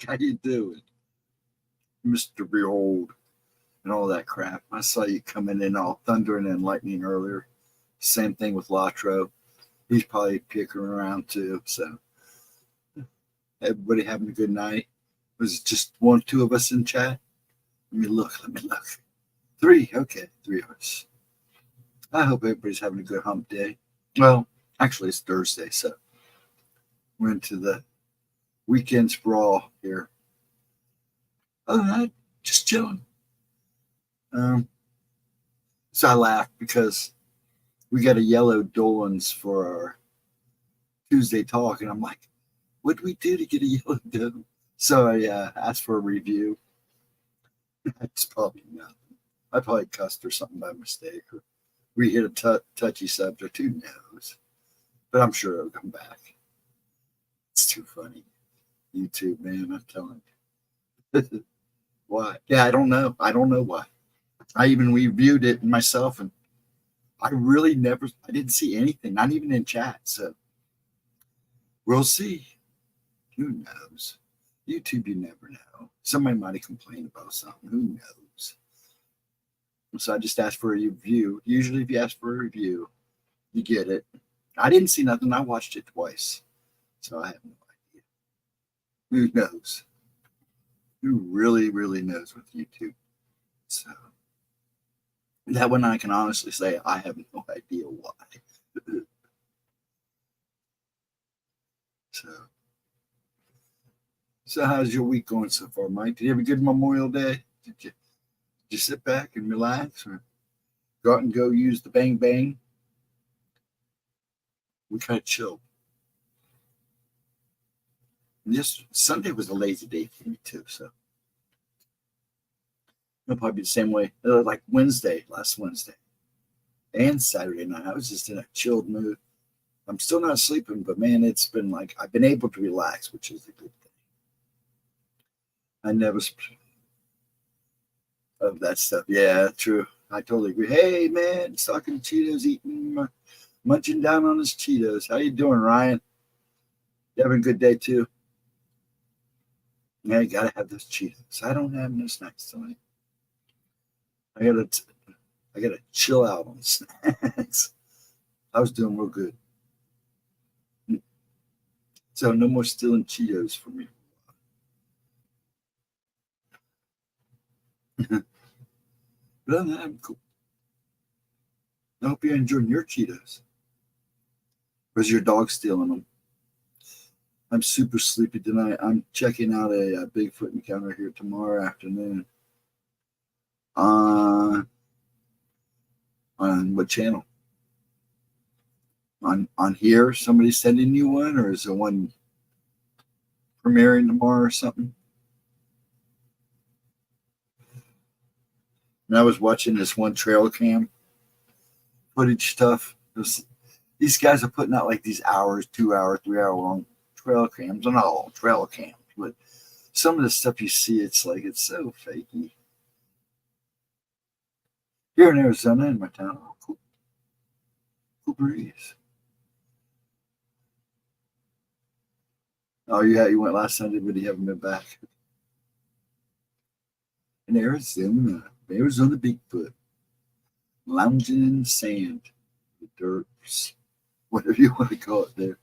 How you doing, Mr. Behold, and all that crap. I saw you coming in all thundering and lightning earlier. Same thing with Latro. He's probably kicking around too. So everybody having a good night. Was it just one, two of us in chat? Let me look. Three. Okay, three of us. I hope everybody's having a good hump day. Well, actually, it's Thursday, so we're into the weekend sprawl here. Other than that, just chilling. So I laughed because we got a yellow Dolan's for our Tuesday talk, and I'm like, what do we do to get a yellow Dolan? So I asked for a review. It's probably nothing. I probably cussed or something by mistake, or we hit a touchy subject. Who knows? But I'm sure it'll come back. It's too funny. YouTube, man, I'm telling you. Why? Yeah, I don't know. I don't know why. I even reviewed it myself, and I didn't see anything, not even in chat. So we'll see. Who knows? YouTube, you never know. Somebody might have complained about something. Who knows? So I just asked for a review. Usually if you ask for a review, you get it. I didn't see nothing. I watched it twice. So I have no idea. Who knows? Who really, really knows with YouTube? So that one I can honestly say I have no idea why. So how's your week going so far, Mike? Did you have a good Memorial Day? Did you sit back and relax, or go out and go use the bang bang? We kind of chilled. And this Sunday was a lazy day for me too, so it'll probably be the same way. Like last Wednesday, and Saturday night, I was just in a chilled mood. I'm still not sleeping, but man, it's been like I've been able to relax, which is a good thing. I never of that stuff. Yeah, true. I totally agree. Hey, man, sucking Cheetos, munching down on his Cheetos. How you doing, Ryan? You having a good day too? Yeah, you gotta have those Cheetos. I don't have no snacks tonight. I gotta chill out on snacks. I was doing real good. So no more stealing Cheetos for me. But other than that, I'm cool. I hope you're enjoying your Cheetos. Or is your dog stealing them? I'm super sleepy tonight. I'm checking out a Bigfoot encounter here tomorrow afternoon. On what channel? On here? Somebody sending you one, or is the one premiering tomorrow or something? And I was watching this one trail cam footage stuff. These guys are putting out like these 2 hour, 3 hour long trail cams. Not all trail cams, but some of the stuff you see, it's so fakey. Here in Arizona, in my town, cool breeze. Oh yeah, you went last Sunday, but you haven't been back. In Arizona Bigfoot, lounging in the sand, the dirt, whatever you want to call it there.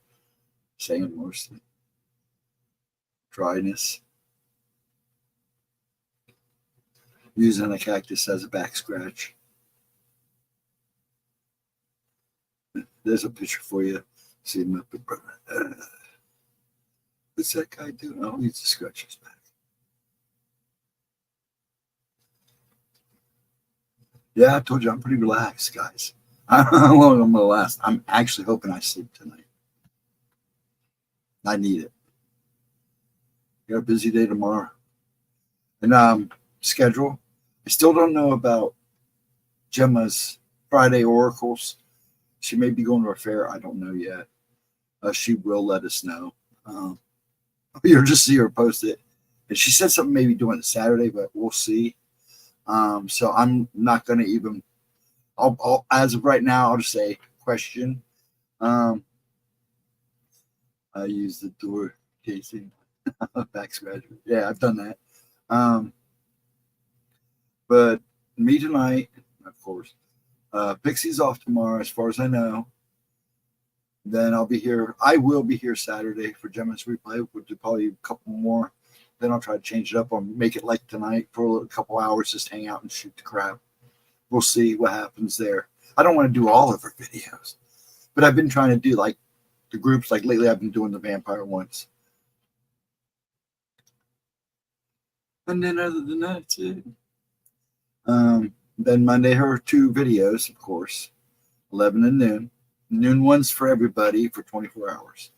Sand mostly. Dryness. Using a cactus as a back scratch. There's a picture for you. See him up in brother. What's that guy doing? Oh, he's to scratch his back. Yeah, I told you I'm pretty relaxed, guys. How long I'm gonna last? I'm actually hoping I sleep tonight. I need it. Got a busy day tomorrow. And schedule. I still don't know about Gemma's Friday oracles. She may be going to a fair. I don't know yet. She will let us know. You'll just see her post it. And she said something maybe doing it Saturday, but we'll see. So I'm not going to even. I'll as of right now, I'll just say question. I use the door casing. Back scratcher. Yeah, I've done that. Um, but me tonight, of course. Pixie's off tomorrow, as far as I know. Then I'll be here. I will be here Saturday for GEMMA'S replay. We'll do probably a couple more. Then I'll try to change it up or make it like tonight for a couple hours, just hang out and shoot the crap. We'll see what happens there. I don't want to do all of her videos, but I've been trying to do like the groups. Like lately, I've been doing the vampire ones. And then other than that, that's it. Then Monday, her 2 videos, of course, 11 and noon. Noon ones for everybody for 24 hours.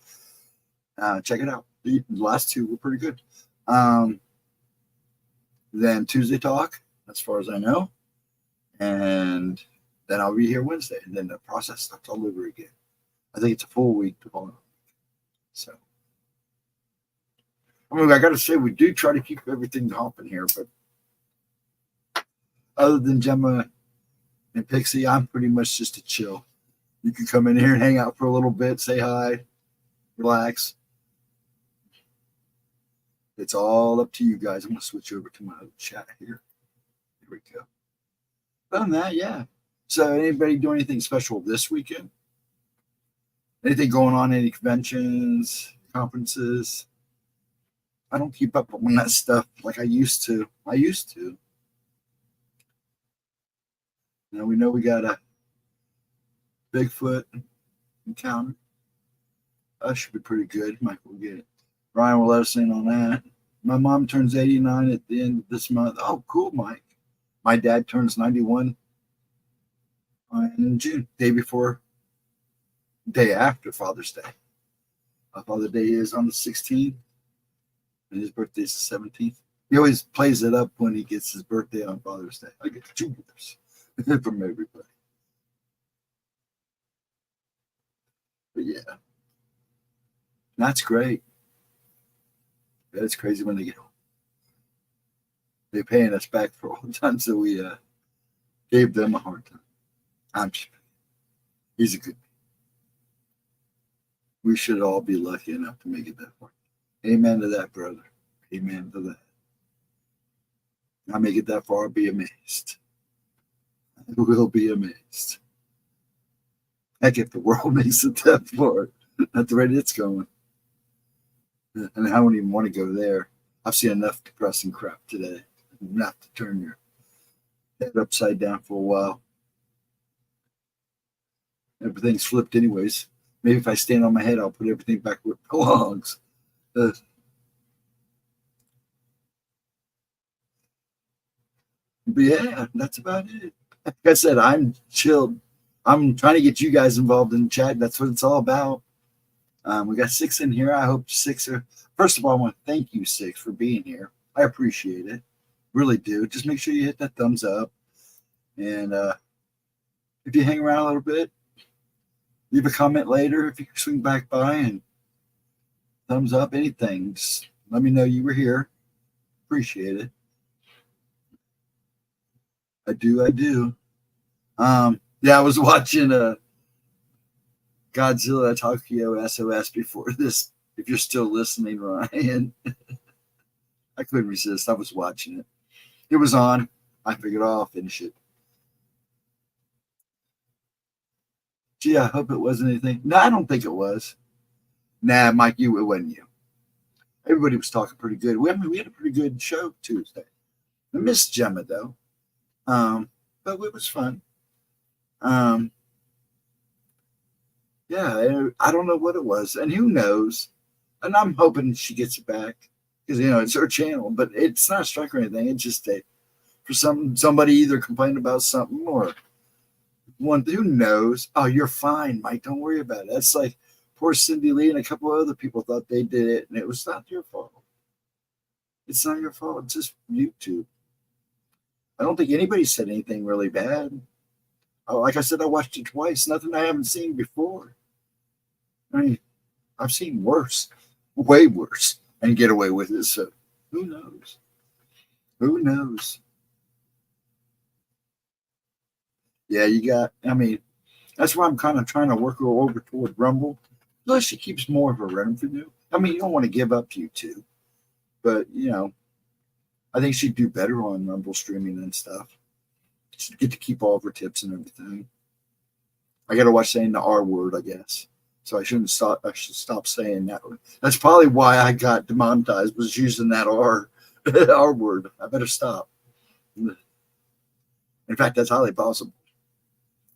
Check it out. The last 2 were pretty good. Then Tuesday talk, as far as I know. And then I'll be here Wednesday. And then the process starts all over again. I think it's a full week to follow. So, I mean, I got to say, we do try to keep everything hopping here. But other than Gemma and Pixie, I'm pretty much just a chill. You can come in here and hang out for a little bit, say hi, relax. It's all up to you guys. I'm going to switch over to my chat here. Here we go. Other than that, yeah. So anybody do anything special this weekend? Anything going on? Any conventions, conferences? I don't keep up on that stuff like I used to. Now we know we got a Bigfoot encounter. That should be pretty good. Might will get it. Ryan will let us in on that. My mom turns 89 at the end of this month. Oh, cool, Mike. My dad turns 91 in June, day after Father's Day. Father's Day is on the 16th, and his birthday is the 17th. He always plays it up when he gets his birthday on Father's Day. I get 2 gifts from everybody. But yeah, that's great. That's crazy when they get home. They're paying us back for all the times that we gave them a hard time. I'm just, he's a good man. We should all be lucky enough to make it that far. Amen to that, brother. Amen to that. I make it that far, I'll be amazed. I will be amazed. Heck, if the world makes it that far, at the rate it's going. And I don't even want to go there. I've seen enough depressing crap today. Enough to turn your head upside down for a while. Everything's flipped anyways. Maybe if I stand on my head, I'll put everything back where it belongs. But yeah, that's about it. Like I said, I'm chilled. I'm trying to get you guys involved in the chat. That's what it's all about. We got 6 in here. I hope 6 are. First of all, I want to thank you, 6, for being here. I appreciate it. Really do. Just make sure you hit that thumbs up. And if you hang around a little bit, leave a comment later if you swing back by and thumbs up, anything. Just let me know you were here. Appreciate it. I do. Yeah, I was watching Godzilla Tokyo SOS before this. If you're still listening, Ryan. I couldn't resist. I was watching it. It was on. I figured I'll finish it. Gee, I hope it wasn't anything. No, I don't think it was. Nah, Mike, it wasn't you. Everybody was talking pretty good. We had a pretty good show Tuesday. I missed Gemma though. But it was fun. Yeah, I don't know what it was, and who knows. And I'm hoping she gets it back because it's her channel, but it's not a strike or anything. It's just for somebody either complained about something or one. Who knows? Oh, you're fine, Mike. Don't worry about it. That's like poor Cindy Lee and a couple of other people thought they did it, and it was not your fault. It's not your fault. It's just YouTube. I don't think anybody said anything really bad. Like I said, I watched it twice. Nothing I haven't seen before. I mean, I've seen worse, way worse, and get away with it. So who knows? Who knows? Yeah, that's why I'm kind of trying to work her over toward Rumble. Plus, she keeps more of her revenue. I mean, you don't want to give up YouTube. But I think she'd do better on Rumble streaming and stuff. She'd get to keep all of her tips and everything. I got to watch saying the R word, I guess. So I shouldn't stop. I should stop saying that. That's probably why I got demonetized, was using that R word. I better stop. In fact, that's highly possible,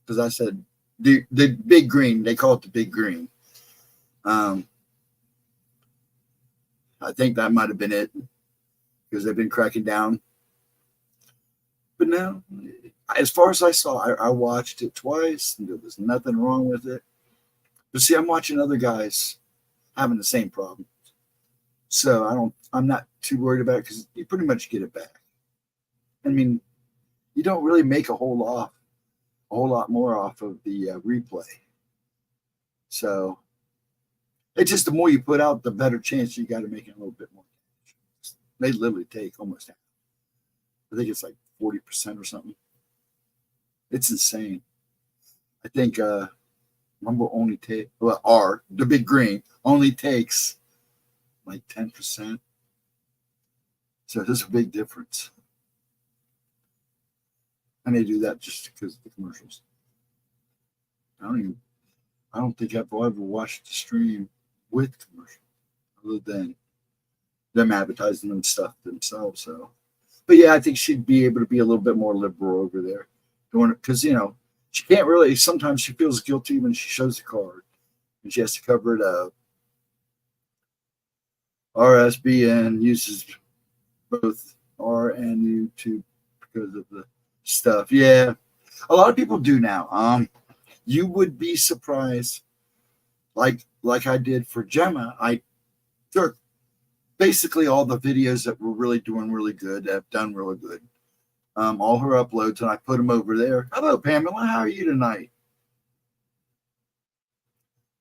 because I said the big green. They call it the big green. I think that might have been it, because they've been cracking down. But no, as far as I saw, I watched it twice, and there was nothing wrong with it. But see, I'm watching other guys having the same problem, so I'm not too worried about it, because you pretty much get it back. I mean, you don't really make a whole lot more off of the replay. So it's just, the more you put out, the better chance you got to make it a little bit more. They literally take almost half. I think it's like 40% or something. It's insane. I think Rumble only take the big green only takes like 10%. So there's a big difference. And they do that just because of the commercials. I don't think I've ever watched the stream with commercials, other than them advertising them stuff themselves. So, but yeah, I think she'd be able to be a little bit more liberal over there, because she can't really. Sometimes she feels guilty when she shows the card, and she has to cover it up. RSBN uses both R and YouTube because of the stuff. Yeah, a lot of people do now. You would be surprised. Like I did for Gemma, I took basically all the videos that were really doing really good, that have done really good, all her uploads, and I put them over there. Hello, Pamela. How are you tonight?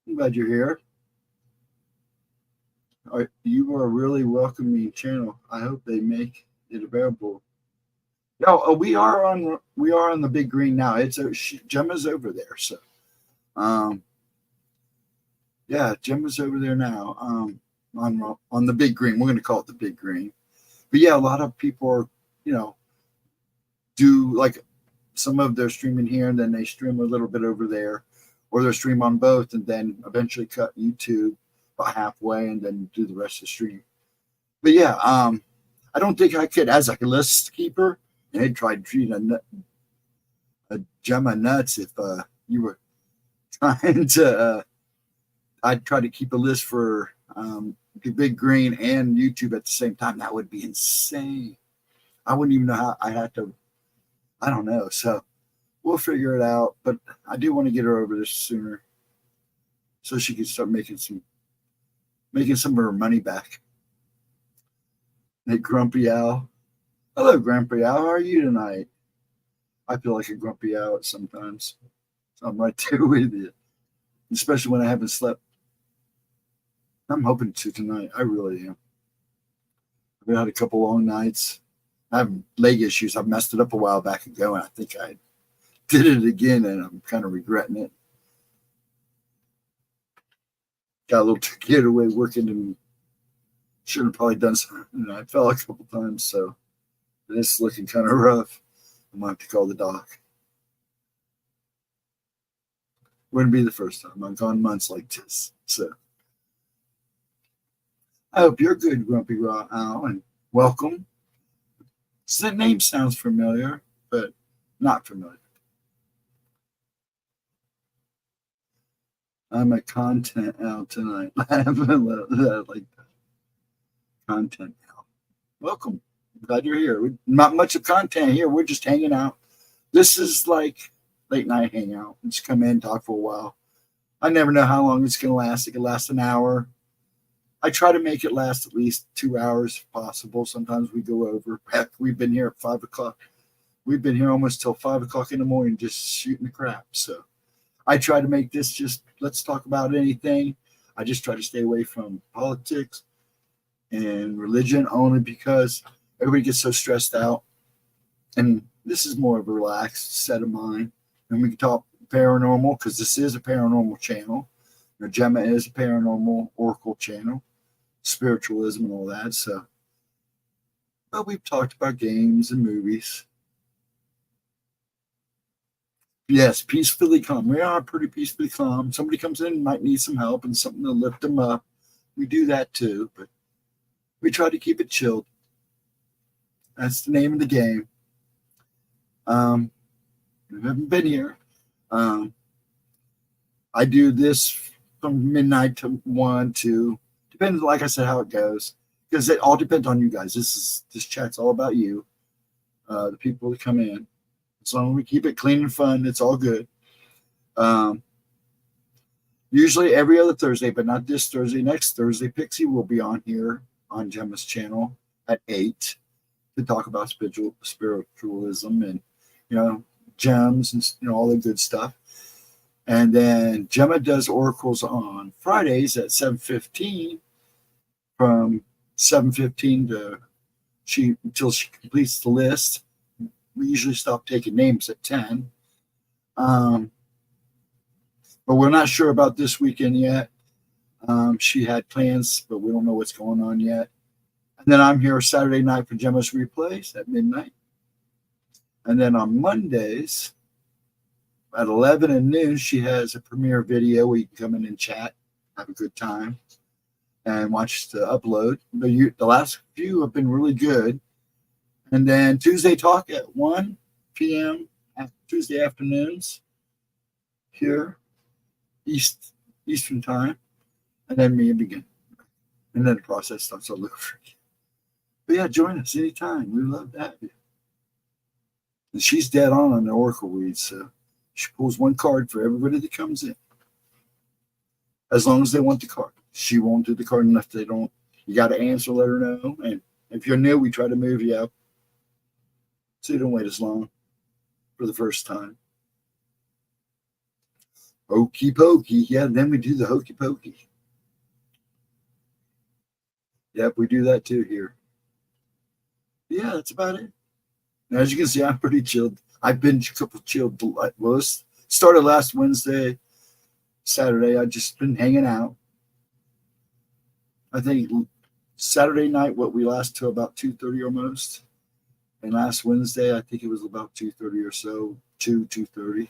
I'm glad you're here. You are a really welcoming channel. I hope they make it available. No, we are on the big green now. Gemma's over there, so yeah, Gemma's over there now. On the big green. We're going to call it the big green. But yeah, a lot of people are, do like some of their streaming here, and then they stream a little bit over there, or they stream on both, and then eventually cut YouTube about halfway, and then do the rest of the stream. But yeah, I don't think I could, as a list keeper, and I'd try treating a Gemma nuts if you were trying to. I'd try to keep a list for the big green and YouTube at the same time. That would be insane. I wouldn't even know how. I had to. I don't know. So we'll figure it out. But I do want to get her over this sooner, so she can start making some of her money back. Hey, Grumpy Al. Hello, Grumpy Al. How are you tonight? I feel like a grumpy owl sometimes. So I'm right there with you, especially when I haven't slept. I'm hoping to tonight. I really am. I've had a couple long nights. I have leg issues. I messed it up a while back ago, and I think I did it again, and I'm kind of regretting it. Got a little too carried away working, and should have probably done something. I fell a couple times, so this is looking kind of rough. I might have to call the doc. Wouldn't be the first time. I've gone months like this, so. I hope you're good, Grumpy Raw Owl, and welcome. So the name sounds familiar, but not familiar. I'm a content owl tonight. I like that. Content owl. Welcome. Glad you're here. Not much of content here. We're just hanging out. This is like late night hangout. Just come in, talk for a while. I never know how long it's going to last. It could last an hour. I try to make it last at least 2 hours if possible. Sometimes we go over. Heck, we've been here at 5 o'clock. We've been here almost till 5 o'clock in the morning just shooting the crap. So I try to make this just, let's talk about anything. I just try to stay away from politics and religion, only because everybody gets so stressed out. And this is more of a relaxed set of mind. And we can talk paranormal, because this is a paranormal channel. Gemma is a paranormal oracle channel, spiritualism and all that. So But we've talked about games and movies. Yes, peacefully calm. We are pretty peacefully calm. Somebody comes in, might need some help and something to lift them up. We do that too, but we try to keep it chilled. That's the name of the game. You haven't been here. I do this from midnight to 1, 2. Depends, like I said, how it goes. Because it all depends on you guys. This chat's all about you, the people that come in. As long as we keep it clean and fun, it's all good. Usually every other Thursday, but not this Thursday. Next Thursday, Pixie will be on here on Gemma's channel at 8 to talk about spiritualism and, gems and, all the good stuff. And then Gemma does oracles on Fridays at 7:15 from 7:15 to until she completes the list. We usually stop taking names at 10. But we're not sure about this weekend yet. She had plans, but we don't know what's going on yet. And then I'm here Saturday night for Gemma's replays at midnight. And then on Mondays at 11 and noon, she has a premiere video where you can come in and chat, have a good time, and watch the upload. The last few have been really good. And then Tuesday talk at 1 p.m. Tuesday afternoons here, Eastern time. And then me begin. And then the process starts all over again. But yeah, join us anytime. We love to have you. And she's dead on the oracle reads, so she pulls one card for everybody that comes in. As long as they want the card. She won't do the card unless they don't. You got to answer, let her know. And if you're new, we try to move you up so you don't wait as long for the first time. Hokey pokey. Yeah, then we do the hokey pokey. Yep, we do that too here. Yeah, that's about it. And as you can see, I'm pretty chilled. I've been a couple chilled. Well, it started last Wednesday, Saturday. I've just been hanging out. I think Saturday night, we last till about 2:30 almost. And last Wednesday, I think it was about 2:30 or so, 2:30.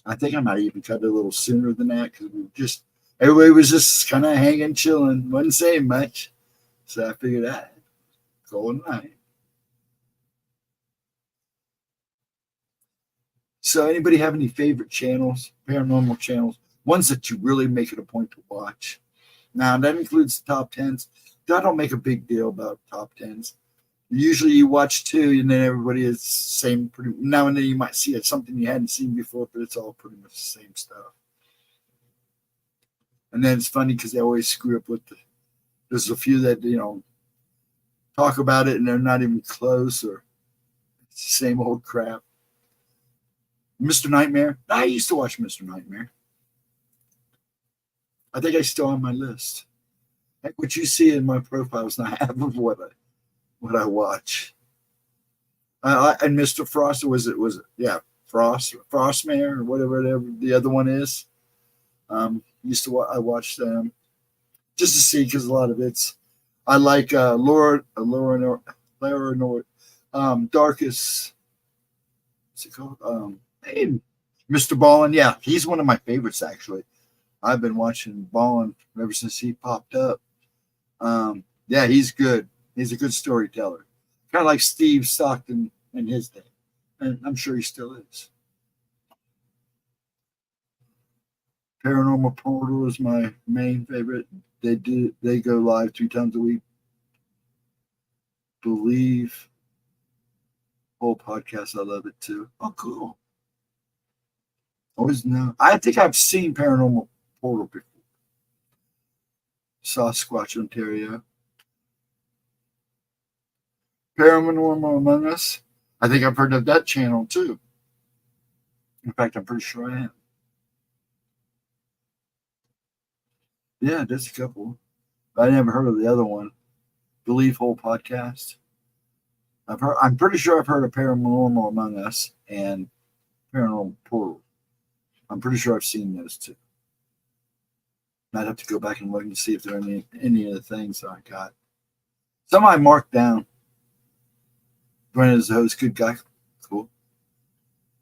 I think I might even cut it a little sooner than that because everybody was just kind of hanging, chilling, wasn't saying much. So I figured that golden night. So anybody have any favorite channels, paranormal channels, ones that you really make it a point to watch? Now, that includes the top 10s. I don't make a big deal about top 10s. Usually you watch 2 and then everybody is the same. Now and then you might see something you hadn't seen before, but it's all pretty much the same stuff. And then it's funny because they always screw up with there's a few that, talk about it and they're not even close or it's the same old crap. Mr. Nightmare. I used to watch Mr. Nightmare. I think I still on my list. Like what you see in my profile is not half of what I watch. And Mr. Frost was it Frostmare or whatever the other one is. I watched them just to see because a lot of it's. I like Laura Darkest. What's it called? Mr. Ballin. Yeah, he's one of my favorites actually. I've been watching Ballin ever since he popped up. Yeah, he's good. He's a good storyteller. Kind of like Steve Stockton in his day. And I'm sure he still is. Paranormal Portal is my main favorite. They go live 2 times a week. Believe. Whole podcast, I love it too. Oh, cool. Always know. I think I've seen Paranormal Portal before. Sasquatch, Ontario. Paranormal Among Us. I think I've heard of that channel too. In fact, I'm pretty sure I am. Yeah, there's a couple. I never heard of the other one. Believe Whole podcast. I'm pretty sure I've heard of Paranormal Among Us and Paranormal Portal. I'm pretty sure I've seen those two. I'd have to go back and look and see if there are any of the things that I got. Some I marked down. Brandon's the host. Good guy. Cool.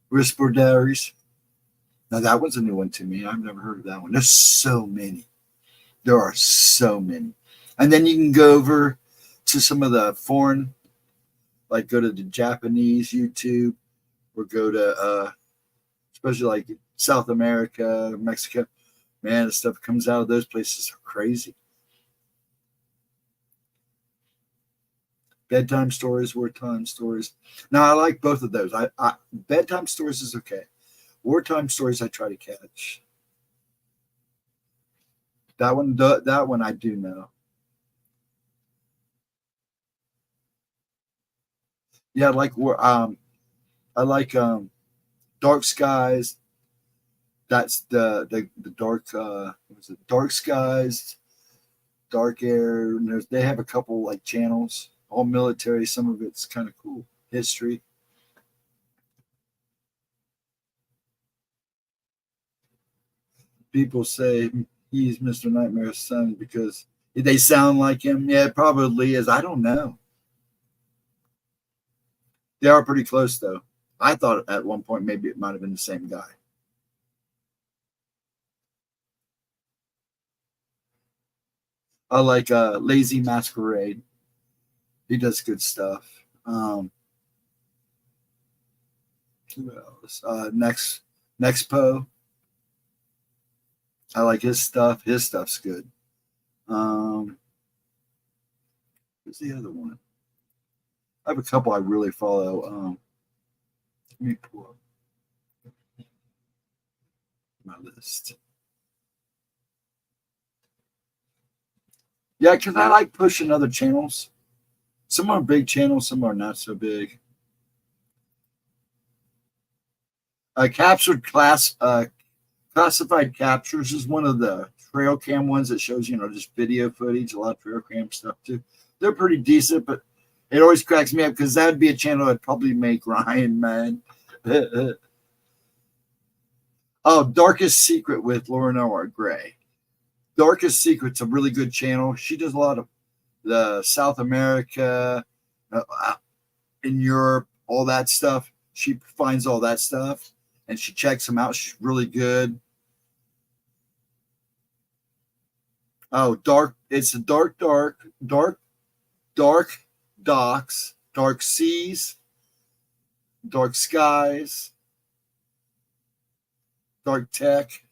Whisper Diaries. Now that one's a new one to me. I've never heard of that one. There's so many. There are so many. And then you can go over to some of the foreign, like go to the Japanese YouTube or go to especially like South America, Mexico. Man, the stuff that comes out of those places are crazy. Bedtime stories, wartime stories. Now I like both of those. I bedtime stories is okay. Wartime stories I try to catch. That one I do know. Yeah, I like Dark Skies. That's the dark was it Dark Skies, Dark Air. They have a couple like channels, all military. Some of it's kind of cool history. People say he's Mr. Nightmare's son because they sound like him. Yeah, it probably is. I don't know. They are pretty close though. I thought at one point maybe it might have been the same guy. I like Lazy Masquerade. He does good stuff. Who else? Next Poe. I like his stuff. His stuff's good. Who's the other one? I have a couple I really follow. Let me pull up my list. Yeah, because I like pushing other channels. Some are big channels, some are not so big. Classified captures is one of the trail cam ones that shows just video footage, a lot of trail cam stuff too. They're pretty decent, but it always cracks me up because that would be a channel that'd probably make Ryan mad. Oh, Darkest Secret with Lauren R. Gray. Darkest Secret's a really good channel. She does a lot of the South America, in Europe, all that stuff. She finds all that stuff and she checks them out. She's really good. Oh, it's a dark docks, dark seas, dark skies, dark tech,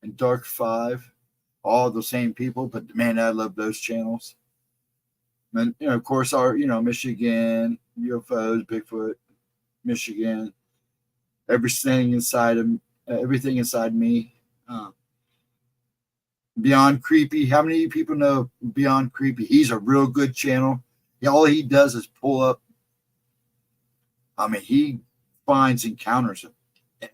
and dark 5. All the same people, but man, I love those channels. And of course, our Michigan, UFOs, Bigfoot, Michigan, everything inside me. Beyond Creepy. How many people know Beyond Creepy? He's a real good channel. All he does is pull up. I mean, he finds encounters of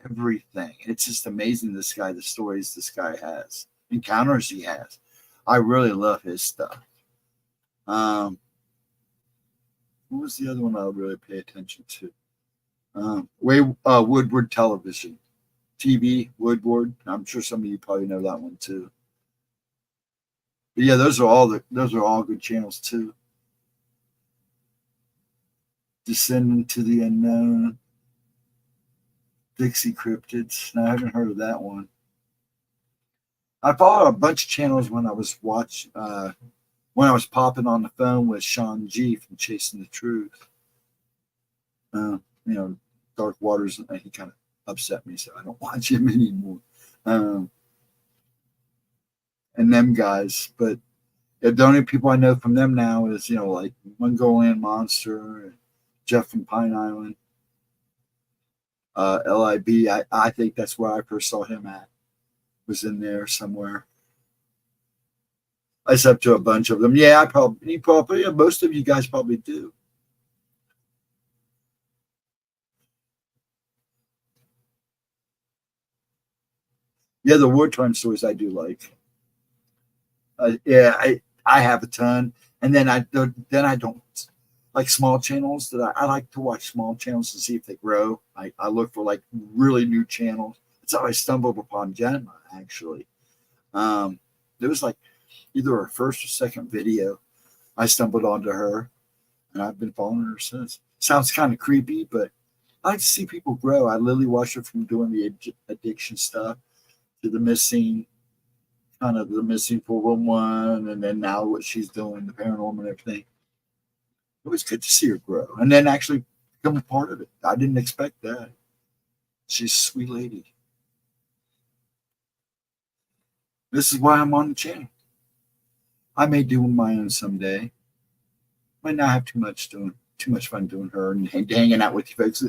everything. It's just amazing. The stories this guy has, encounters he has. I really love his stuff. What was the other one I would really pay attention to? Woodward Television, TV, Woodward. I'm sure some of you probably know that one too. But yeah, those are all good channels too. Descending to the Unknown, Dixie Cryptids. Now, I haven't heard of that one. I followed a bunch of channels when I was popping on the phone with Sean G from Chasing the Truth. Dark Waters, he kind of upset me, so I don't watch him anymore. And them guys, but the only people I know from them now is like Mongolian Monster and Jeff from Pine Island. LIB, I think that's where I first saw him at. Was in there somewhere. I sub to a bunch of them. Yeah, most of you guys probably do. Yeah, the wartime stories I do like. I have a ton, and then I don't like small channels that I like to watch small channels to see if they grow. I look for like really new channels. That's how I stumbled upon Gemma actually. It was like either her first or second video. I stumbled onto her, and I've been following her since. Sounds kind of creepy, but I like to see people grow. I literally watched her from doing the addiction stuff to the missing, kind of the missing 411, and then now what she's doing, the paranormal and everything. It was good to see her grow, and then actually become a part of it. I didn't expect that. She's a sweet lady. This is why I'm on the channel. I may do my own someday. Might not have too much fun doing her and hanging out with you folks.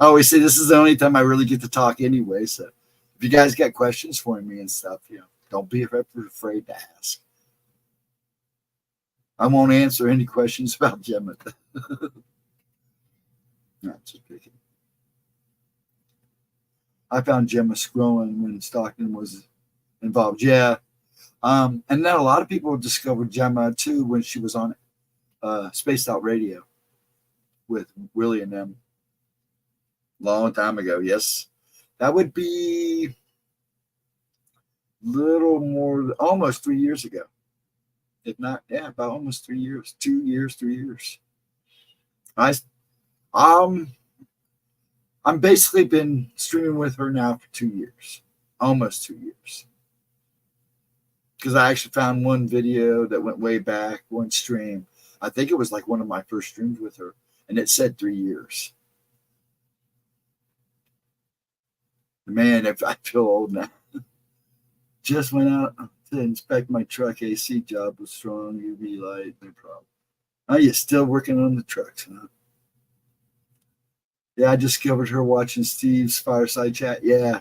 I always say this is the only time I really get to talk anyway. So if you guys got questions for me and stuff, don't be afraid to ask. I won't answer any questions about Gemma. No, just picking. I found Gemma scrolling when Stockton was involved. Yeah. And then a lot of people discovered Gemma too when she was on Spaced Out Radio with Willie and them. Long time ago. Yes. That would be little more, almost 3 years ago. If not, yeah, about almost 3 years. 2 years, 3 years. I'm basically been streaming with her now for 2 years. Almost 2 years. Because I actually found one video that went way back, one stream. I think it was like one of my first streams with her, and it said 3 years. Man, if I feel old now. Just went out to inspect my truck. AC job was strong, UV light, no problem. Oh, you're still working on the trucks, huh? Yeah, I discovered her watching Steve's Fireside Chat. Yeah.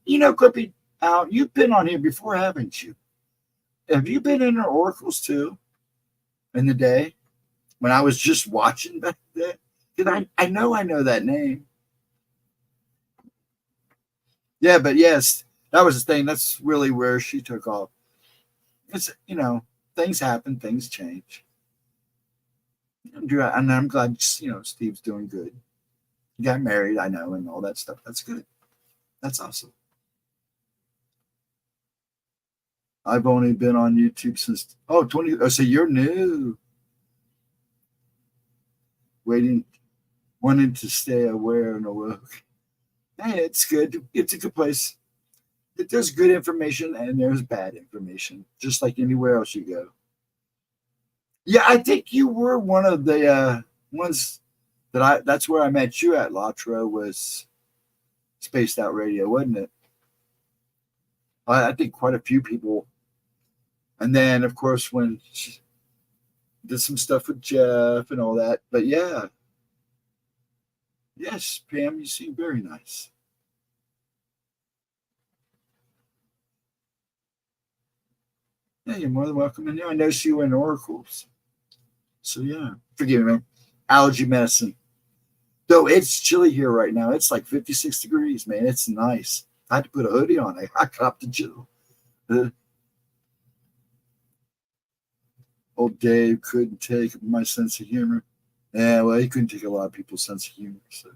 Clippy, Al, you've been on here before, haven't you? Have you been in her oracles too? In the day? When I was just watching back then? Because I know that name. Yeah, but yes, that was the thing. That's really where she took off. It's, things happen, things change. And I'm glad, Steve's doing good. He got married, I know, and all that stuff. That's good. That's awesome. I've only been on YouTube since, 20. Oh, so you're new. Wanting to stay aware and awoke. Hey, it's good. It's a good place. There's good information and there's bad information, just like anywhere else you go. Yeah, I think you were one of the ones that's where I met you at, Latro, was Spaced Out Radio, wasn't it? I think quite a few people. And then, of course, when she did some stuff with Jeff and all that. But yeah. Yes, Pam, you seem very nice. Yeah, you're more than welcome in there. I know you were in oracles. So yeah. Forgive me, man. Allergy medicine. Though it's chilly here right now. It's like 56 degrees, man. It's nice. I had to put a hoodie on. I copped the chill. Old Dave couldn't take my sense of humor. Yeah, well, he couldn't take a lot of people's sense of humor. So,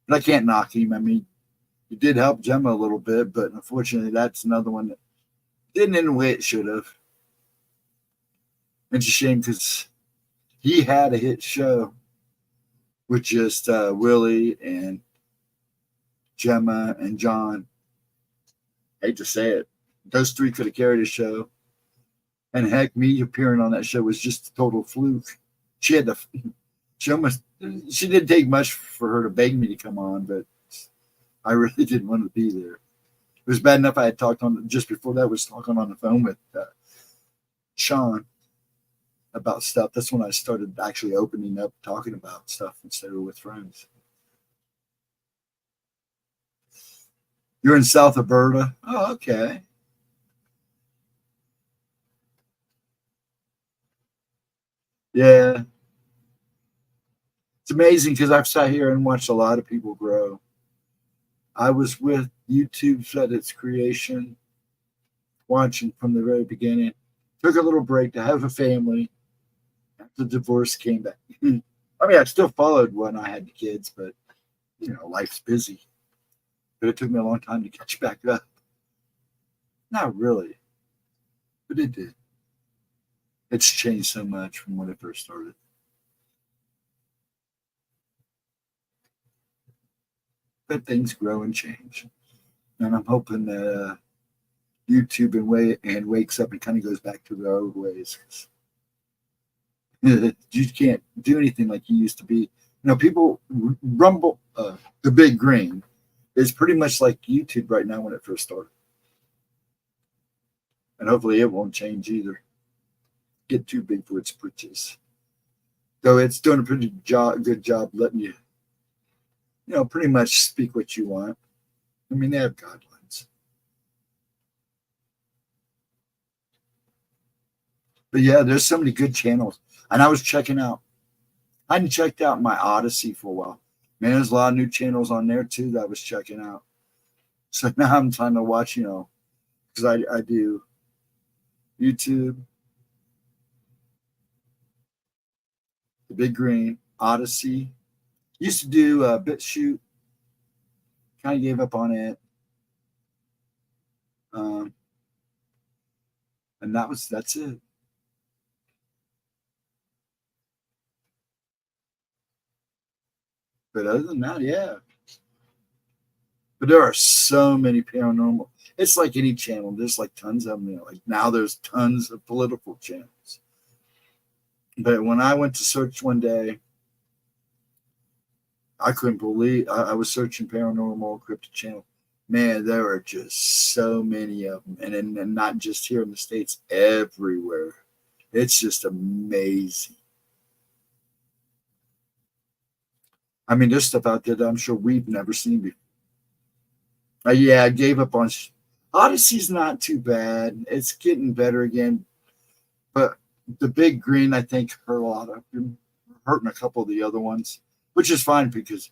but I can't knock him. I mean, he did help Gemma a little bit, but unfortunately, that's another one that didn't end the way it should have. It's a shame because he had a hit show with just Willie and Gemma and John. I hate to say it. Those three could have carried a show. And heck, me appearing on that show was just a total fluke. She didn't take much for her to beg me to come on, but I really didn't want to be there. It was bad enough I had talked on, just before that, was talking on the phone with Sean about stuff. That's when I started actually opening up, talking about stuff instead of with friends. You're in South Alberta? Oh, okay. Yeah. It's amazing because I've sat here and watched a lot of people grow. I was with YouTube at its creation, watching from the very beginning. Took a little break to have a family. After the divorce, came back. I mean, I still followed when I had the kids, but, life's busy. But it took me a long time to catch back up. Not really, but it did. It's changed so much from when it first started. but things grow and change. And I'm hoping that YouTube and wakes up and kind of goes back to their old ways. You can't do anything like you used to be. People rumble. The Big Green is pretty much like YouTube right now when it first started, and hopefully it won't change either. Get too big for its britches. Though it's doing a pretty good job letting you, pretty much speak what you want. I mean, they have guidelines. But yeah, there's so many good channels. And I was checking out, I hadn't checked out my Odyssey for a while. Man, there's a lot of new channels on there too that I was checking out. So now I'm trying to watch, because I do YouTube, The Big Green, Odyssey. Used to do BitChute. Kind of gave up on it. And that's it. But other than that, yeah. But there are so many paranormal. It's like any channel. There's like tons of them. Like now there's tons of political channels. But when I went to search one day, I couldn't believe I was searching paranormal cryptid channel. Man, there are just so many of them, and not just here in the States, everywhere. It's just amazing. I mean, there's stuff out there that I'm sure we've never seen before. Yeah, I gave up on Odyssey's not too bad. It's getting better again, but the Big Green, I think, hurt a lot of them, hurting a couple of the other ones, which is fine because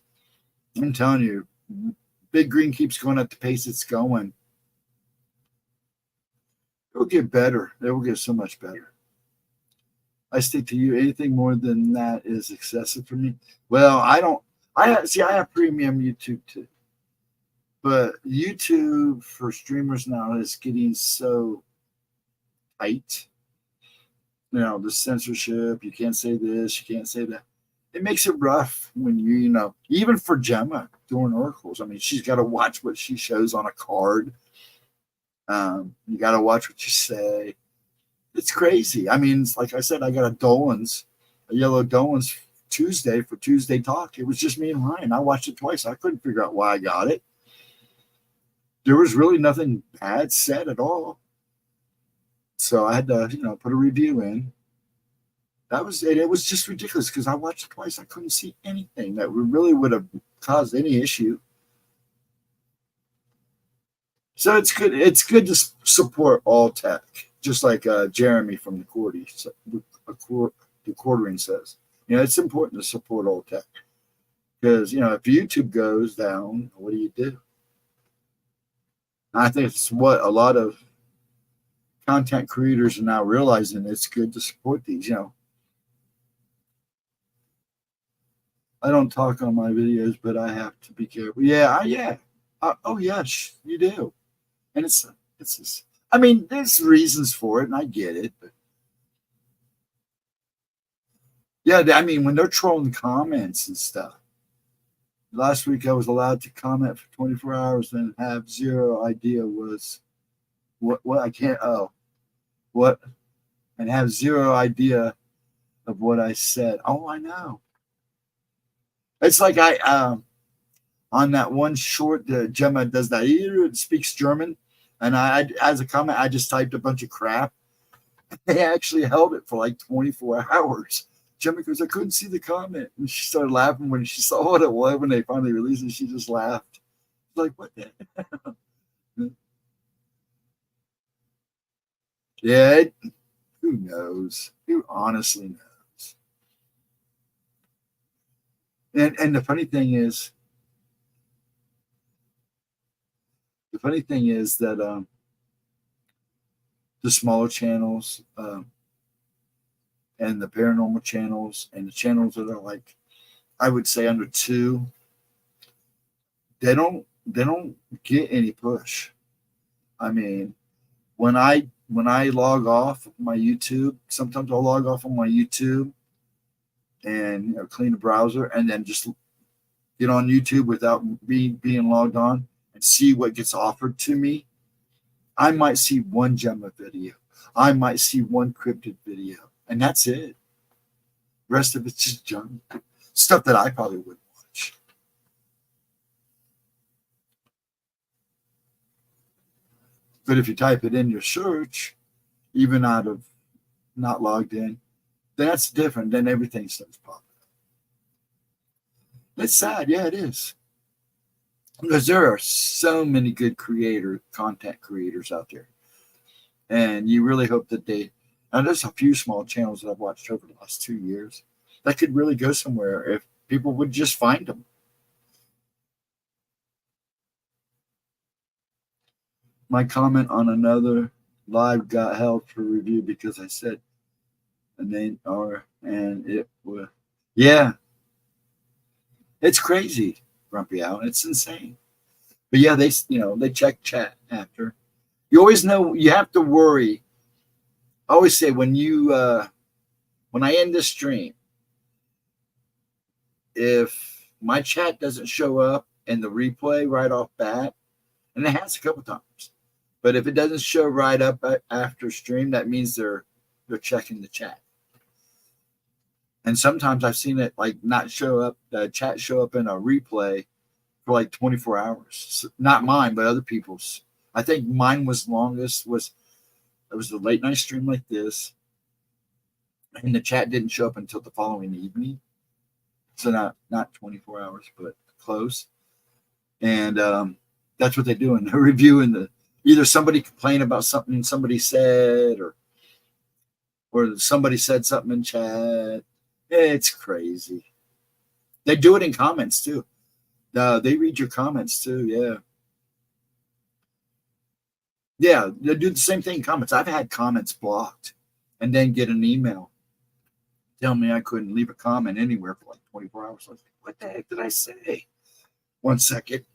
I'm telling you, Big Green keeps going at the pace it's going. It will get better. It will get so much better. I stick to you. Anything more than that is excessive for me. Well, I don't. I have premium YouTube too, but YouTube for streamers now is getting so tight. The censorship. You can't say this. You can't say that. It makes it rough when even for Gemma doing oracles. I mean, she's got to watch what she shows on a card. You got to watch what you say. It's crazy. I mean, like I said, I got a yellow Dolan's Tuesday for Tuesday Talk. It was just me and Ryan. I watched it twice. I couldn't figure out why I got it. There was really nothing bad said at all. So I had to, put a review in. That was it. It was just ridiculous because I watched it twice. I couldn't see anything that really would have caused any issue. So it's good. It's good to support all tech, just like Jeremy from the Quartering says. It's important to support all tech because if YouTube goes down, what do you do? I think it's what a lot of content creators are now realizing. It's good to support these. I don't talk on my videos, but I have to be careful. Yeah. Oh yes, you do. And it's just, I mean, there's reasons for it, and I get it. But yeah, I mean, when they're trolling comments and stuff. Last week, I was allowed to comment for 24 hours and have zero idea was what I can't. Oh, what, and have zero idea of what I said. Oh, I know. It's like on that one short, Gemma does that. It speaks German. And I, as a comment, I just typed a bunch of crap. They actually held it for like 24 hours. Gemma goes, I couldn't see the comment. And she started laughing when she saw what it was. When they finally released it, she just laughed. Like, what the hell? Yeah, who knows? Who honestly knows? And the funny thing is that the smaller channels and the paranormal channels and the channels that are like, I would say under 2, they don't get any push. I mean, when I log off my YouTube, sometimes I'll log off on my YouTube and clean the browser and then just get on YouTube without being logged on and see what gets offered to me, I might see one Gemma video. I might see one cryptid video, and that's it. The rest of it's just junk. Stuff that I probably wouldn't watch. But if you type it in your search, even out of not logged in, then that's different. Then everything starts popping up. It's sad. Yeah, it is. Because there are so many good content creators out there. And you really hope that and there's a few small channels that I've watched over the last 2 years that could really go somewhere if people would just find them. My comment on another live got held for review because I said a name and it was, yeah. It's crazy, Grumpy Al. It's insane. But yeah, they check chat after. You always know you have to worry. I always say when I end this stream, if my chat doesn't show up in the replay right off bat, and it has a couple times, but if it doesn't show right up after stream, that means they're checking the chat. And sometimes I've seen it like not show up, the chat show up in a replay for like 24 hours. Not mine, but other people's. I think mine was longest. It was a late night stream like this, and the chat didn't show up until the following evening. So not 24 hours, but close. And that's what they do. And they're reviewing either somebody complained about something somebody said, or somebody said something in chat. It's crazy. They do it in comments too. They read your comments too. Yeah. Yeah, they do the same thing in comments. I've had comments blocked and then get an email telling me I couldn't leave a comment anywhere for like 24 hours. I was like, what the heck did I say? 1 second.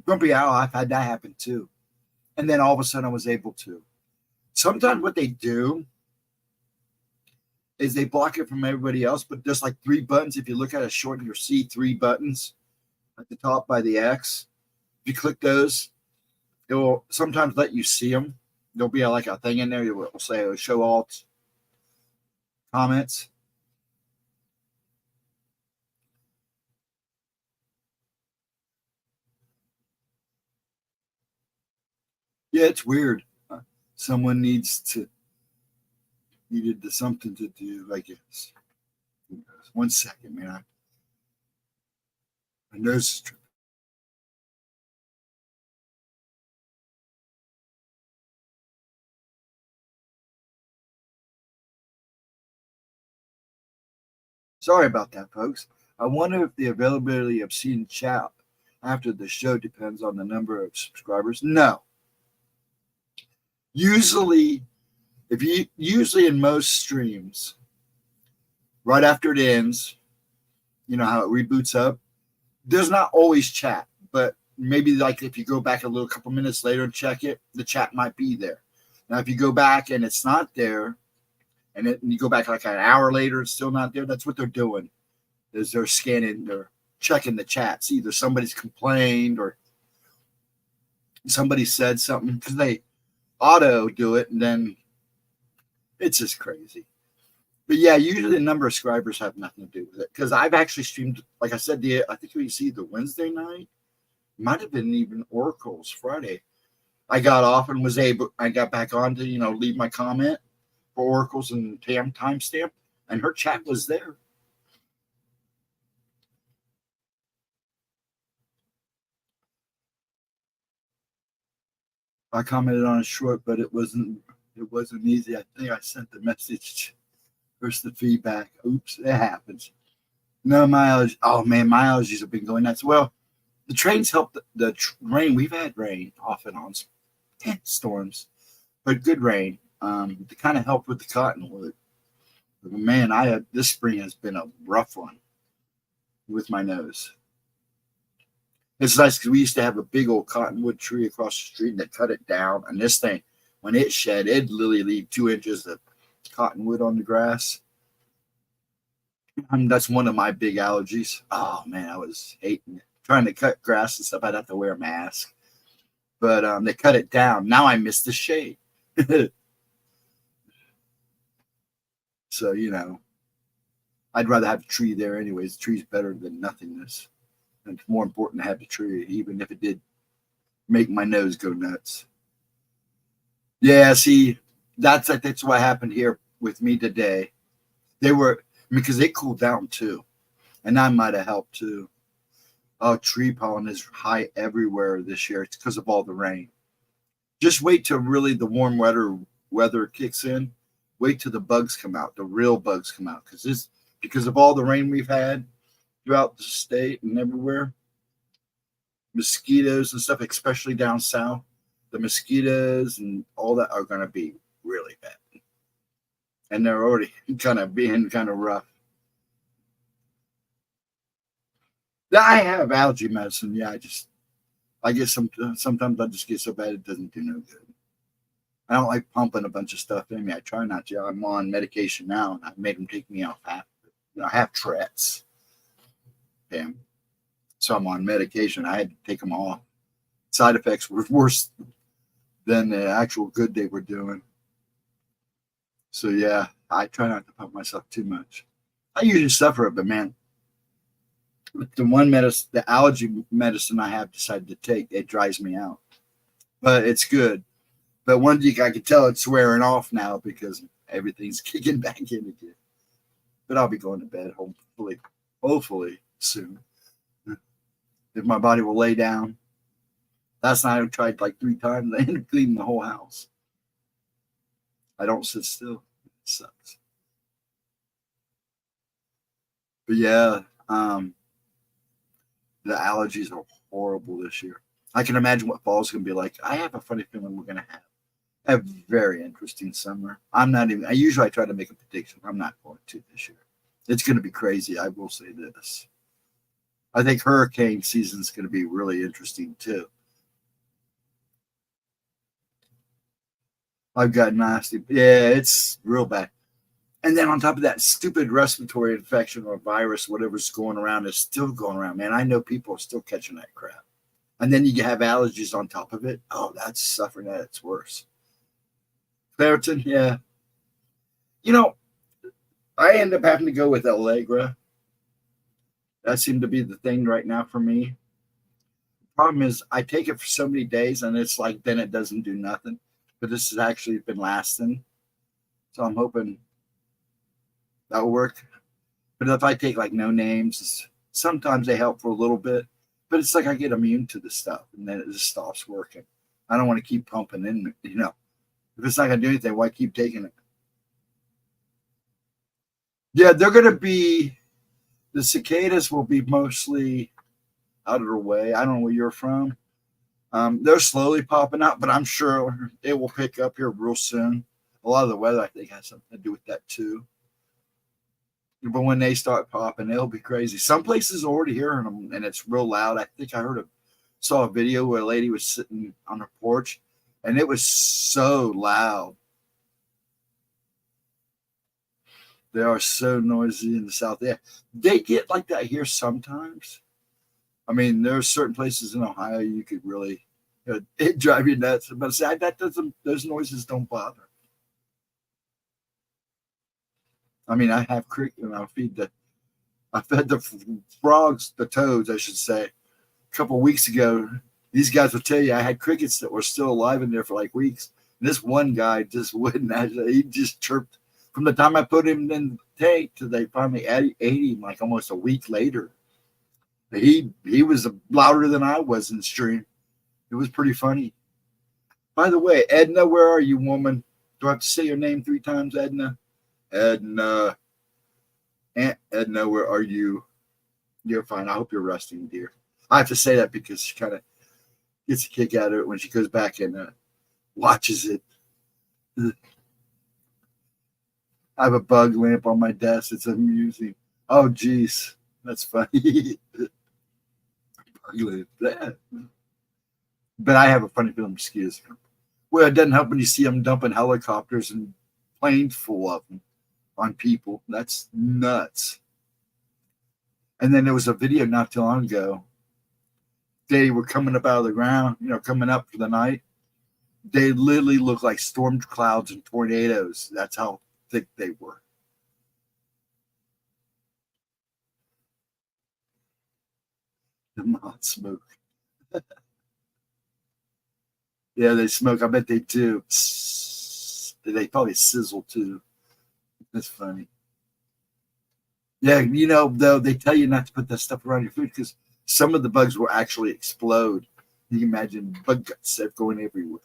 Grumpy Owl, I've had that happen too. And then all of a sudden I was able to. Sometimes what they do is they block it from everybody else, but there's like 3 buttons. If you look at a short, you'll see 3 buttons at the top by the X. If you click those, it will sometimes let you see them. There'll be like a thing in there. It will say show all comments. Yeah, it's weird. Someone needed something to do, I guess. 1 second, man. My nose is tripping. Sorry about that, folks. I wonder if the availability of seeing chat after the show depends on the number of subscribers. No. Usually in most streams, right after it ends, you know how it reboots up, there's not always chat, but maybe like if you go back a couple minutes later and check it, the chat might be there. Now, if you go back and it's not there, and you go back like an hour later, it's still not there, that's what they're doing, is they're checking the chats. Either somebody's complained or somebody said something, because they auto do it, and then it's just crazy. But yeah, usually the number of subscribers have nothing to do with it, because I've actually streamed, like I said, I think we see the Wednesday night, might have been even Oracle's Friday. I got off and I got back on to leave my comment for Oracle's and timestamp, and her chat was there. I commented on it short, but it wasn't easy. I think I sent the message versus the feedback. Oops, it happens. No, my allergies. Oh man, my allergies have been going nuts. Well, The trains help the rain. We've had rain off and on, storms, but good rain. To kind of help with the cottonwood. But man, I had this spring has been a rough one with my nose. It's nice because we used to have a big old cottonwood tree across the street and they cut it down. And this thing, when it shed, it'd literally leave 2 inches of cottonwood on the grass. That's one of my big allergies. Oh man, I was hating it. Trying to cut grass and stuff, I'd have to wear a mask. But they cut it down. Now I miss the shade. So, I'd rather have a tree there anyways. The tree's better than nothingness. And it's more important to have the tree, even if it did make my nose go nuts. Yeah, see, that's what happened here with me today. Because it cooled down too. And that might have helped too. Oh, tree pollen is high everywhere this year. It's because of all the rain. Just wait till really the warm weather kicks in. Wait till the bugs come out, the real bugs come out. Because of all the rain we've had throughout the state and everywhere, mosquitoes and stuff, especially down south, the mosquitoes and all that are going to be really bad. And they're already kind of being kind of rough. I have allergy medicine. Yeah, I guess sometimes I just get so bad it doesn't do no good. I don't like pumping a bunch of stuff in me. I try not to. I'm on medication now, and I made them take me off half. I have Tourette's. Yeah. So I'm on medication. I had to take them off. Side effects were worse than the actual good they were doing. So yeah, I try not to pump myself too much. I usually suffer it, but man, the allergy medicine I have decided to take, it dries me out. But it's good. But one week I can tell it's wearing off now because everything's kicking back in again. But I'll be going to bed hopefully soon. If my body will lay down. Last night I tried like 3 times. I ended up cleaning the whole house. I don't sit still. It sucks. But yeah, the allergies are horrible this year. I can imagine what fall's going to be like. I have a funny feeling we're going to have a very interesting summer. I usually try to make a prediction. I'm not going to this year. It's going to be crazy. I will say this. I think hurricane season is going to be really interesting too. I've got nasty. Yeah, it's real bad. And then on top of that, stupid respiratory infection or virus, whatever's going around, is still going around, man. I know people are still catching that crap. And then you have allergies on top of it. Oh, that's suffering at its worst. Claritin, yeah. I end up having to go with Allegra. That seemed to be the thing right now for me. Problem is, I take it for so many days, and it's like then it doesn't do nothing. But this has actually been lasting. So I'm hoping that will work. But if I take like no names, sometimes they help for a little bit. But it's like I get immune to the stuff, and then it just stops working. I don't want to keep pumping in, If it's not going to do anything, why keep taking it? Yeah, they're going to be, the cicadas will be mostly out of their way. I don't know where you're from. They're slowly popping out, but I'm sure it will pick up here real soon. A lot of the weather, I think, has something to do with that too. But when they start popping, it'll be crazy. Some places are already hearing them, and it's real loud. I think I saw a video where a lady was sitting on her porch, and it was so loud. They are so noisy in the South. Yeah, they get like that here sometimes. I mean, there are certain places in Ohio you could really, it drive you nuts. But see, those noises don't bother. I mean, I have cricket, and I fed the frogs, the toads, I should say, a couple of weeks ago. These guys will tell you I had crickets that were still alive in there for like weeks. And this one guy just wouldn't. He just chirped from the time I put him in the tank till they finally ate him like almost a week later. He was louder than I was in the stream. It was pretty funny. By the way, Edna, where are you, woman? Do I have to say your name 3 times, Edna? Edna. Aunt Edna, where are you? You're fine. I hope you're resting, dear. I have to say that because she kind of gets a kick out of it when she goes back and watches it. I have a bug lamp on my desk. It's amusing. Oh, geez. That's funny. Bug lamp. But I have a funny feeling mosquitoes. Well, it doesn't help when you see them dumping helicopters and planes full of them on people. That's nuts. And then there was a video not too long ago. They were coming up out of the ground, coming up for the night. They literally looked like storm clouds and tornadoes. That's how thick they were. The moths smoke. Yeah, they smoke. I bet they do. They probably sizzle too. That's funny. Yeah, though they tell you not to put that stuff around your food because some of the bugs will actually explode. You can imagine bug guts going everywhere.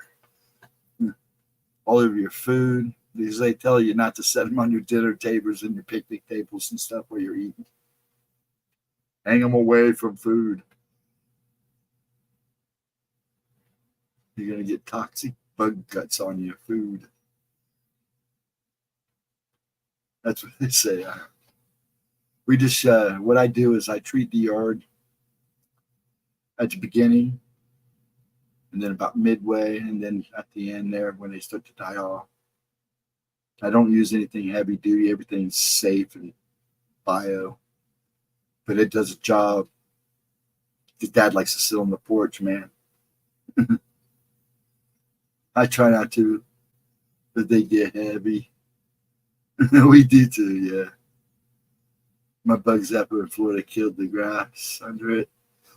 All over your food. Because they tell you not to set them on your dinner tables and your picnic tables and stuff where you're eating. Hang them away from food. You're going to get toxic bug guts on your food. That's what they say. We just, what I do is I treat the yard at the beginning and then about midway and then at the end there when they start to die off. I don't use anything heavy duty. Everything's safe and bio. But it does a job. His dad likes to sit on the porch, man. I try not to, but they get heavy. We do too, yeah. My bug zapper in Florida killed the grass under it.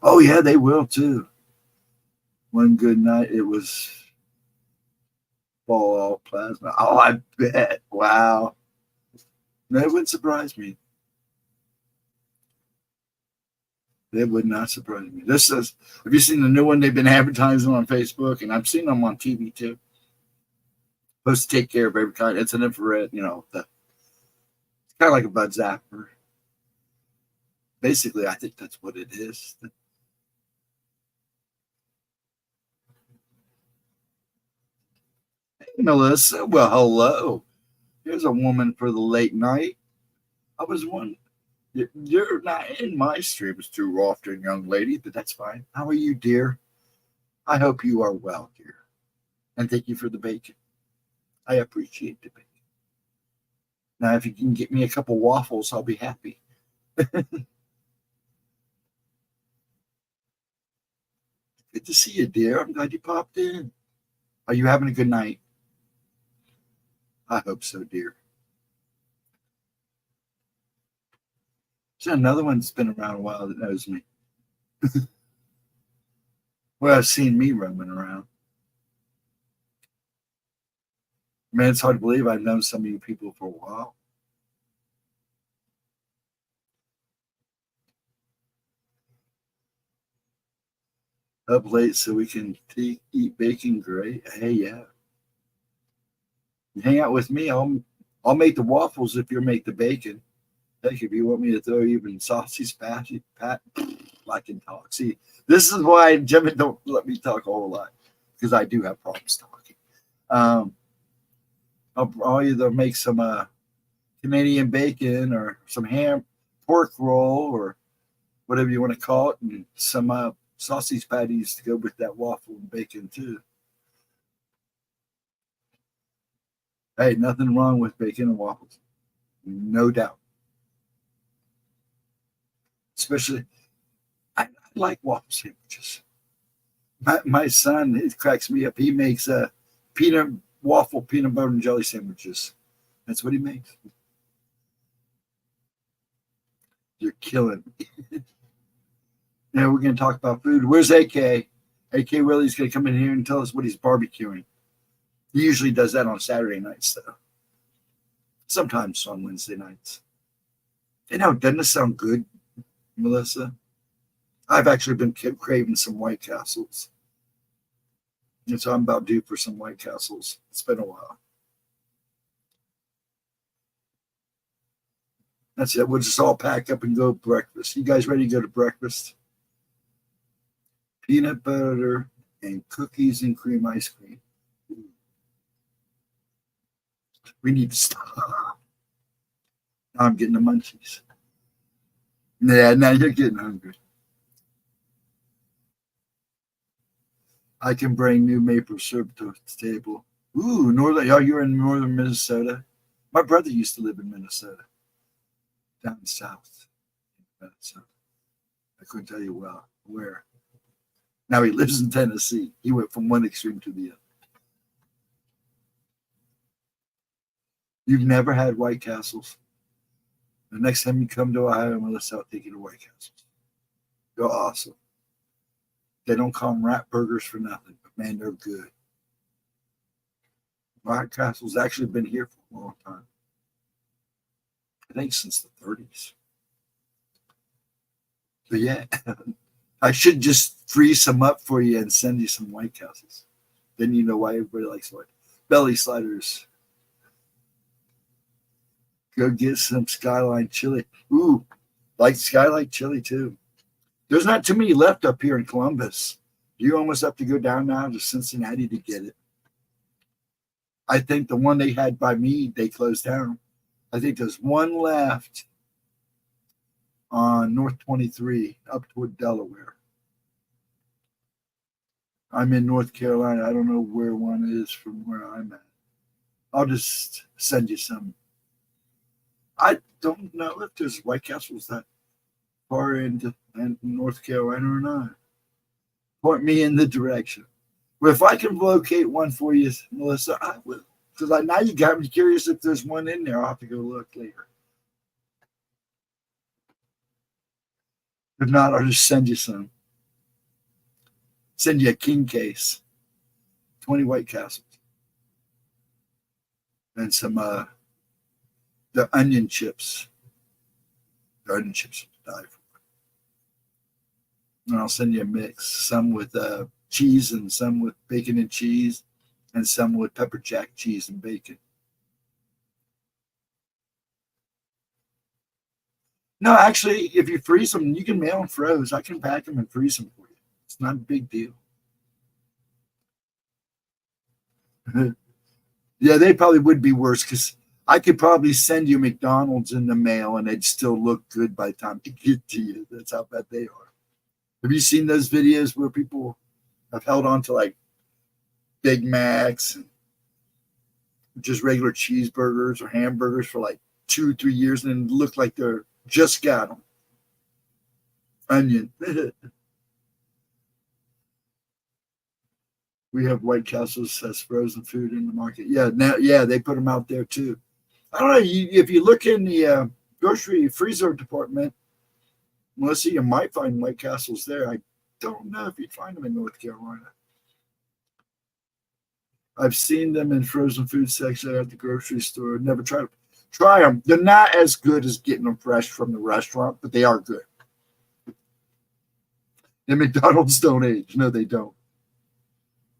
Oh, yeah, they will too. One good night, it was all plasma. Oh, I bet. Wow. That wouldn't surprise me. That would not surprise me. This is, have you seen the new one they've been advertising on Facebook? And I've seen them on TV too. Supposed to take care of every kind. It's an infrared, it's kind of like a bug zapper. Basically, I think that's what it is. Hey, Melissa. Well, hello. Here's a woman for the late night. I was wondering. You're not in my streams too often, young lady, but that's fine. How are you, dear? I hope you are well, dear. And thank you for the bacon. I appreciate the bacon. Now, if you can get me a couple waffles, I'll be happy. Good to see you, dear. I'm glad you popped in. Are you having a good night? I hope so, dear. There's another one that's been around a while that knows me. Well, I've seen me roaming around. Man, it's hard to believe I've known some of you people for a while. Up late so we can eat bacon. Great. Hey, yeah. You hang out with me. I'll make the waffles if you make the bacon. Heck, if you want me to throw even sausage patty, I can talk. See, this is why Jimmy don't let me talk a whole lot because I do have problems talking. I'll either make some Canadian bacon or some pork roll or whatever you want to call it, and some sausage patties to go with that waffle and bacon too. Hey, nothing wrong with bacon and waffles, no doubt. Especially, I like waffle sandwiches. My son, it cracks me up. He makes peanut butter and jelly sandwiches. That's what he makes. You're killing me. Now we're going to talk about food. Where's AK? AK Willie's going to come in here and tell us what he's barbecuing. He usually does that on Saturday nights, though. Sometimes on Wednesday nights. Doesn't it sound good, Melissa? I've actually been craving some White Castles. And so I'm about due for some White Castles. It's been a while. That's it. We'll just all pack up and go to breakfast. You guys ready to go to breakfast? peanut butter, and cookies and cream ice cream. We need to stop. Now I'm getting the munchies. Yeah, now you're getting hungry. I can bring new maple syrup to the table. Ooh, northern. Oh, you're in northern Minnesota. My brother used to live in Minnesota, down south. Minnesota. I couldn't tell you well where. Now he lives in Tennessee. He went from one extreme to the other. You've never had White Castles. The next time you come to Ohio, I'm going to take you to White Castles. They're awesome. They don't call them rat burgers for nothing, but man, they're good. White Castle's actually been here for a long time. I think since the 30s. But yeah, I should just freeze some up for you and send you some White Castles. Then you know why everybody likes white. Belly sliders. Go get some Skyline chili. Ooh, like Skyline chili too. There's not too many left up here in Columbus. You almost have to go down now to Cincinnati to get it. I think the one they had by me, they closed down. I think there's one left on North 23 up toward Delaware. I'm in North Carolina. I don't know where one is from where I'm at. I'll just send you some. I don't know if there's White Castles that far into North Carolina or not. Point me in the direction. Well, if I can locate one for you, Melissa, I will. Because now you got me curious if there's one in there. I'll have to go look later. If not, I'll just send you some. Send you a king case. 20 White Castles. And some the onion chips. The onion chips die for. And I'll send you a mix. Some with cheese and some with bacon and cheese. And some with pepper jack cheese and bacon. No, actually, if you freeze them, you can mail them froze. I can pack them and freeze them for you. It's not a big deal. Yeah, they probably would be worse because I could probably send you McDonald's in the mail and they'd still look good by the time they get to you. That's how bad they are. Have you seen those videos where people have held on to like Big Macs and just regular cheeseburgers or hamburgers for like 2-3 years and then look like they're just got them? Onion. We have White Castles as frozen food in the market. Yeah, now, yeah, they put them out there too. I don't know. If you look in the grocery freezer department, Melissa, you might find White Castles there. I don't know if you'd find them in North Carolina. I've seen them in frozen food section at the grocery store. Never tried them. Try them. They're not as good as getting them fresh from the restaurant, but they are good. And McDonald's don't age. No, they don't.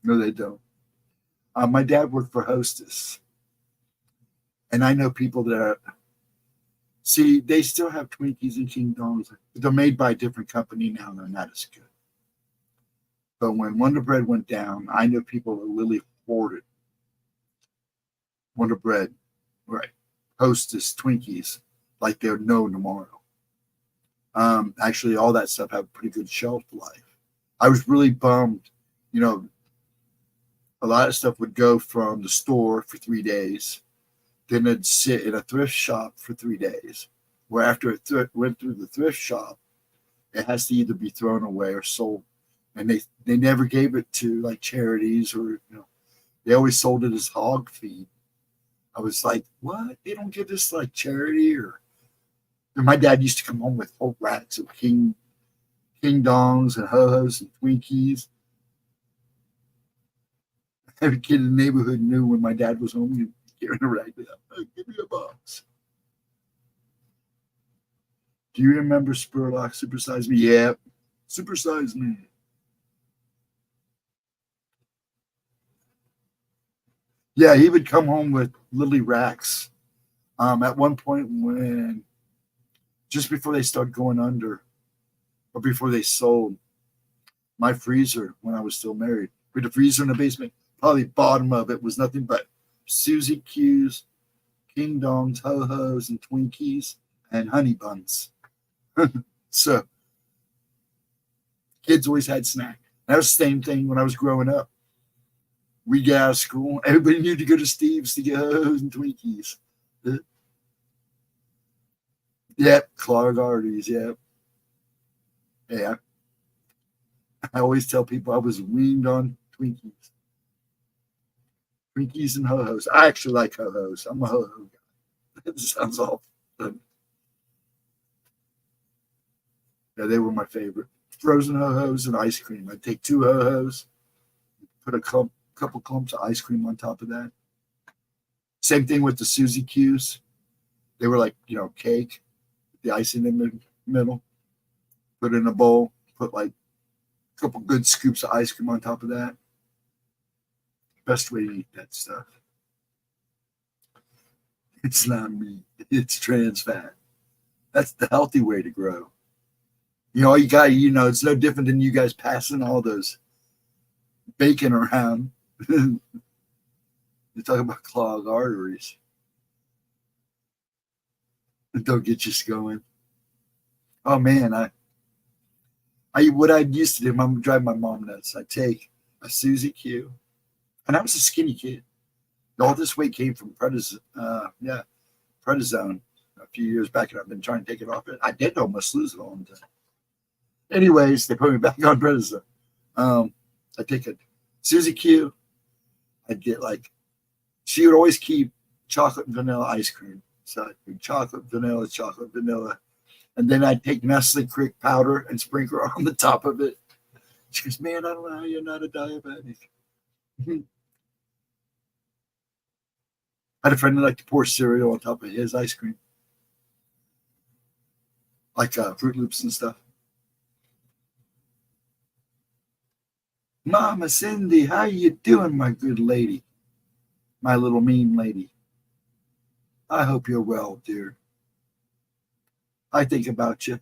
No, they don't. My dad worked for Hostess. And I know people that see, they still have Twinkies and King Dongs. They're made by a different company now. They're not as good. But when Wonder Bread went down, I know people that literally hoarded Wonder Bread, right? Hostess Twinkies, like they're no tomorrow. Actually, all that stuff have pretty good shelf life. I was really bummed. You know, a lot of stuff would go from the store for 3 days. Then it'd sit in a thrift shop for 3 days. Where after it went through the thrift shop, it has to either be thrown away or sold. And they never gave it to like charities or, they always sold it as hog feed. I was like, what? They don't give this like charity or. And my dad used to come home with whole racks of King Dongs and Ho-Hos and Twinkies. Every kid in the neighborhood knew when my dad was home, he'd get in a rack. Oh, give me a box. Do you remember Spurlock Supersize Me? Yeah, Supersize Me. Yeah, he would come home with lily racks. At one point when, just before they started going under, or before they sold, my freezer when I was still married. We had a freezer in the basement. Probably bottom of it was nothing but Suzy Q's, King Dongs, Ho-Hos, and Twinkies, and honey buns. So kids always had snack. That was the same thing when I was growing up. We get out of school. Everybody knew to go to Steve's to get Ho-Hos and Twinkies. Yep, clogged arteries, yep. Yeah. I always tell people I was weaned on Twinkies. Twinkies and Ho-Hos. I actually like Ho-Hos. I'm a Ho-Ho guy. It sounds awful. But yeah, they were my favorite. Frozen Ho-Hos and ice cream. I'd take 2 Ho-Hos, put a couple clumps of ice cream on top of that. Same thing with the Suzy Q's. They were like, cake, the icing in the middle. Put it in a bowl, put like a couple good scoops of ice cream on top of that. Best way to eat that stuff. It's not meat. It's trans fat. That's the healthy way to grow. All you got, it's no different than you guys passing all those bacon around. You're talking about clogged arteries. Don't get you going. Oh man, what I used to do, I'm drive my mom nuts. I take a Suzy Q, and I was a skinny kid. All this weight came from prednisone a few years back, and I've been trying to take it off. I did almost lose it all the time. Anyways, they put me back on prednisone. I take a Suzy Q. I'd get she would always keep chocolate and vanilla ice cream. So I'd do chocolate, vanilla. And then I'd take Nestle Crick powder and sprinkle on the top of it. She goes, man, I don't know how you're not a diabetic. I had a friend who liked to pour cereal on top of his ice cream. Like Fruit Loops and stuff. Mama Cindy, how you doing, my good lady? My little mean lady. I hope you're well, dear. I think about you.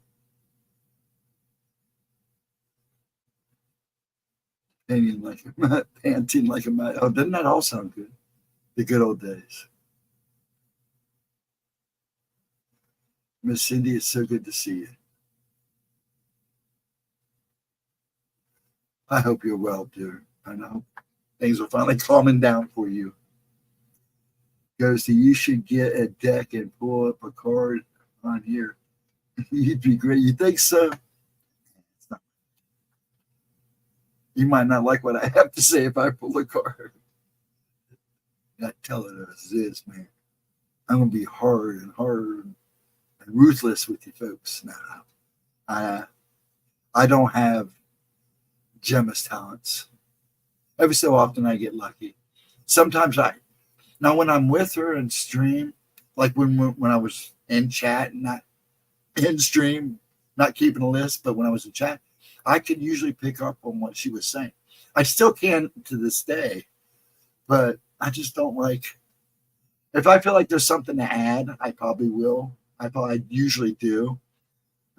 Panting like a mad. Oh, doesn't that all sound good? The good old days. Miss Cindy, it's so good to see you. I hope you're well, dear. I know things are finally calming down for you. Goes to, you should get a deck and pull up a card on here. You'd be great. You think so? You might not like what I have to say if I pull a card. I tell it as it is, man. I'm gonna be hard and ruthless with you folks. Now, I don't have GEMMA'S talents. Every so often I get lucky. Sometimes now when I'm with her and stream, like when I was in chat and not in stream, not keeping a list, but when I was in chat, I could usually pick up on what she was saying. I still can to this day, but I just don't like. If I feel like there's something to add, I probably will. I usually do.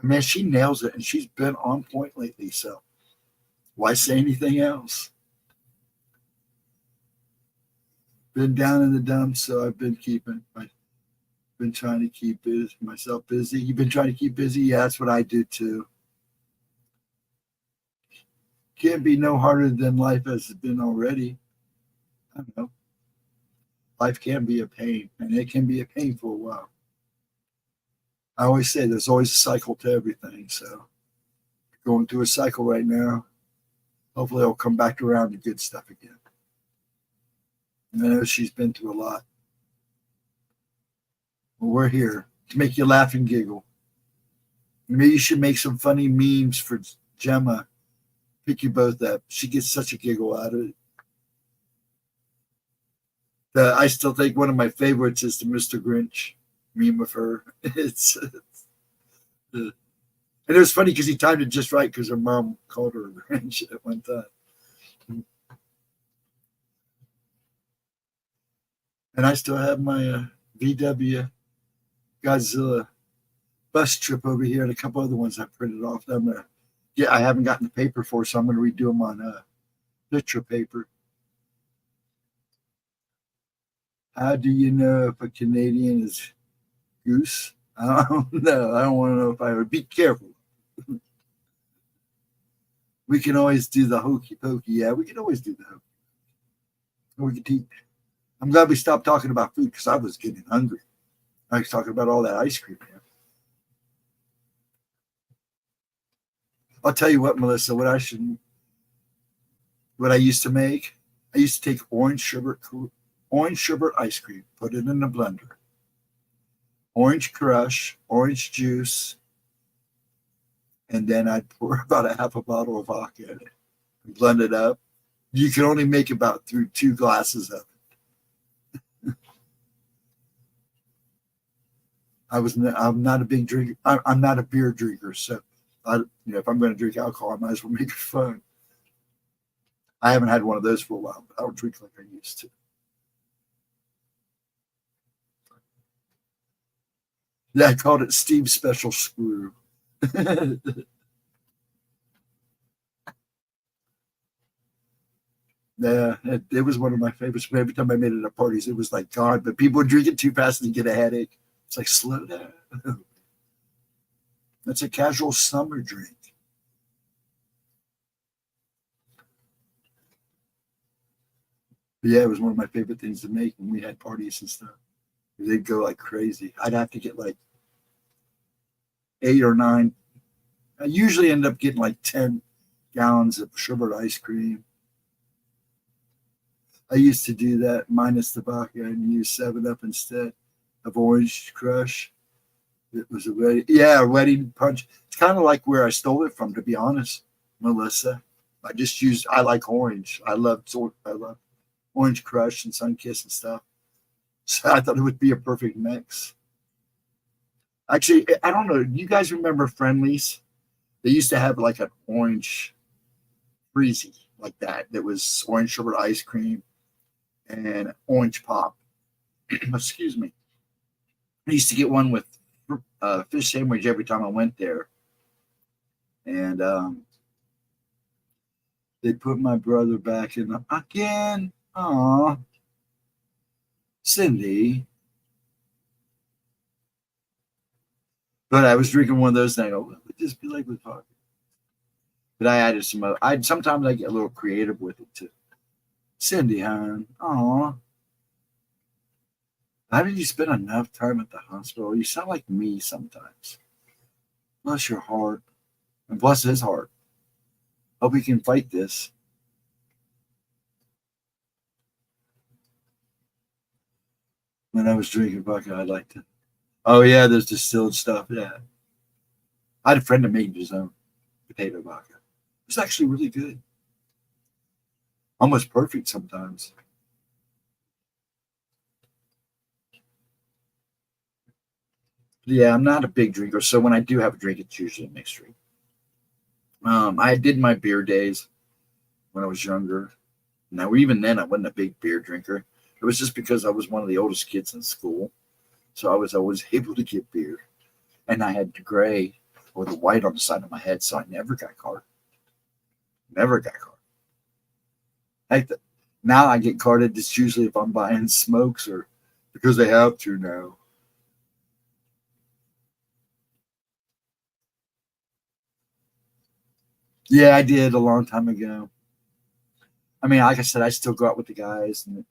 Man, she nails it, and she's been on point lately. So why say anything else? Been down in the dumps, so I've been trying to keep myself busy. You've been trying to keep busy? Yeah, that's what I do too. Can't be no harder than life has been already. I don't know. Life can be a pain, and it can be a pain for a while. I always say there's always a cycle to everything. So going through a cycle right now. Hopefully it'll come back around to good stuff again. And I know she's been through a lot. Well, we're here to make you laugh and giggle. Maybe you should make some funny memes for Gemma. Pick you both up. She gets such a giggle out of it. I still think one of my favorites is the Mr. Grinch meme of her. And it was funny because he timed it just right because her mom called her a Grinch at one time. And I still have my VW Godzilla bus trip over here and a couple other ones I printed off. I'm going to Yeah, I haven't gotten the paper for, so I'm going to redo them on picture paper. How do you know if a Canadian is goose? I don't know. I don't want to know if I would. Be careful. We can always do the hokey pokey. Yeah, we can always do the hokey. We could eat. I'm glad we stopped talking about food because I was getting hungry. I was talking about all that ice cream. Yeah. I'll tell you what, Melissa. What I used to make. I used to take orange sherbet ice cream, put it in a blender, orange crush, orange juice, and then I'd pour about a half a bottle of vodka in it and blend it up. You can only make about through 2 glasses of it. I'm not a big drinker. I'm not a beer drinker, so if I'm going to drink alcohol, I might as well make it fun. I haven't had one of those for a while, but I don't drink like I used to. Yeah, I called it Steve's Special Screw. Yeah, it was one of my favorites. Every time I made it at parties, it was like gone. But people would drink it too fast and get a headache. It's like, slow down. That's a casual summer drink. But yeah, it was one of my favorite things to make when we had parties and stuff. They'd go like crazy. I'd have to get like 8 or 9. I usually end up getting like 10 gallons of sherbet ice cream. I used to do that minus the vodka and use 7-Up instead of Orange Crush. It was a wedding punch. It's kind of like where I stole it from, to be honest, Melissa. I like orange. I love Orange Crush and Sunkiss and stuff. So I thought it would be a perfect mix. Actually, I don't know. Do you guys remember Friendlies? They used to have like an orange freezy like that. That was orange sherbet ice cream and orange pop. Excuse me. I used to get one with fish sandwich every time I went there. And they put my brother back in again. Aw. Cindy. But I was drinking one of those and I go, what would this be like with vodka? But I added some other. Sometimes I get a little creative with it too. Cindy, hon. Aw. How did you spend enough time at the hospital? You sound like me sometimes. Bless your heart. And bless his heart. Hope he can fight this. When I was drinking vodka, I liked it. Oh, yeah, there's distilled stuff. Yeah. I had a friend that made his own potato vodka. It's actually really good. Almost perfect sometimes. Yeah, I'm not a big drinker, so when I do have a drink, it's usually a mixed drink. I did my beer days when I was younger. Now, even then, I wasn't a big beer drinker. It was just because I was one of the oldest kids in school, so I was always able to get beer. And I had the gray or the white on the side of my head, so I never got carded. Never got carded. Now I get carded. It's usually if I'm buying smokes or because they have to now. Yeah, I did a long time ago. I mean, like I said, I still go out with the guys and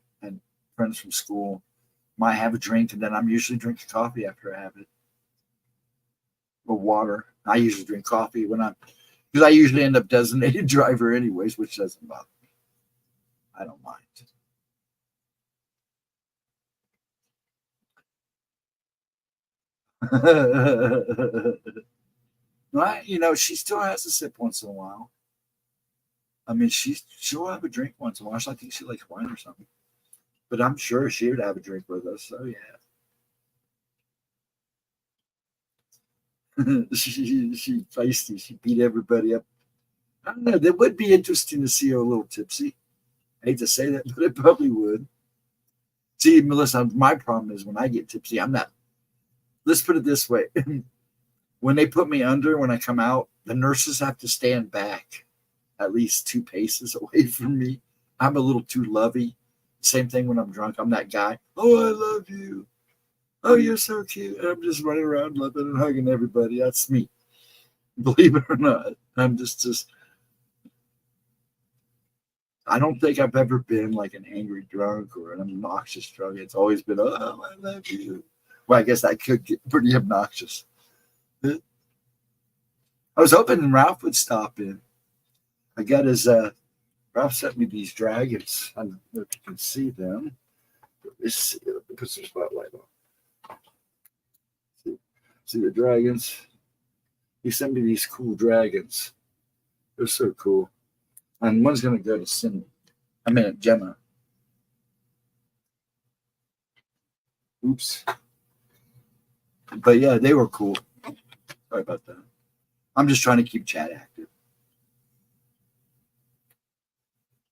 friends from school. Might have a drink, and then I'm usually drinking coffee after I have it. Or water. I usually drink coffee because I usually end up designated driver anyways, which doesn't bother me. I don't mind. Right? She still has a sip once in a while. I mean, she'll have a drink once in a while. I think she likes wine or something. But I'm sure she would have a drink with us. So yeah. she feisty. She beat everybody up. I don't know. That would be interesting to see her a little tipsy. I hate to say that, but it probably would. See, Melissa, my problem is when I get tipsy, I'm not. Let's put it this way: when they put me under, when I come out, the nurses have to stand back at least 2 paces away from me. I'm a little too lovey. Same thing when I'm drunk. I'm that guy. Oh, I love you. Oh, you're so cute. And I'm just running around loving and hugging everybody. That's me. Believe it or not. I'm just I don't think I've ever been like an angry drunk or an obnoxious drunk. It's always been, oh, I love you. Well, I guess that could get pretty obnoxious. I was hoping Ralph would stop in. I got his, Ralph sent me these dragons. I don't know if you can see them. Let's see, let me put some spotlight on. See the dragons? He sent me these cool dragons. They're so cool. And one's going to go to Cindy. I mean, Gemma. Oops. But yeah, they were cool. Sorry about that. I'm just trying to keep chat active.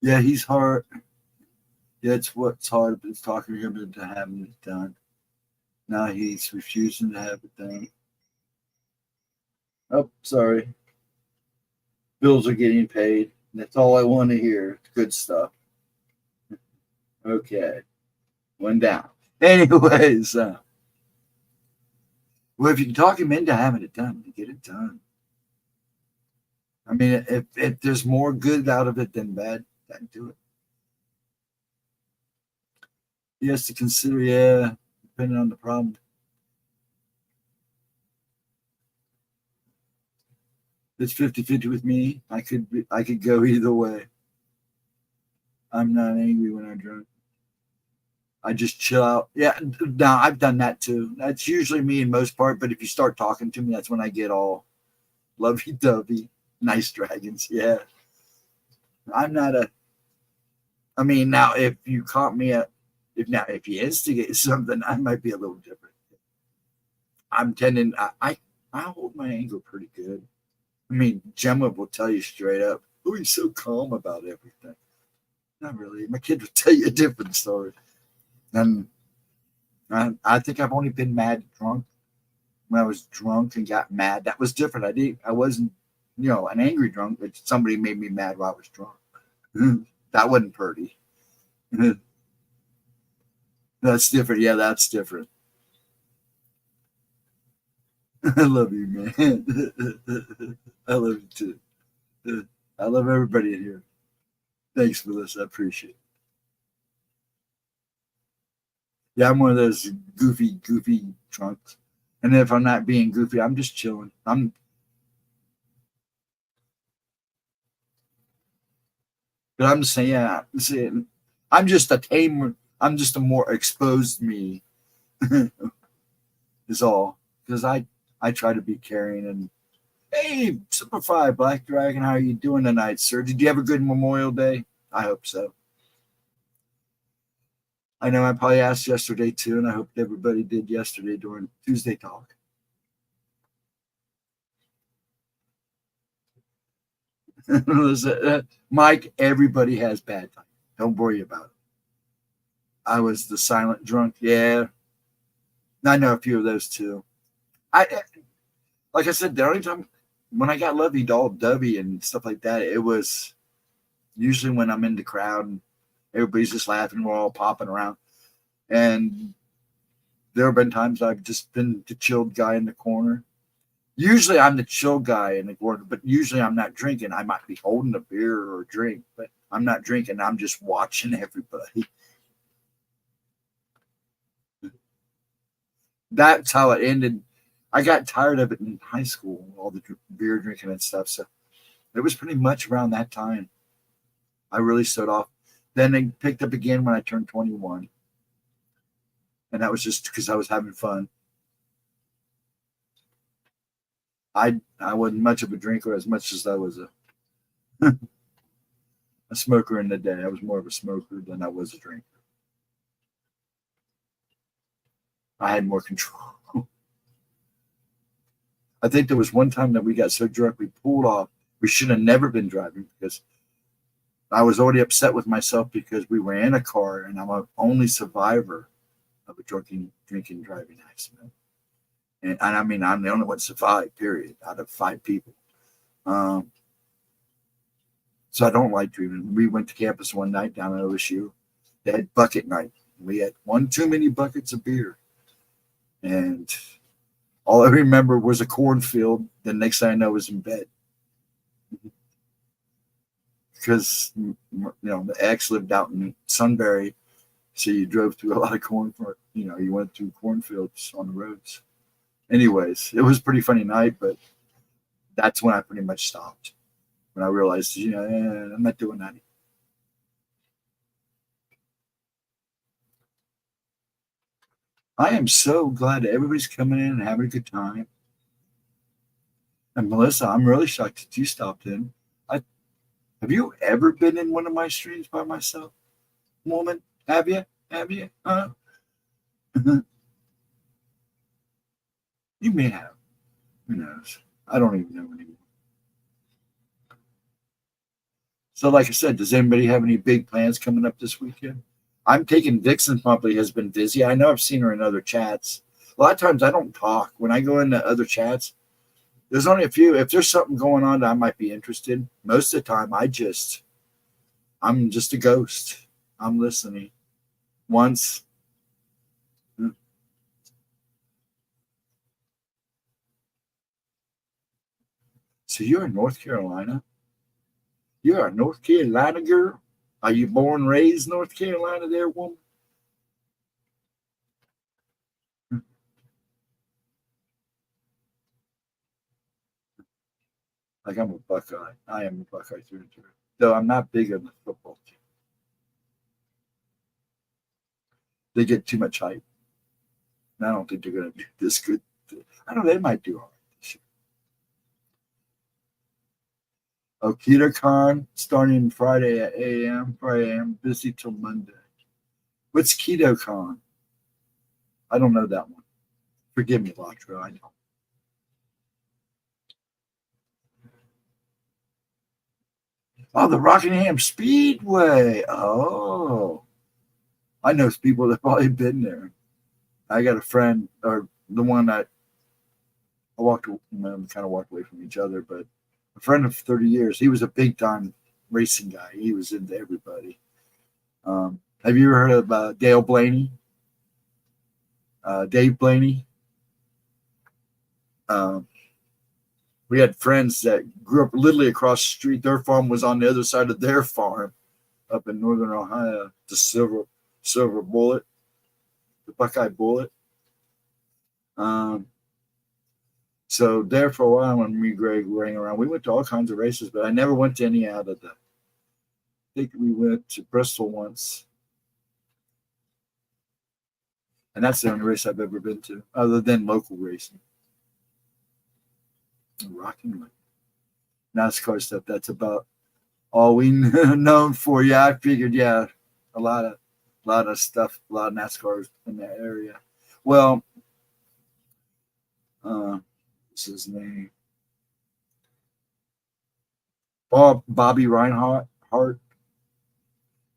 Yeah, he's hard. Yeah, it's what's hard. It's talking to him into having it done. Now he's refusing to have it done. Oh, sorry. Bills are getting paid. That's all I want to hear. Good stuff. Okay. One down. Anyways, well, if you can talk him into having it done, get it done. I mean, if there's more good out of it than bad, then do it. He has to consider, yeah, depending on the problem. It's 50-50 with me. I could go either way. I'm not angry when I'm drunk. I just chill out. Yeah, now I've done that too. That's usually me in most part, but if you start talking to me, that's when I get all lovey-dovey. Nice dragons, yeah. I'm not a. I mean, now if you caught me if you instigate something, I might be a little different. I'm tending. I hold my anger pretty good. I mean, Gemma will tell you straight up, oh, he's so calm about everything. Not really. My kid will tell you a different story. And I think I've only been mad drunk. When I was drunk and got mad, that was different. I wasn't, an angry drunk, but somebody made me mad while I was drunk. That wasn't pretty. That's different. Yeah, that's different. I love you, man. I love you too. I love everybody in here. Thanks for this. I appreciate it. Yeah, I'm one of those goofy drunks. And if I'm not being goofy, I'm just chilling. But I'm just saying, yeah, I'm just a tamer. I'm just a more exposed me, is all. Because I try to be caring and, hey, Simplify Black Dragon, how are you doing tonight, sir? Did you have a good Memorial Day? I hope so. I know I probably asked yesterday too, and I hope everybody did yesterday during Tuesday Talk. Mike, everybody has bad times. Don't worry about it. I was the silent drunk. Yeah. I know a few of those too. Like I said, the only time when I got lovey dovey and stuff like that, it was usually when I'm in the crowd and everybody's just laughing, we're all popping around. And there have been times I've just been the chilled guy in the corner. Usually I'm the chill guy in the corner, but usually I'm not drinking. I might be holding a beer or a drink, but I'm not drinking. I'm just watching everybody. That's how it ended. I got tired of it in high school, all the beer drinking and stuff. So it was pretty much around that time I really stood off. Then they picked up again when I turned 21. And that was just because I was having fun. I wasn't much of a drinker as much as I was a smoker in the day. I was more of a smoker than I was a drinker. I had more control. I think there was one time that we got so drunk we pulled off. We should have never been driving because I was already upset with myself because we were in a car and I'm the only survivor of a drinking driving accident. And I mean, I'm the only one survived, period, out of 5 people. Um, so I don't like drinking. We went to campus one night down at OSU. They had bucket night. We had one too many buckets of beer. And all I remember was a cornfield. The next thing I know, I was in bed. Because, the ex lived out in Sunbury. So you drove through a lot of corn. You went through cornfields on the roads. Anyways, it was a pretty funny night, but that's when I pretty much stopped. When I realized, I'm not doing that. I am so glad that everybody's coming in and having a good time. And Melissa, I'm really shocked that you stopped in. Have you ever been in one of my streams by myself, woman? Have you? Have you? You may have. Who knows? I don't even know anymore. So, like I said, does anybody have any big plans coming up this weekend? I'm taking Vixen Pumply has been busy. I know I've seen her in other chats. A lot of times I don't talk. When I go into other chats, there's only a few. If there's something going on that I might be interested, most of the time I'm just a ghost. I'm listening. Once. So you're in North Carolina? You're a North Carolina girl? Are you born and raised North Carolina there, woman? Like I'm a Buckeye. I am a Buckeye through and through. Though I'm not big on the football team. They get too much hype. And I don't think they're going to do this good. I don't know. They might do all right this year. KetoCon starting Friday at 8 a.m. Friday a.m. Busy till Monday. What's KetoCon? I don't know that one. Forgive me, Latra. I know. Oh, the Rockingham Speedway. Oh, I know people that probably been there. I got a friend, or the one that I kind of walked away from each other, but a friend of 30 years. He was a big time racing guy. He was into everybody. Have you ever heard of Dale Blaney? Dave Blaney? We had friends that grew up literally across the street. Their farm was on the other side of their farm up in northern Ohio. The Silver Bullet, the Buckeye Bullet. So there for a while when me and Greg were hanging around, we went to all kinds of races, but I never went to any out of I think we went to Bristol once. And that's the only race I've ever been to, other than local racing. Rocking NASCAR stuff, that's about all we known for. Yeah, I figured, a lot of stuff, a lot of NASCARs in that area. Well, what's his name? Bobby Reinhardt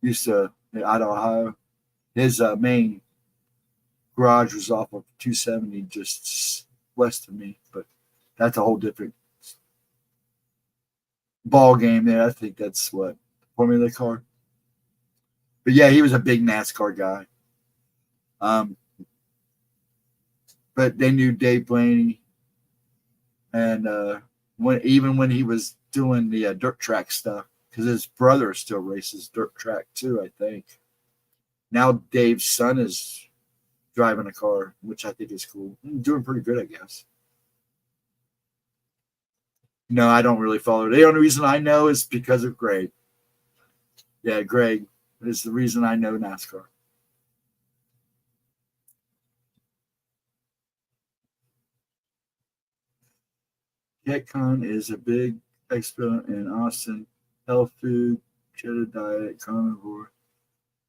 used to out of Ohio. His main garage was off of 270, just west of me, but that's a whole different ball game there. I think that's what Formula car. But yeah, he was a big NASCAR guy. But they knew Dave Blaney, and even when he was doing the dirt track stuff, because his brother still races dirt track too, I think. Now Dave's son is driving a car, which I think is cool. Doing pretty good, I guess. No, I don't really follow it. The only reason I know is because of Greg. Yeah, Greg is the reason I know NASCAR. KetCon is a big expo in Austin. Health food, cheddar diet, carnivore.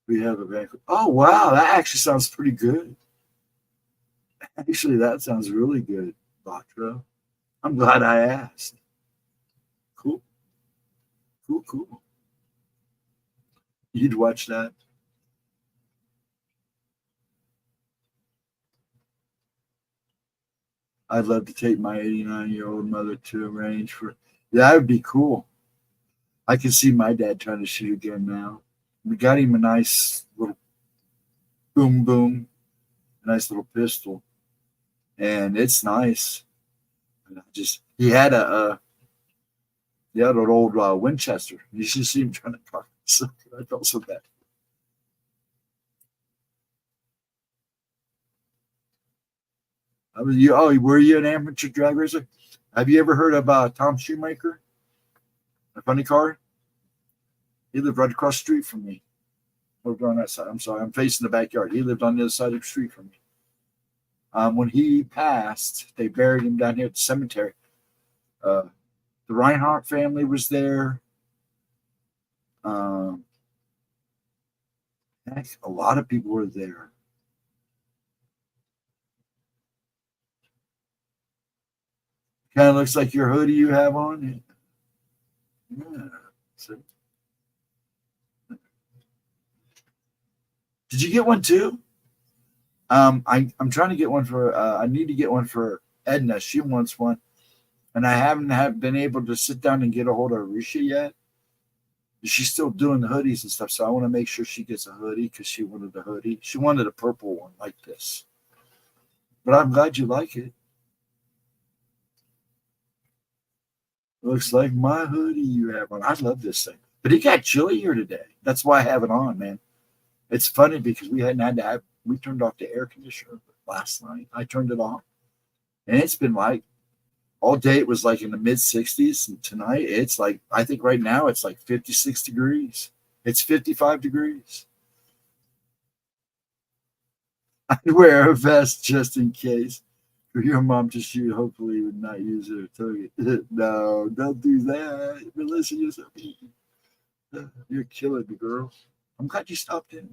We have a banquet. Oh, wow. That actually sounds pretty good. Actually, that sounds really good, Batra. I'm glad I asked. Cool. Cool. You'd watch that? I'd love to take my 89-year-old mother to arrange for. Yeah, that would be cool. I can see my dad trying to shoot again now. We got him a nice little boom boom, a nice little pistol, and it's nice. And I just he had an old Winchester. You should see him trying to cock it. So I felt so bad. Were you an amateur drag racer? Have you ever heard of Tom Shoemaker, a funny car? He lived right across the street from me. Over on that side. I'm sorry, I'm facing the backyard. He lived on the other side of the street from me. When he passed, they buried him down here at the cemetery. Uh, the Reinhardt family was there. Um, Heck, a lot of people were there. Kind of looks like your hoodie you have on. Yeah. So, did you get one too? I'm trying to get one for. I need to get one for Edna. She wants one, and I haven't been able to sit down and get a hold of Arisha yet. She's still doing the hoodies and stuff, so I want to make sure she gets a hoodie because she wanted a hoodie. She wanted a purple one like this. But I'm glad you like it. Looks like my hoodie you have on. I love this thing. But it got chilly here today. That's why I have it on, man. It's funny because we turned off the air conditioner last night. I turned it off. And it's been like all day it was like in the mid 60s. And tonight it's like, I think right now it's like 56 degrees. It's 55 degrees. I wear a vest just in case for your mom to shoot. Hopefully, would not use her target. No, don't do that. Melissa, you're so mean. You're killing me, girl. I'm glad you stopped in.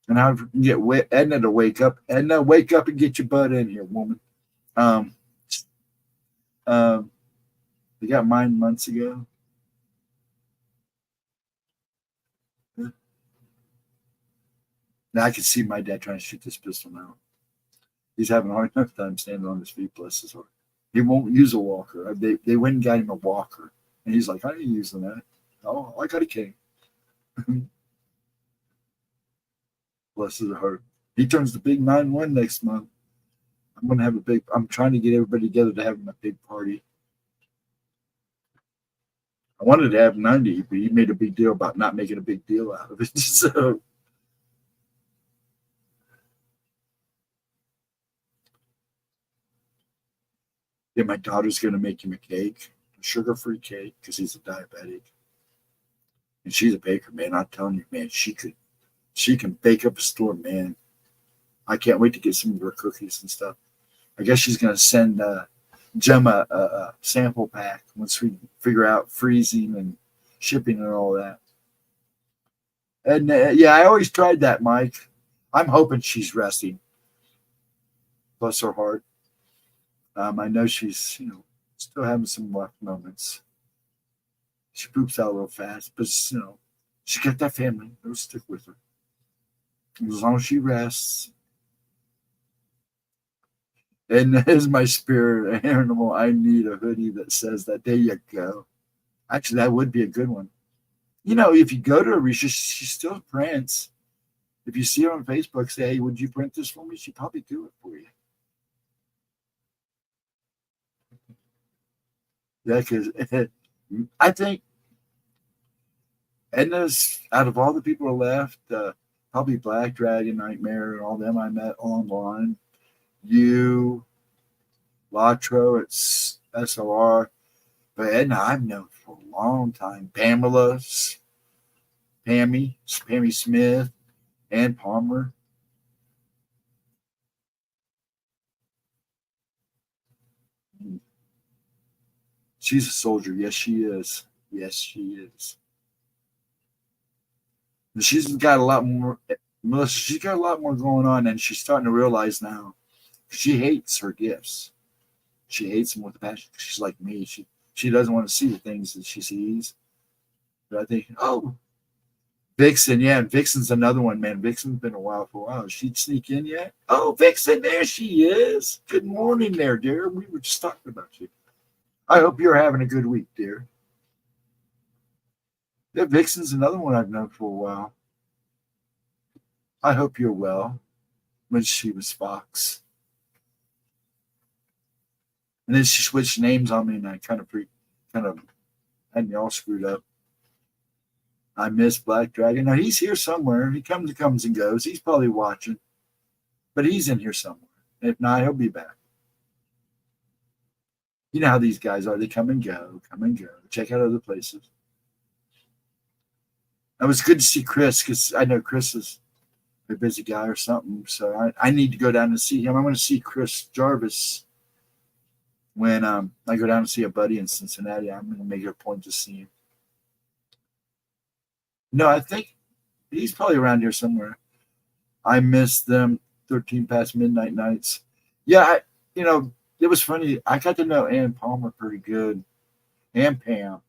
And I can get Edna to wake up. Edna, wake up and get your butt in here, woman. Um, um, they got mine months ago. Now I can see my dad trying to shoot this pistol now. He's having a hard enough time standing on his feet, bless his heart. He won't use a walker. They went and got him a walker. And he's like, I ain't using that. Oh, I got a cane. Bless his heart. He turns the big 9-1 next month. I'm trying to get everybody together to have him a big party. I wanted to have 90, but he made a big deal about not making a big deal out of it. So yeah, my daughter's gonna make him a cake, a sugar-free cake, because he's a diabetic. And she's a baker, man. I'm telling you, man, she can bake up a storm, man. I can't wait to get some of her cookies and stuff. I guess she's gonna send Gemma a sample pack once we figure out freezing and shipping and all that. And yeah, I always tried that, Mike. I'm hoping she's resting. Bless her heart. I know she's, still having some rough moments. She poops out real fast, but she got that family. It'll stick with her. As long as she rests. And as my spirit animal, I need a hoodie that says that. There you go. Actually, that would be a good one. If you go to Arisha, she still prints. If you see her on Facebook, say, hey, would you print this for me? She'd probably do it for you. Yeah, because I think Edna's, out of all the people left, probably Black Dragon, Nightmare, and all them I met online. You, Latro, it's SLR. But Edna, I've known for a long time. Pammy Smith, Ann Palmer. She's a soldier. Yes, she is. Yes, she is. And she's got a lot more, Melissa, she's got a lot more going on, and she's starting to realize now she hates her gifts. She hates them with a passion. She's like me. She doesn't want to see the things that she sees. But I think, Vixen, yeah, and Vixen's another one, man. Vixen's been a while for a while. She'd sneak in yet? Oh, Vixen, there she is. Good morning there, dear. We were just talking about you. I hope you're having a good week, dear. Yeah, Vixen's another one I've known for a while. I hope you're well. When she was Fox. And then she switched names on me, and I kind of had me all screwed up. I miss Black Dragon. Now he's here somewhere. He comes and goes. He's probably watching, but he's in here somewhere. If not, he'll be back. You know how these guys are. They come and go, check out other places. It was good to see Chris because I know Chris is a busy guy or something. So I need to go down and see him. I'm going to see Chris Jarvis when I go down and see a buddy in Cincinnati. I'm going to make it a point to see him. No, I think he's probably around here somewhere. I missed them 13 past midnight nights. Yeah, it was funny. I got to know Ann Palmer pretty good, and Pam,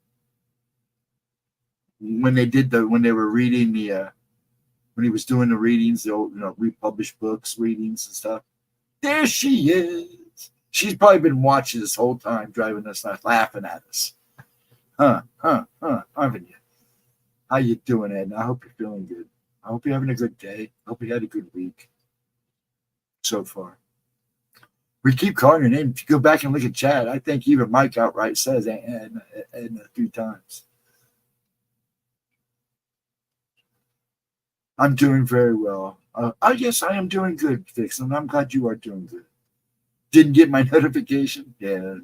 when they were reading when he was doing the readings, the old, republished books readings and stuff. There she is. She's probably been watching this whole time, driving us nuts, laughing at us. Haven't you? How you doing, Ed? I hope you're feeling good. I hope you're having a good day. I hope you had a good week so far. We keep calling your name. If you go back and look at chat, I think even Mike outright says and 3 times. I'm doing very well. I guess I am doing good, Vixen. I'm glad you are doing good. Didn't get my notification? Yeah.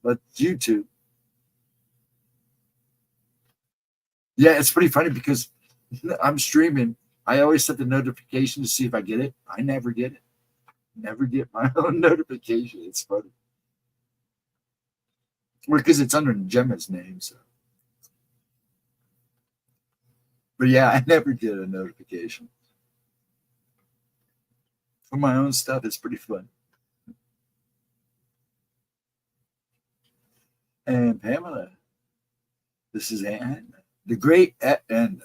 But YouTube. Yeah, it's pretty funny because I'm streaming. I always set the notification to see if I get it. I never get it. Never get my own notification. It's funny. Because it's under GEMMA'S name. So. But yeah, I never get a notification. For my own stuff, it's pretty fun. And Pamela, this is Anne, the great Anne.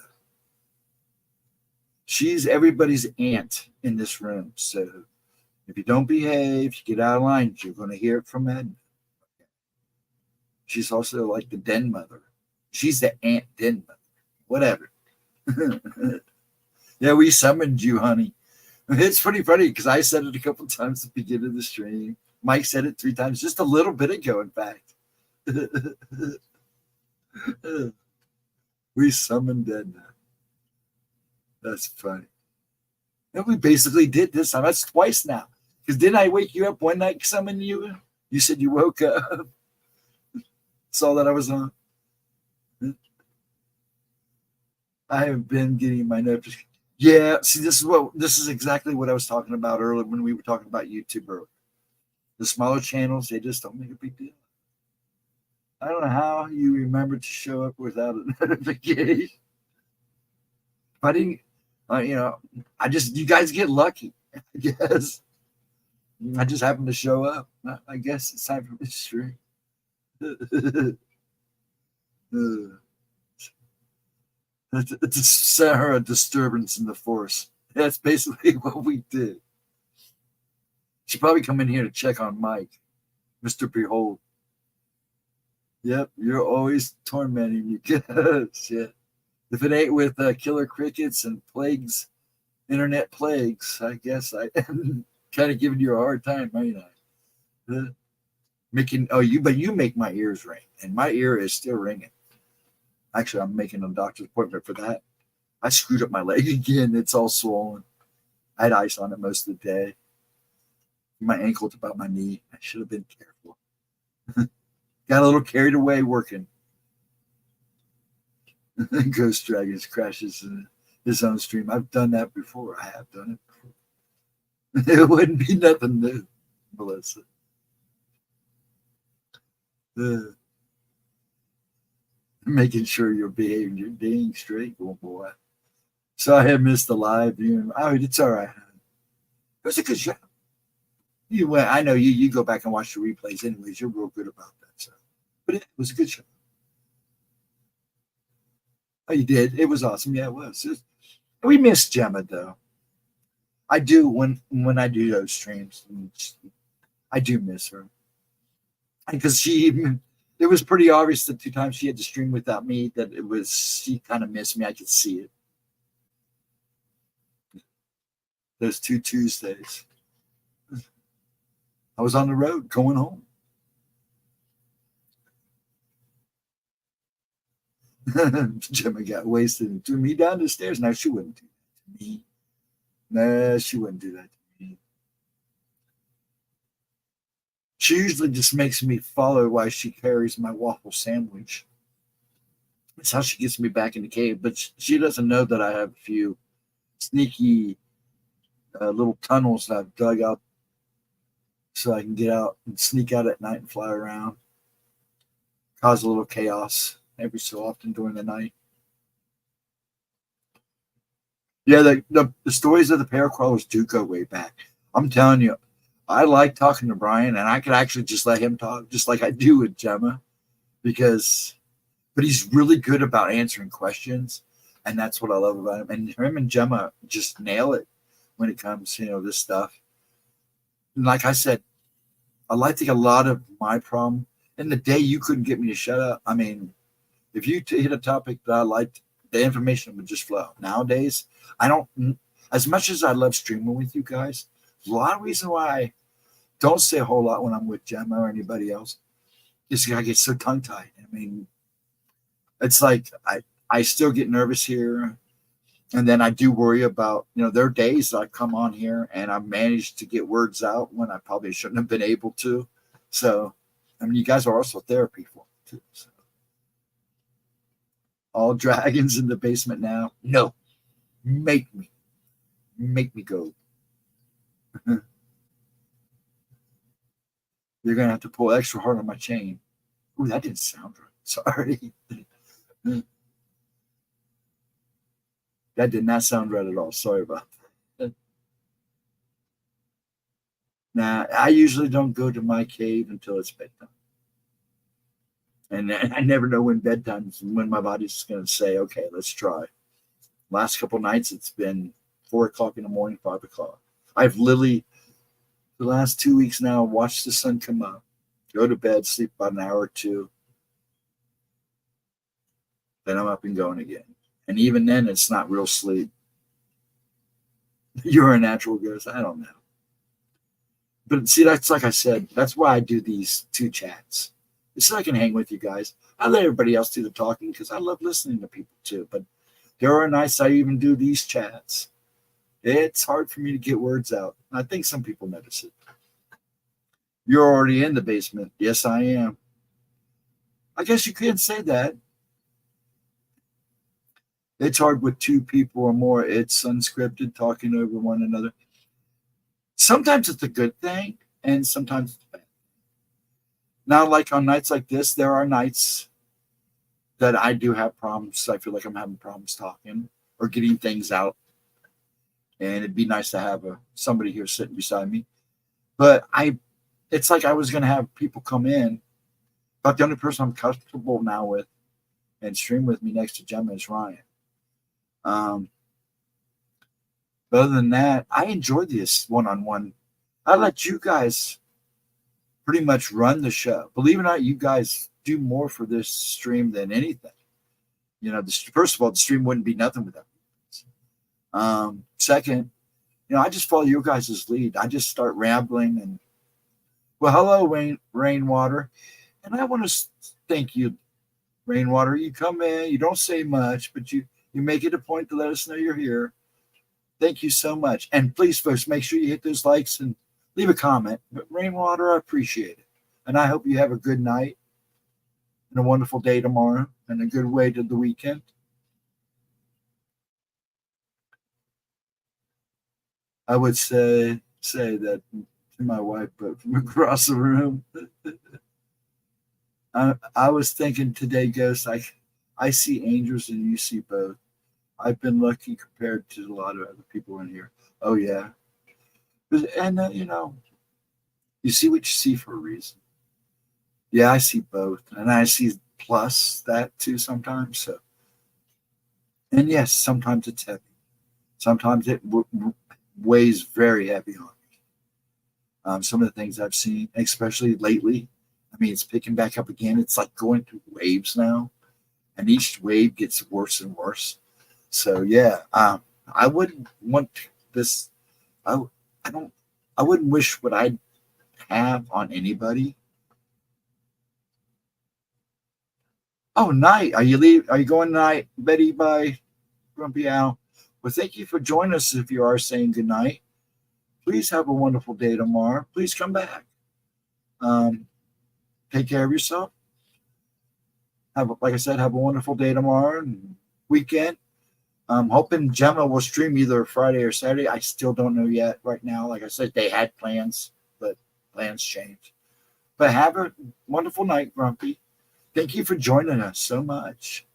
She's everybody's aunt in this room. So if you don't behave, you get out of line, you're going to hear it from Edna. She's also like the den mother. She's the aunt den mother. Whatever. Yeah, we summoned you, honey. It's pretty funny because I said it a couple times at the beginning of the stream. Mike said it 3 times, just a little bit ago, in fact. We summoned Edna. That's funny. And we basically did this time. That's twice now. Because didn't I wake you up one night, summon you? You said you woke up. Saw that I was on. I have been getting my notifications. Yeah, see, this is exactly what I was talking about earlier when we were talking about YouTube earlier. The smaller channels, they just don't make a big deal. I don't know how you remember to show up without a notification. If I didn't, you guys get lucky, I guess. I just happened to show up. I guess it's time for me to stream. It's a disturbance in the force. That's basically what we did. Should probably come in here to check on Mike, Mr. Behold. Yep, you're always tormenting me. Shit. If it ain't with killer crickets and plagues, internet plagues, I guess I am kind of giving you a hard time, ain't I? You make my ears ring, and my ear is still ringing. Actually, I'm making a doctor's appointment for that. I screwed up my leg again. It's all swollen. I had ice on it most of the day. My ankle's about my knee. I should have been careful. Got a little carried away working. Ghost Dragons crashes in his own stream. I've done that before. I have done it before. It wouldn't be nothing new, Melissa. Making sure you're behaving, you're being straight, oh boy. So I have missed the live viewing. Oh, it's all right. It was a good show. I know you go back and watch the replays anyways. You're real good about that. So, but it was a good show. Oh, you did? It was awesome. Yeah, it was. We missed Gemma though. I do when I do those streams. I do miss her because it was pretty obvious the 2 times she had to stream without me that it was she kind of missed me. I could see it. Those 2 Tuesdays, I was on the road going home. Gemma got wasted and threw me down the stairs. Now she wouldn't do that to me. No, she wouldn't do that to me. She usually just makes me follow while she carries my waffle sandwich. That's how she gets me back in the cave. But she doesn't know that I have a few sneaky little tunnels that I've dug out so I can get out and sneak out at night and fly around, cause a little chaos every so often during the night. Yeah, the stories of the paracrawlers do go way back. I'm telling you, I like talking to Brian, and I could actually just let him talk, just like I do with Gemma, but he's really good about answering questions, and that's what I love about him. And him and Gemma just nail it when it comes, this stuff. And like I said, I think a lot of my problem in the day you couldn't get me to shut up. I mean, if you hit a topic that I liked, the information would just flow. Nowadays, I don't. As much as I love streaming with you guys, a lot of reason why I don't say a whole lot when I'm with Gemma or anybody else is I get so tongue tied. I mean, it's like I still get nervous here, and then I do worry about there are days that I come on here and I managed to get words out when I probably shouldn't have been able to. So, I mean, you guys are also therapy for me too. So. All dragons in the basement now. No, make me go. You're gonna have to pull extra hard on my chain. Ooh, that didn't sound right. Sorry. That did not sound right at all. Sorry about that. Now, I usually don't go to my cave until it's bedtime. And I never know when bedtime is, when my body's going to say, okay, let's try. Last couple nights, it's been 4 o'clock in the morning, 5 o'clock. I've literally, the last 2 weeks now, watched the sun come up, go to bed, sleep about an hour or two. Then I'm up and going again. And even then, it's not real sleep. You're a natural ghost. I don't know. But see, that's like I said, that's why I do these 2 chats. So I can hang with you guys. I let everybody else do the talking because I love listening to people too. But there are nights I even do these chats. It's hard for me to get words out. I think some people notice it. You're already in the basement. Yes, I am. I guess you could say that. It's hard with 2 people or more. It's unscripted, talking over one another. Sometimes it's a good thing, and sometimes it's bad. Now, like on nights like this, there are nights that I do have problems. I feel like I'm having problems talking or getting things out. And it'd be nice to have somebody here sitting beside me. But it's like I was going to have people come in, but the only person I'm comfortable now with and stream with me next to Gemma is Ryan. But other than that, I enjoy this one-on-one. I let you guys pretty much run the show. Believe it or not, you guys do more for this stream than anything. First of all, the stream wouldn't be nothing without you. Second, I just follow your guys' lead. I just start rambling and, well, hello, Rainwater. And I want to thank you, Rainwater. You come in, you don't say much, but you make it a point to let us know you're here. Thank you so much. And please, folks, make sure you hit those likes and leave a comment. But Rainwater, I appreciate it. And I hope you have a good night and a wonderful day tomorrow and a good way to the weekend. I would say that to my wife, but from across the room. I was thinking today, Ghost, I see angels and you see both. I've been lucky compared to a lot of other people in here. Oh, yeah. And, you see what you see for a reason. Yeah, I see both. And I see plus that too sometimes. So And yes, sometimes it's heavy. Sometimes it weighs very heavy on me. Some of the things I've seen, especially lately, I mean, it's picking back up again. It's like going through waves now, and each wave gets worse and worse. So yeah, I wouldn't want this. I I don't. I wouldn't wish what I have on anybody. Oh, night. Are you leave? Are you going tonight, Betty? By Grumpy Al. Well, thank you for joining us. If you are saying good night, please have a wonderful day tomorrow. Please come back. Um, take care of yourself. Like I said, have a wonderful day tomorrow and weekend. I'm hoping Gemma will stream either Friday or Saturday. I still don't know yet right now. Like I said, they had plans, but plans change. But have a wonderful night, Grumpy. Thank you for joining us so much.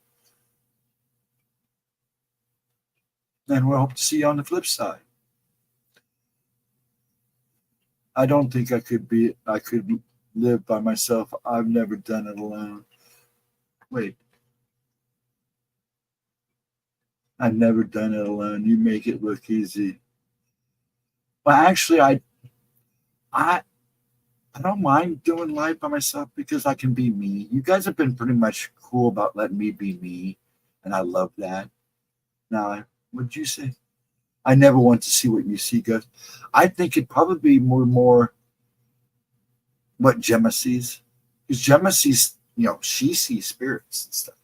And we'll hope to see you on the flip side. I don't think I could live by myself. I've never done it alone. Wait, I've never done it alone. You make it look easy. Well, actually, I I don't mind doing live by myself because I can be me. You guys have been pretty much cool about letting me be me, and I love that. Now, what'd you say? I never want to see what you see, Ghost. I think it'd probably be more what Gemma sees. Because Gemma sees, she sees spirits and stuff.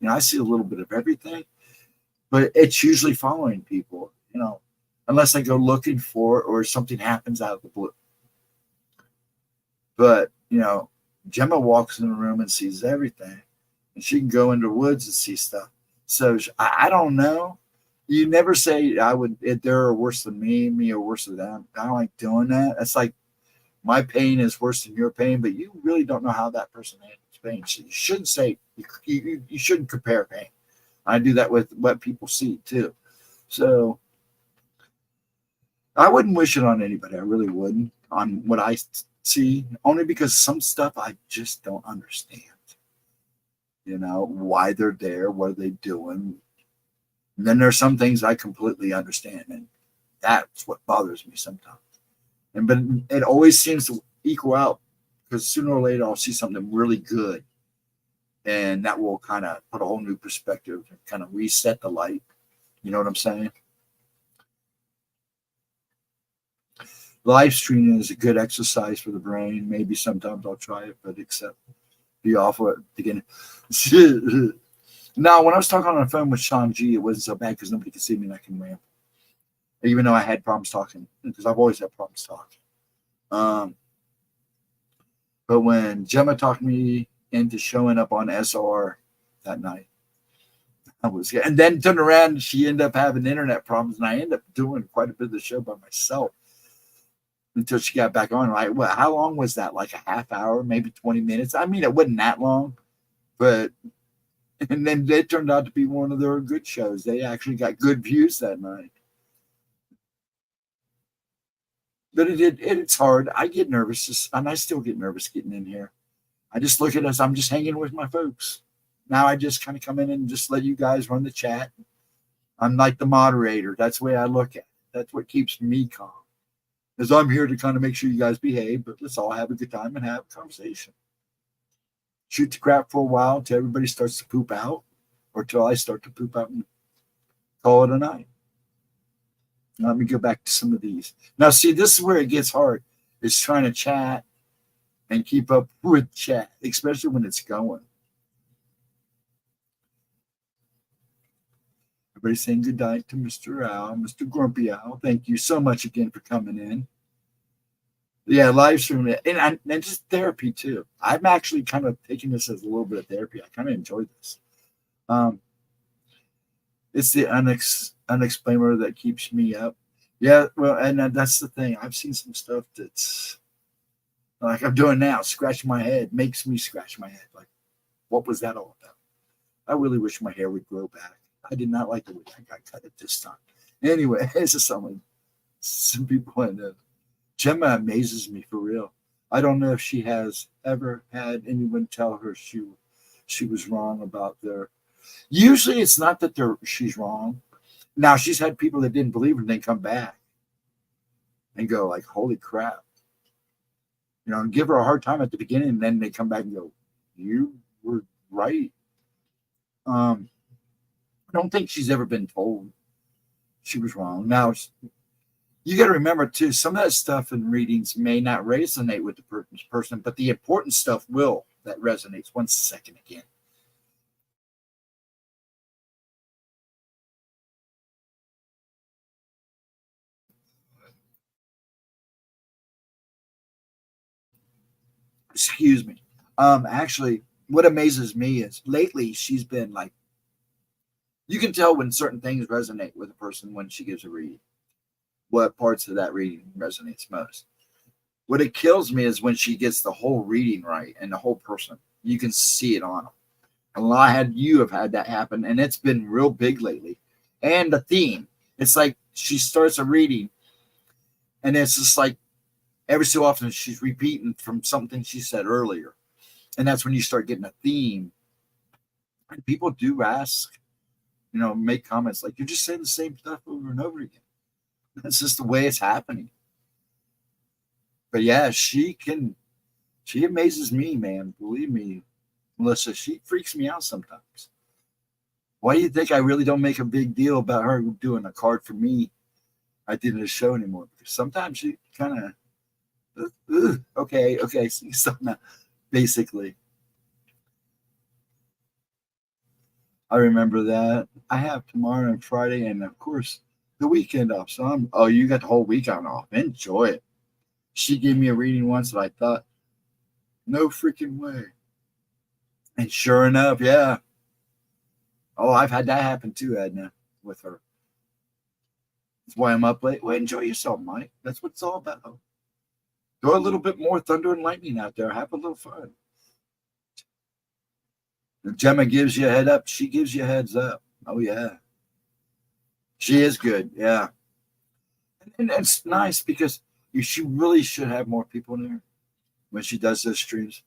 I see a little bit of everything, but it's usually following people, unless I go looking for it or something happens out of the blue. But, Gemma walks in the room and sees everything, and she can go into the woods and see stuff. So I don't know. You never say they're worse than me or worse than them. I don't like doing that. That's like my pain is worse than your pain, but you really don't know how that person handles pain. So you shouldn't say, you shouldn't compare pain. I do that with what people see too. So I wouldn't wish it on anybody. I really wouldn't, on what I see, only because some stuff I just don't understand. Why they're there, what are they doing? And then there's some things I completely understand, and that's what bothers me sometimes. But it always seems to equal out, because sooner or later I'll see something really good, and that will kind of put a whole new perspective and kind of reset the light. You know what I'm saying? Live streaming is a good exercise for the brain. Maybe sometimes I'll try it, but except be awful at the beginning. Now, when I was talking on the phone with Sean G, it wasn't so bad because nobody could see me and I can ramble. Even though I had problems talking, because I've always had problems talking. But when Gemma talked me into showing up on SR that night, and then turned around and she ended up having internet problems, and I ended up doing quite a bit of the show by myself until she got back on. Like, well, how long was that? Like a half hour, maybe 20 minutes? I mean, it wasn't that long, but and then it turned out to be one of their good shows. They actually got good views that night. But it's hard. I get nervous, and I still get nervous getting in here. I just look at us. I'm just hanging with my folks. Now I just kind of come in and just let you guys run the chat. I'm like the moderator. That's the way I look at it. That's what keeps me calm. Because I'm here to kind of make sure you guys behave, but let's all have a good time and have a conversation. Shoot the crap for a while until everybody starts to poop out, or till I start to poop out and call it a night. Now, let me go back to some of these. Now, see, this is where it gets hard. Is trying to chat and keep up with chat, especially when it's going. Everybody saying good night to Mr. Owl, Mr. Grumpy Owl. Thank you so much again for coming in. Yeah, live streaming and just therapy too. I'm actually kind of taking this as a little bit of therapy. I kind of enjoy this. It's the unexplainable that keeps me up. Yeah, well, and that's the thing. I've seen some stuff that's like I'm doing now. Scratching my head makes me scratch my head. Like, what was that all about? I really wish my hair would grow back. I did not like the way I got cut at this time. Anyway, it's just something. Some people I know. Gemma amazes me for real. I don't know if she has ever had anyone tell her she was wrong about their Usually it's not that she's wrong. Now, she's had people that didn't believe her and then come back and go like, holy crap. And give her a hard time at the beginning, and then they come back and go, you were right. I don't think she's ever been told she was wrong. Now, you got to remember, too, some of that stuff in readings may not resonate with the person, but the important stuff will. That resonates. 1 second again. Excuse me. Actually, what amazes me is lately she's been like, you can tell when certain things resonate with a person when she gives a reading. What parts of that reading resonates most. What it kills me is when she gets the whole reading right and the whole person. You can see it on them. And you have had that happen, and it's been real big lately. And the theme, it's like she starts a reading, and it's just like every so often she's repeating from something she said earlier. And that's when you start getting a theme. And people do ask, make comments like, you're just saying the same stuff over and over again. That's just the way it's happening. But yeah, she amazes me, man. Believe me, Melissa, she freaks me out sometimes. Why do you think I really don't make a big deal about her doing a card for me? I didn't a show anymore because sometimes she kind of, okay, so now, basically. I remember that. I have tomorrow and Friday, and of course the weekend off. So you got the whole weekend off. Enjoy it. She gave me a reading once that I thought, no freaking way. And sure enough, yeah. Oh, I've had that happen too, Edna, with her. That's why I'm up late. Well, enjoy yourself, Mike. That's what it's all about. Throw a little bit more thunder and lightning out there. Have a little fun. If Gemma gives you a head up, she gives you a heads up. Oh, yeah. She is good, yeah. And it's nice because she really should have more people in there when she does those streams.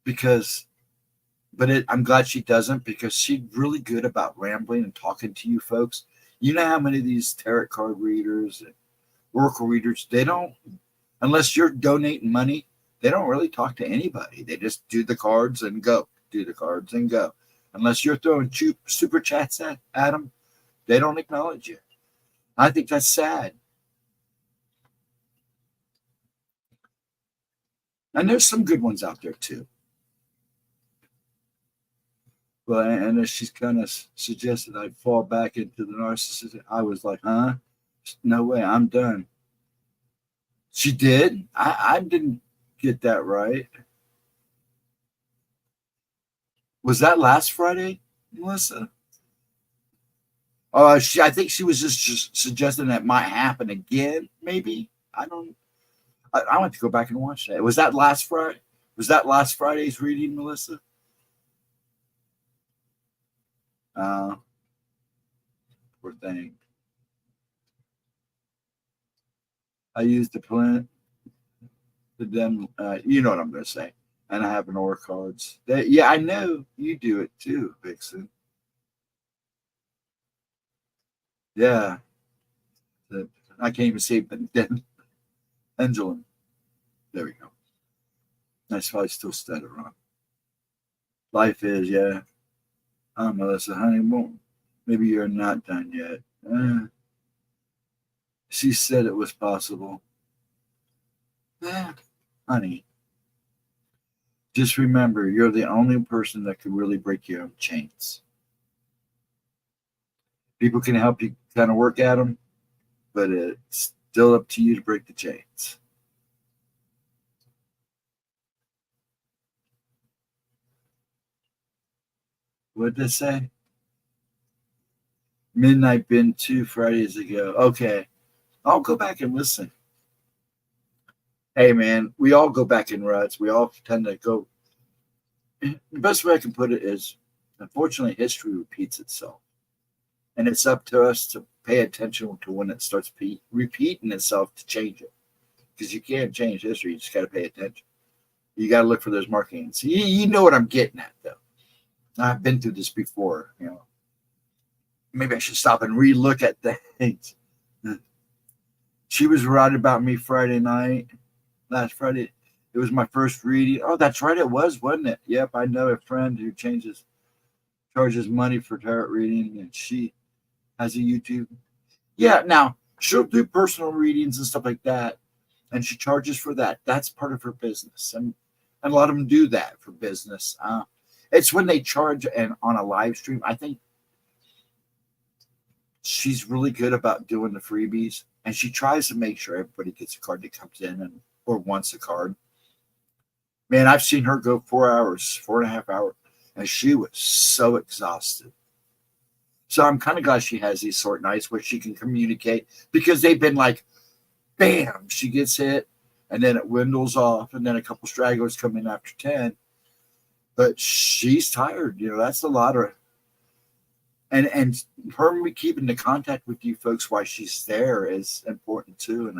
I'm glad she doesn't, because she's really good about rambling and talking to you folks. You know how many of these tarot card readers and oracle readers, they don't, unless you're donating money, they don't really talk to anybody. They just do the cards and go. Do the cards and go. Unless you're throwing super chats at them, they don't acknowledge you. I think that's sad. And there's some good ones out there too. Well, and as she's kind of suggested I'd fall back into the narcissism, I was like, huh? No way, I'm done. She did? I didn't get that right. Was that last Friday, Melissa? I think she was just suggesting that might happen again, maybe. I want to go back and watch that. Was that last Friday? Was that last Friday's reading, Melissa? Poor thing. I used the plant, you know what I'm going to say. And I have an aura cards. Yeah, I know you do it too, Vixen. Yeah. I can't even see pendulum. There we go. That's why I still stutter on. Life is, yeah. Melissa, honey, maybe you're not done yet. She said it was possible. Honey, just remember, you're the only person that can really break your own chains. People can help you kind of work at them, but it's still up to you to break the chains. What did they say? Midnight been 2 Fridays ago. Okay. I'll go back and listen. Hey, man, we all go back in ruts. We all tend to go. The best way I can put it is, unfortunately, history repeats itself. And it's up to us to pay attention to when it starts repeating itself to change it. Because you can't change history. You just got to pay attention. You got to look for those markings. You know what I'm getting at, though. I've been through this before, you know. Maybe I should stop and relook at things. She was right about me Friday night, last Friday. It was my first reading. Oh, that's right, it was, wasn't it? Yep, I know a friend who charges money for tarot reading, and she has a YouTube. Yeah, now she'll do personal readings and stuff like that, and she charges for that. That's part of her business, and a lot of them do that for business. It's when they charge and on a live stream. I think she's really good about doing the freebies, and she tries to make sure everybody gets a card that comes in and or wants a card. Man, I've seen her go 4 hours, 4.5 hours, and she was so exhausted. So I'm kind of glad she has these sort nights where she can communicate, because they've been like, bam, she gets hit, and then it dwindles off, and then a couple stragglers come in after 10. But she's tired, you know. That's a lot of, and her keeping the contact with you folks while she's there is important too.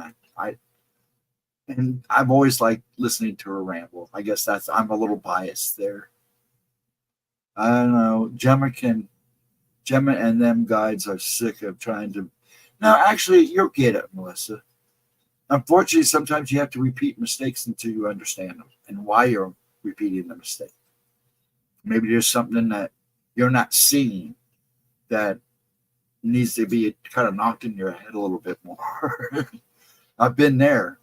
And I've always liked listening to her ramble. I guess I'm a little biased there. I don't know. Gemma and them guides are sick of trying to. No, actually, you'll get it, Melissa. Unfortunately, sometimes you have to repeat mistakes until you understand them and why you're repeating the mistake. Maybe there's something that you're not seeing that needs to be kind of knocked in your head a little bit more. I've been there.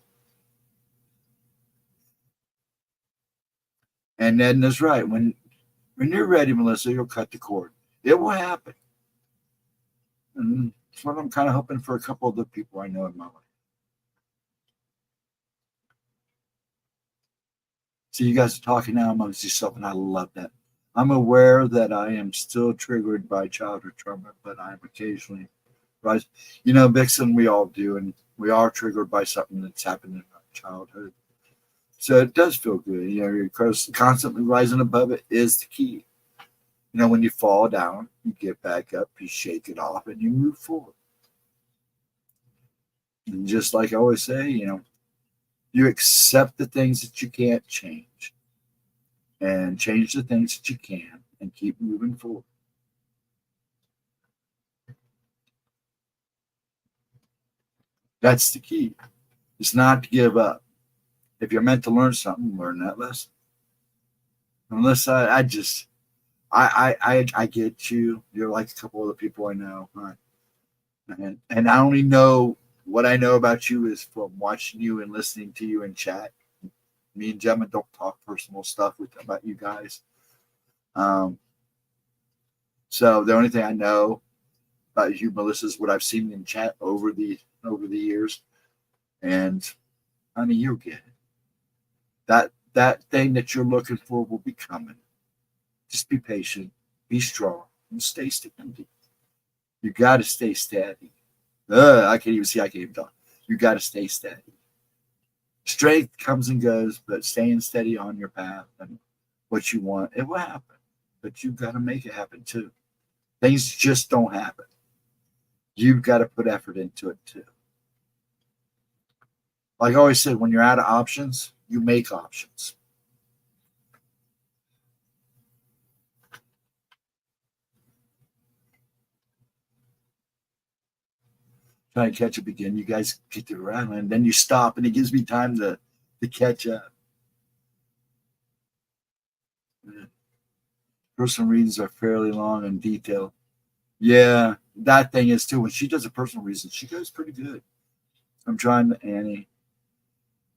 And Edna's right. When you're ready, Melissa, you'll cut the cord. It will happen. And that's what I'm kind of hoping for a couple of the people I know in my life. So you guys are talking now amongst yourself, and I love that. I'm aware that I am still triggered by childhood trauma, but I'm occasionally rise. You know, Vixen, we all do, and we are triggered by something that's happened in our childhood. So it does feel good. You know, you're constantly rising above it is the key. You know, when you fall down, you get back up, you shake it off, and you move forward. And just like I always say, you know, you accept the things that you can't change and change the things that you can and keep moving forward. That's the key. It's not to give up. If you're meant to learn something, learn that lesson. Unless I get you. You're like a couple of the people I know. Right? And I only know what I know about you is from watching you and listening to you in chat. Me and Gemma don't talk personal stuff about you guys. So the only thing I know about you, Melissa, is what I've seen in chat over the years. And honey, you'll get it. That thing that you're looking for will be coming. Just be patient, be strong, and stay steady. You got to stay steady. I can't even talk. You got to stay steady. Strength comes and goes, but staying steady on your path and what you want, it will happen. But you've got to make it happen too. Things just don't happen. You've got to put effort into it too. Like I always said, when you're out of options, you make options. Try to catch up again. You guys get to around, and then you stop, and it gives me time to catch up. Personal readings are fairly long and detailed. Yeah, that thing is too. When she does a personal reading, she goes pretty good. I'm trying to Annie.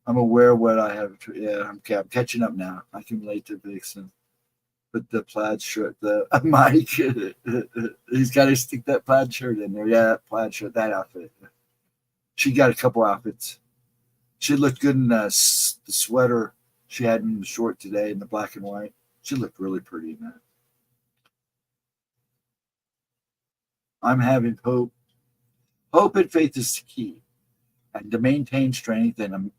I'm aware of what I have. Yeah, I'm catching up now. I can relate to Vixen. But the plaid shirt, the Mike, he's got to stick that plaid shirt in there. Yeah, that plaid shirt, that outfit. She got a couple outfits. She looked good in the sweater she had in the short today in the black and white. She looked really pretty in that. I'm having hope. Hope and faith is the key. And to maintain strength and,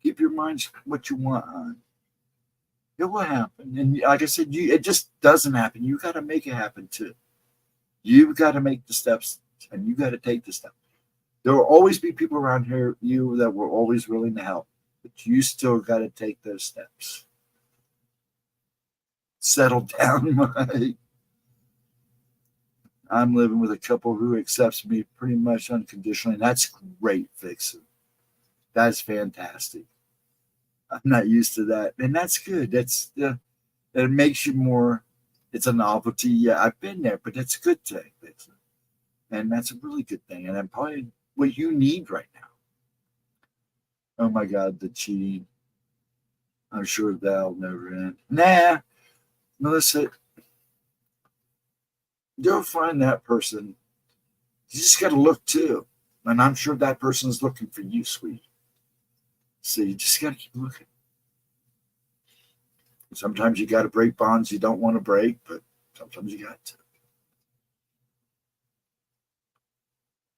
keep your mind what you want on. It will happen. And like I said, it just doesn't happen. You got to make it happen too. You've got to make the steps and you got to take the steps. There will always be people around here, you that were always willing to help, but you still got to take those steps. settle down. I'm living with a couple who accepts me pretty much unconditionally. And that's great, Vixen. That's fantastic. I'm not used to that, and that's good. It makes you more. It's a novelty. Yeah, I've been there, but it's a good thing, Vixen. And that's a really good thing. And I'm probably what you need right now. Oh my God, the cheating. I'm sure that'll never end. Nah, Melissa, you'll find that person. You just got to look too. And I'm sure that person is looking for you, sweetie. So you just got to keep looking. Sometimes you got to break bonds you don't want to break, but sometimes you got to.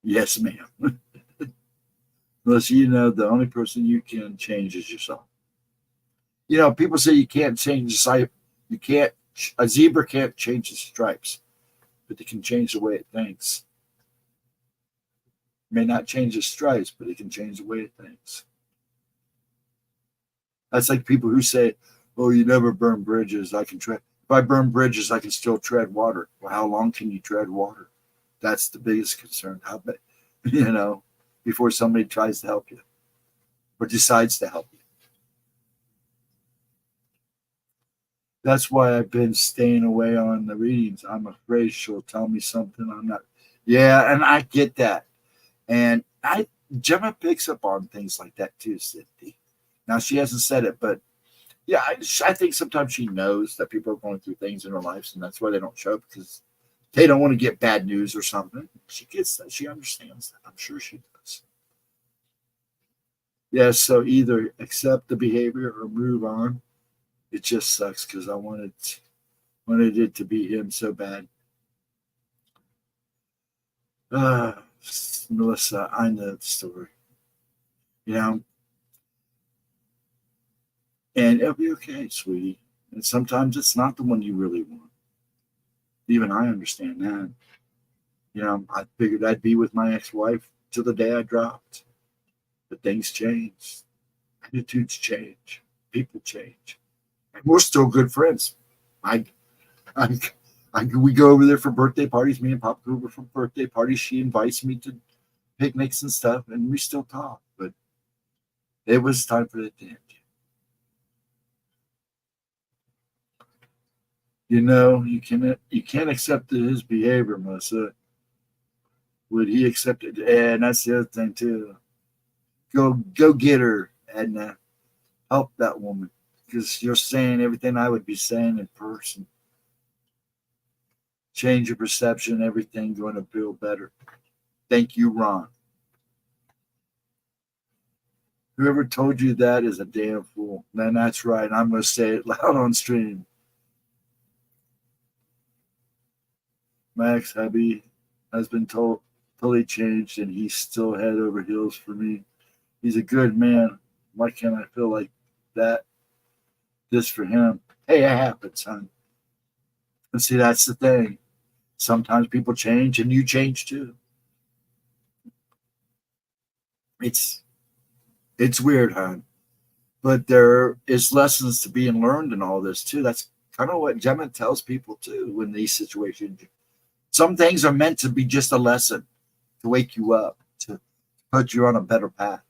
Yes, ma'am. Melissa, you know, the only person you can change is yourself. You know, people say you can't change the sight. You can't. A zebra can't change its stripes, but it can change the way it thinks. It may not change its stripes, but it can change the way it thinks. That's like people who say, "Oh, you never burn bridges. I can tread. If I burn bridges, I can still tread water." Well, how long can you tread water? That's the biggest concern. How bad, you know, before somebody tries to help you or decides to help you. That's why I've been staying away on the readings. I'm afraid she'll tell me something I'm not. Yeah, and I get that. And Gemma picks up on things like that too, Cindy. Now she hasn't said it, but yeah, I think sometimes she knows that people are going through things in their lives, and that's why they don't show up because they don't want to get bad news or something. She gets that. She understands that. I'm sure she does. Yeah, so either accept the behavior or move on. It just sucks because I wanted it to be him so bad. Uh, Melissa, I know the story. You know, and it'll be okay, sweetie. And sometimes it's not the one you really want. Even I understand that. You know, I figured I'd be with my ex-wife till the day I dropped. But things change. Attitudes change. People change. And we're still good friends. I, I, we go over there for birthday parties. Me and Papa go over for birthday parties. She invites me to picnics and stuff, and we still talk. But it was time for it to end. You know, you can't accept his behavior, Melissa. Would he accept it? And that's the other thing too. Go get her, Edna. Help that woman because you're saying everything I would be saying in person. Change your perception, everything going to feel better. Thank you, Ron. Whoever told you that is a damn fool. Man, that's right. I'm going to say it loud on stream. Max hubby has been totally changed, and he's still head over heels for me. He's a good man. Why can't I feel like that? This for him. Hey, it happens, son. And see, that's the thing. Sometimes people change, and you change too. It's weird, hon. But there is lessons to being learned in all this too. That's kind of what Gemma tells people too in these situations. Some things are meant to be just a lesson to wake you up, to put you on a better path.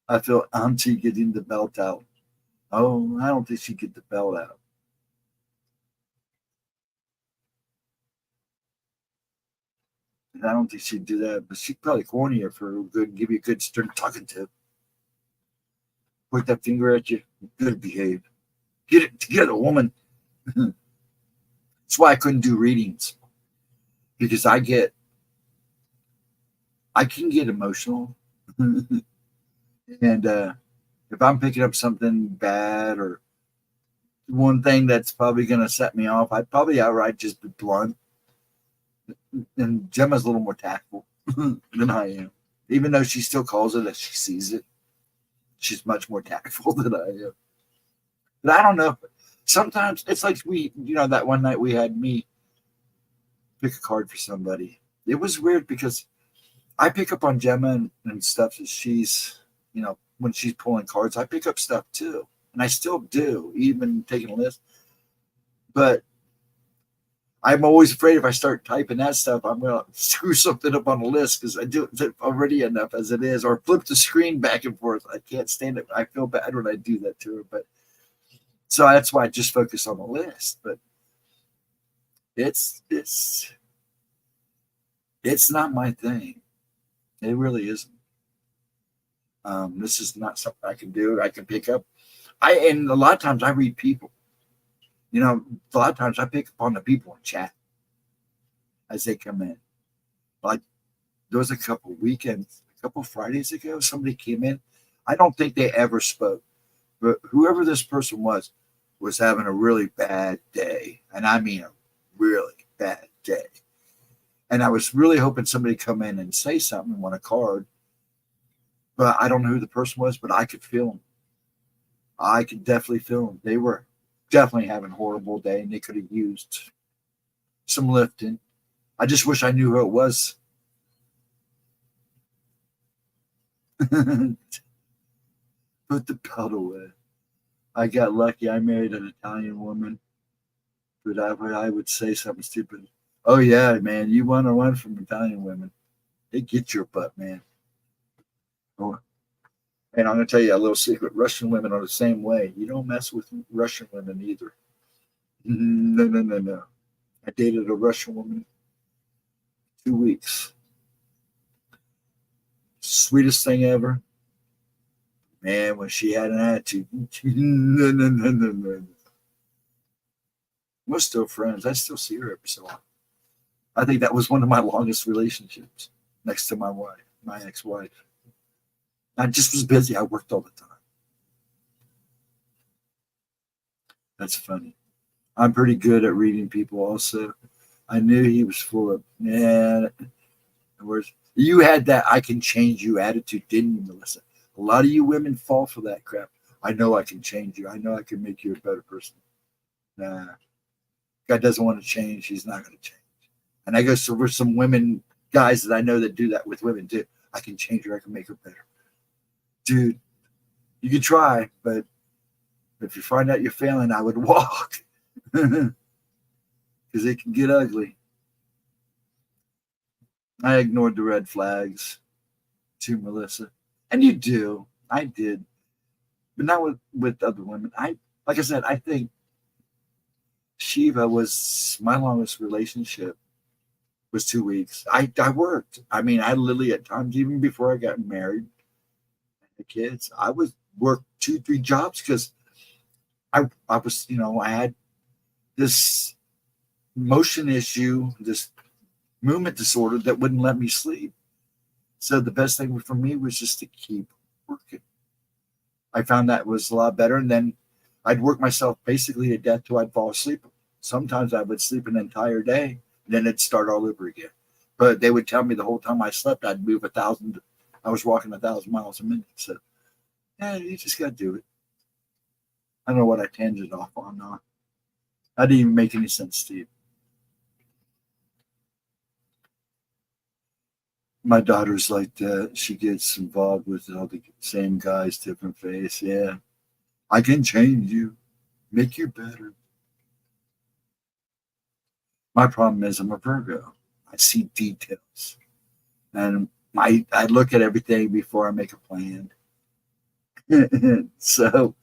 I feel Auntie getting the belt out. Oh, I don't think she'd get the belt out. I don't think she'd do that, but she'd probably corny her for good, give you a good stern talking to. Point that finger at you. Good behave. Get it together, woman. That's why I couldn't do readings because I can get emotional, and if I'm picking up something bad or one thing that's probably going to set me off, I'd probably outright just be blunt. And Gemma's a little more tactful than I am, even though she still calls it as she sees it. She's much more tactful than I am. But I don't know. Sometimes it's like that one night we had me pick a card for somebody. It was weird because I pick up on Gemma and stuff that she's, when she's pulling cards, I pick up stuff too. And I still do, even taking a list. But I'm always afraid if I start typing that stuff, I'm going to screw something up on the list because I do it already enough as it is, or flip the screen back and forth. I can't stand it. I feel bad when I do that to her. But so that's why I just focus on the list. But it's not my thing. It really isn't. This is not something I can do. I can pick up. And a lot of times I read people. You know, a lot of times I pick up on the people in chat as they come in. Like there was a couple Fridays ago, somebody came in. I don't think they ever spoke, but whoever this person was having a really bad day. And I mean a really bad day. And I was really hoping somebody come in and say something and want a card. But I don't know who the person was, but I could feel them. I could definitely feel them. They were definitely having a horrible day, and they could have used some lifting. I just wish I knew who it was. Put the belt away. I got lucky. I married an Italian woman, but I would say something stupid. Oh yeah, man, you want to run from Italian women? They get your butt, man. Oh. And I'm going to tell you a little secret. Russian women are the same way. You don't mess with Russian women either. No. I dated a Russian woman 2 weeks. Sweetest thing ever. Man, when she had an attitude. No. We're still friends. I still see her every so often. I think that was one of my longest relationships next to my wife, my ex-wife. I just was busy. I worked all the time. That's funny. I'm pretty good at reading people also. I knew he was full of, man. You had that I can change you attitude, didn't you, Melissa? A lot of you women fall for that crap. I know I can change you. I know I can make you a better person. Nah. God doesn't want to change. He's not going to change. And I go for some women, guys that I know that do that with women too. I can change her. I can make her better. Dude, you can try, but if you find out you're failing, I would walk because it can get ugly. I ignored the red flags to Melissa, and you do. I did, but not with other women. Like I said, I think Shiva was my longest relationship. Was 2 weeks. I worked. I mean, I literally at times, even before I got married, the kids, I would work 2-3 jobs because I was, I had this motion issue, this movement disorder that wouldn't let me sleep. So the best thing for me was just to keep working. I found that was a lot better. And then I'd work myself basically to death till I'd fall asleep. Sometimes I would sleep an entire day, then it'd start all over again. But they would tell me the whole time I slept, I'd move 1,000. I was walking 1,000 miles a minute. So, yeah, you just got to do it. I don't know what I tangent off on now. That didn't even make any sense, Steve. My daughter's like that. She gets involved with all the same guys, different face. Yeah. I can change you, make you better. My problem is I'm a Virgo. I see details. And I look at everything before I make a plan. So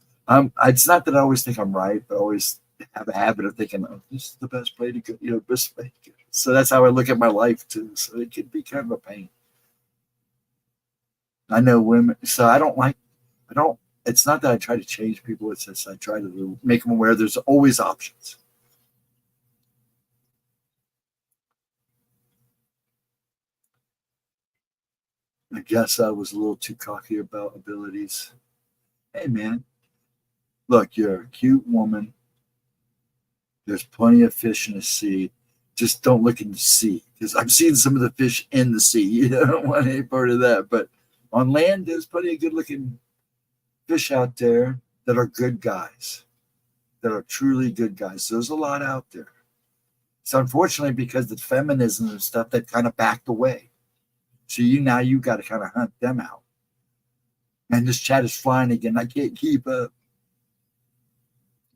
it's not that I always think I'm right, but I always have a habit of thinking, oh, this is the best way to go, best way to go. So that's how I look at my life too. So it can be kind of a pain. I know women, so it's not that I try to change people. It's just I try to make them aware there's always options. I guess I was a little too cocky about abilities. Hey, man, look, you're a cute woman. There's plenty of fish in the sea. Just don't look in the sea because I've seen some of the fish in the sea. You don't want any part of that. But on land, there's plenty of good-looking fish out there that are good guys, that are truly good guys. There's a lot out there. So unfortunately, because the feminism and stuff, that kind of backed away. So you got to kind of hunt them out. And this chat is flying again. I can't keep up.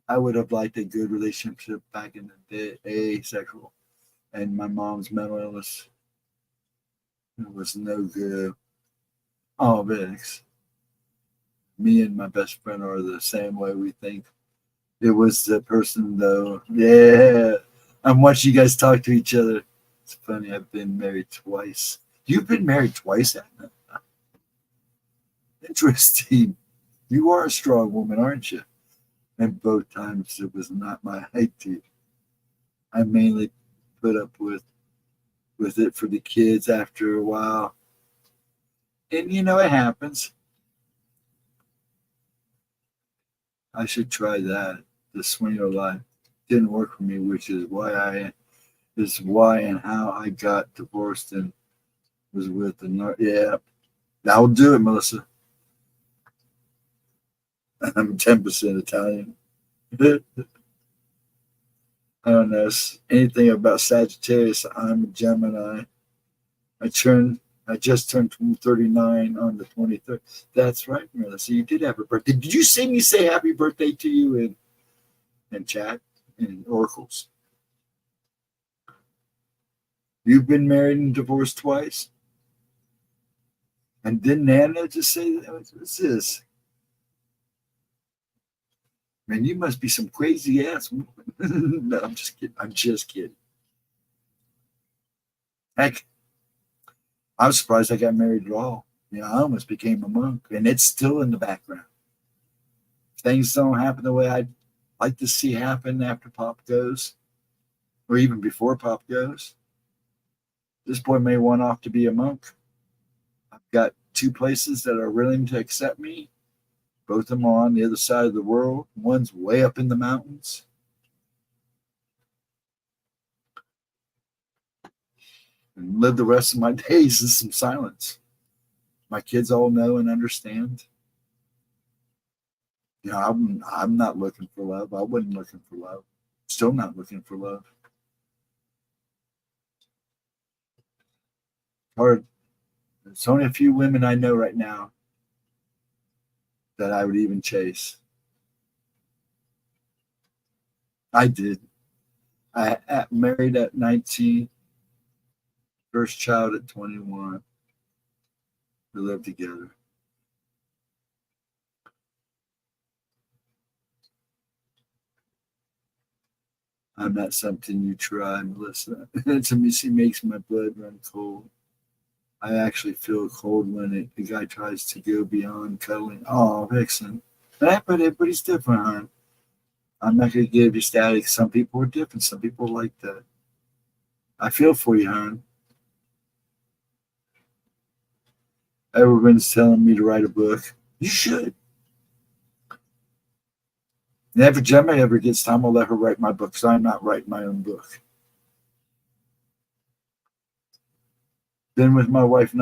I would have liked a good relationship back in the day, asexual. And my mom's mental illness was no good. Oh, Vix. Me and my best friend are the same way we think. It was the person, though. Yeah. I'm watching you guys talk to each other. It's funny. I've been married twice. You've been married twice, Anna? Interesting. You are a strong woman, aren't you? And both times it was not my idea. I mainly put up with it for the kids after a while. And it happens. I should try that. The swinger life didn't work for me, which is why and how I got divorced and was with the yeah. That'll do it, Melissa. I'm 10% Italian. I don't know anything about Sagittarius. I'm a Gemini. I just turned 39 on the 23rd. That's right, Melissa. You did have a birthday. Did you see me say happy birthday to you in chat, in Oracles? You've been married and divorced twice? And didn't Nana just say, what's this? Man, you must be some crazy ass woman. No, I'm just kidding. I'm just kidding. Heck, I was surprised I got married at all. I almost became a monk, and it's still in the background. Things don't happen the way I'd like to see happen after Pop goes, or even before Pop goes. This boy may want off to be a monk. I've got 2 places that are willing to accept me. Both of them are on the other side of the world. One's way up in the mountains. And live the rest of my days in some silence. My kids all know and understand. I'm not looking for love. I wasn't looking for love. Still not looking for love. Hard. There's only a few women I know right now that I would even chase. I did. I married at 19, first child at 21. We lived together. I'm not something you try, Melissa. To me, she makes my blood run cold. I actually feel cold when the guy tries to go beyond cuddling. Oh, Vixen. But everybody's different, hon. I'm not going to give you static. Some people are different. Some people like that. I feel for you, hon. Everyone's telling me to write a book. You should. And if Gemma ever gets time, I'll let her write my book because I'm not writing my own book. Been with my wife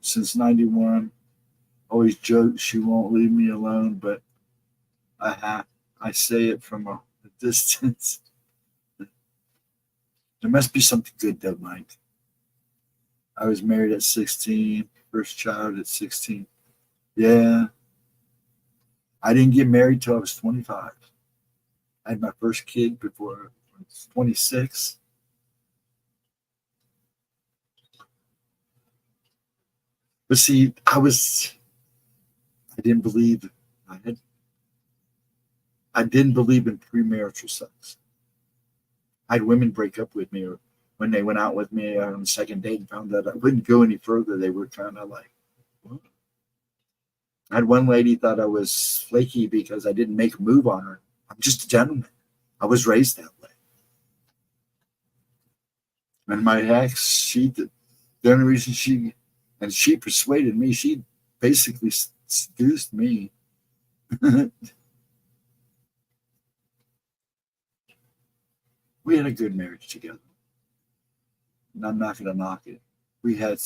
since 91. Always joke she won't leave me alone, but I say it from a distance. There must be something good though, Mike. I was married at 16, first child at 16. Yeah. I didn't get married till I was 25. I had my first kid before I was 26. But see, I didn't believe I didn't believe in premarital sex. I had women break up with me, or when they went out with me on the second date and found out I wouldn't go any further, they were kind of like, what? I had one lady thought I was flaky because I didn't make a move on her. I'm just a gentleman. I was raised that way. And my ex, the only reason she persuaded me, she basically seduced me. We had a good marriage together. And I'm not going to knock it. We had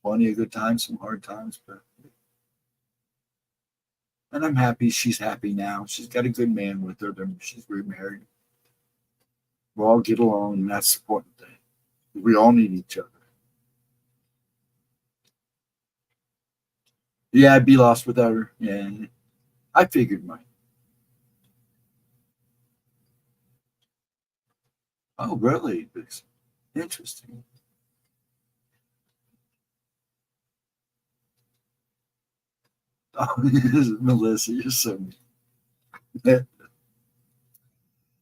plenty of good times, some hard times, and I'm happy she's happy now. She's got a good man with her. She's remarried. We all get along, and that's the important thing. We all need each other. Yeah, I'd be lost without her. Yeah, I figured mine. Oh, really? It's interesting. Oh, Melissa, you're so.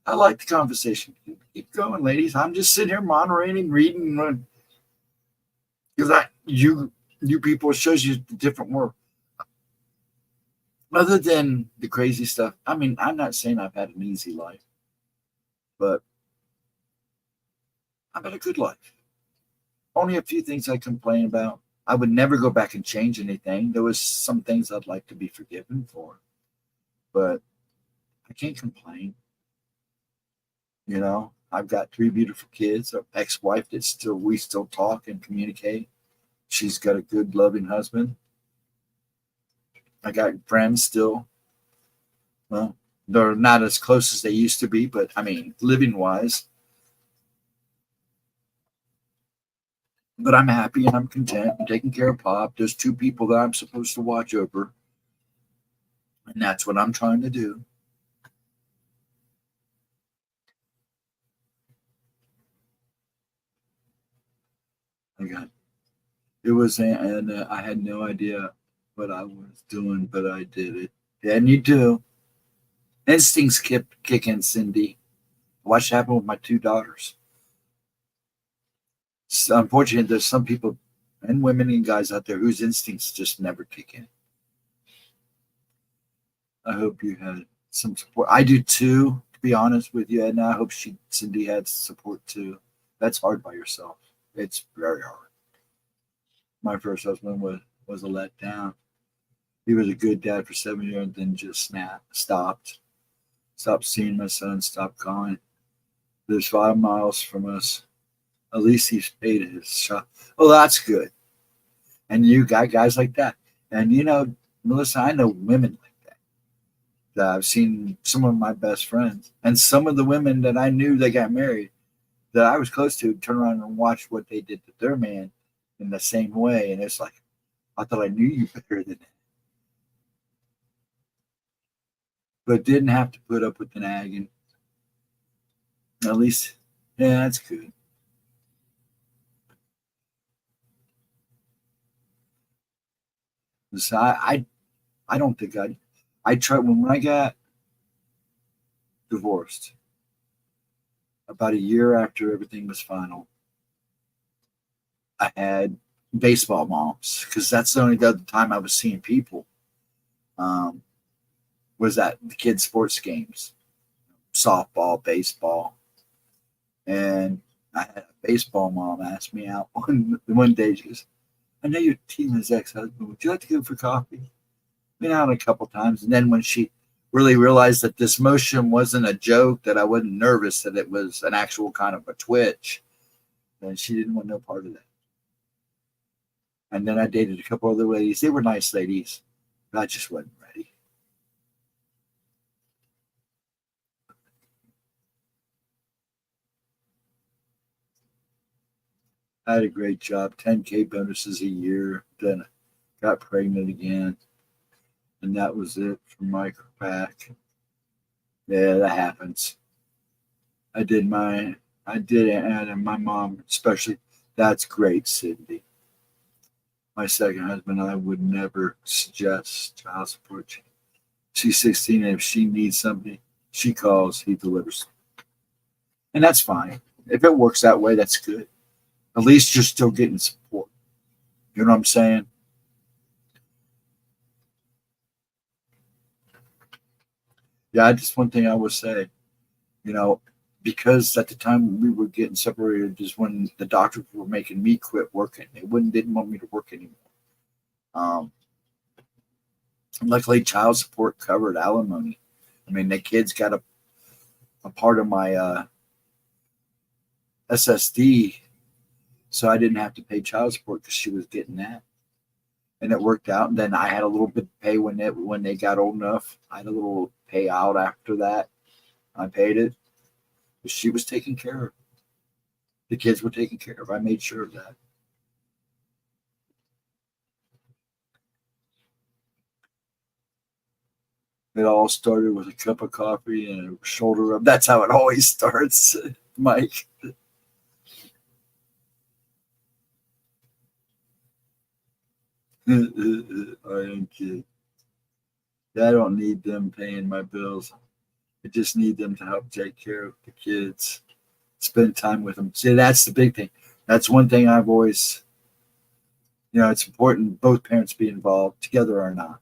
I like the conversation. Keep going, ladies. I'm just sitting here moderating, reading, because you people shows you the different world. Other than the crazy stuff, I mean, I'm not saying I've had an easy life, but I've had a good life. Only a few things I complain about. I would never go back and change anything. There was some things I'd like to be forgiven for, but I can't complain. I've got three beautiful kids, an ex-wife that we still talk and communicate. She's got a good, loving husband. I got friends still. Well, they're not as close as they used to be, but I mean, living wise. But I'm happy and I'm content. I'm taking care of Pop. There's two people that I'm supposed to watch over, and that's what I'm trying to do. I got it was, and I had no idea what I was doing, but I did it. And you do. Instincts kept kicking, Cindy. Watch it happen with my two daughters. So unfortunately, there's some people and women and guys out there whose instincts just never kick in. I hope you had some support. I do too, to be honest with you. And I hope Cindy had support too. That's hard by yourself. It's very hard. My first husband was a letdown. He was a good dad for 7 years, and then just stopped seeing my son, stopped calling. There's 5 miles from us. At least he's paid his shot. Oh, that's good. And you got guys like that. And Melissa, I know women like that. I've seen some of my best friends, and some of the women that I knew that got married that I was close to turn around and watch what they did to their man in the same way. And it's like, I thought I knew you better than that. But didn't have to put up with the nagging. At least, yeah, that's good. So I don't think I tried when I got divorced about a year after everything was final. I had baseball moms because that's the only other time I was seeing people. Um, was at the kids' sports games, softball, baseball, and I had a baseball mom ask me out one day. She goes, "I know your Tina's ex-husband. Would you like to go for coffee?" Been out a couple times, and then when she really realized that this motion wasn't a joke, that I wasn't nervous, that it was an actual kind of a twitch, then she didn't want no part of that. And then I dated a couple other ladies. They were nice ladies, but I just wasn't ready. I had a great job, 10K bonuses a year. Then I got pregnant again, and that was it for micropack. Yeah, that happens. I did I did it, and my mom especially. That's great, Cindy. My second husband, I would never suggest child support. She's 16, and if she needs something, she calls, he delivers. And that's fine. If it works that way, that's good. At least you're still getting support. You know what I'm saying? Yeah, just one thing I would say, you know, because at the time we were getting separated is when the doctors were making me quit working. They didn't want me to work anymore. Um, Luckily, child support covered alimony. I mean, the kids got a part of my SSD, so I didn't have to pay child support because she was getting that, and it worked out. And then I had a little bit of pay when they got old enough. I had a little payout after that. I paid it. But she was taken care of. The kids were taken care of. I made sure of that. It all started with a cup of coffee and a shoulder rub. That's how it always starts, Mike. I am kidding. I don't need them paying my bills. I just need them to help take care of the kids, spend time with them. See, that's the big thing. That's one thing I've always, it's important both parents be involved, together or not.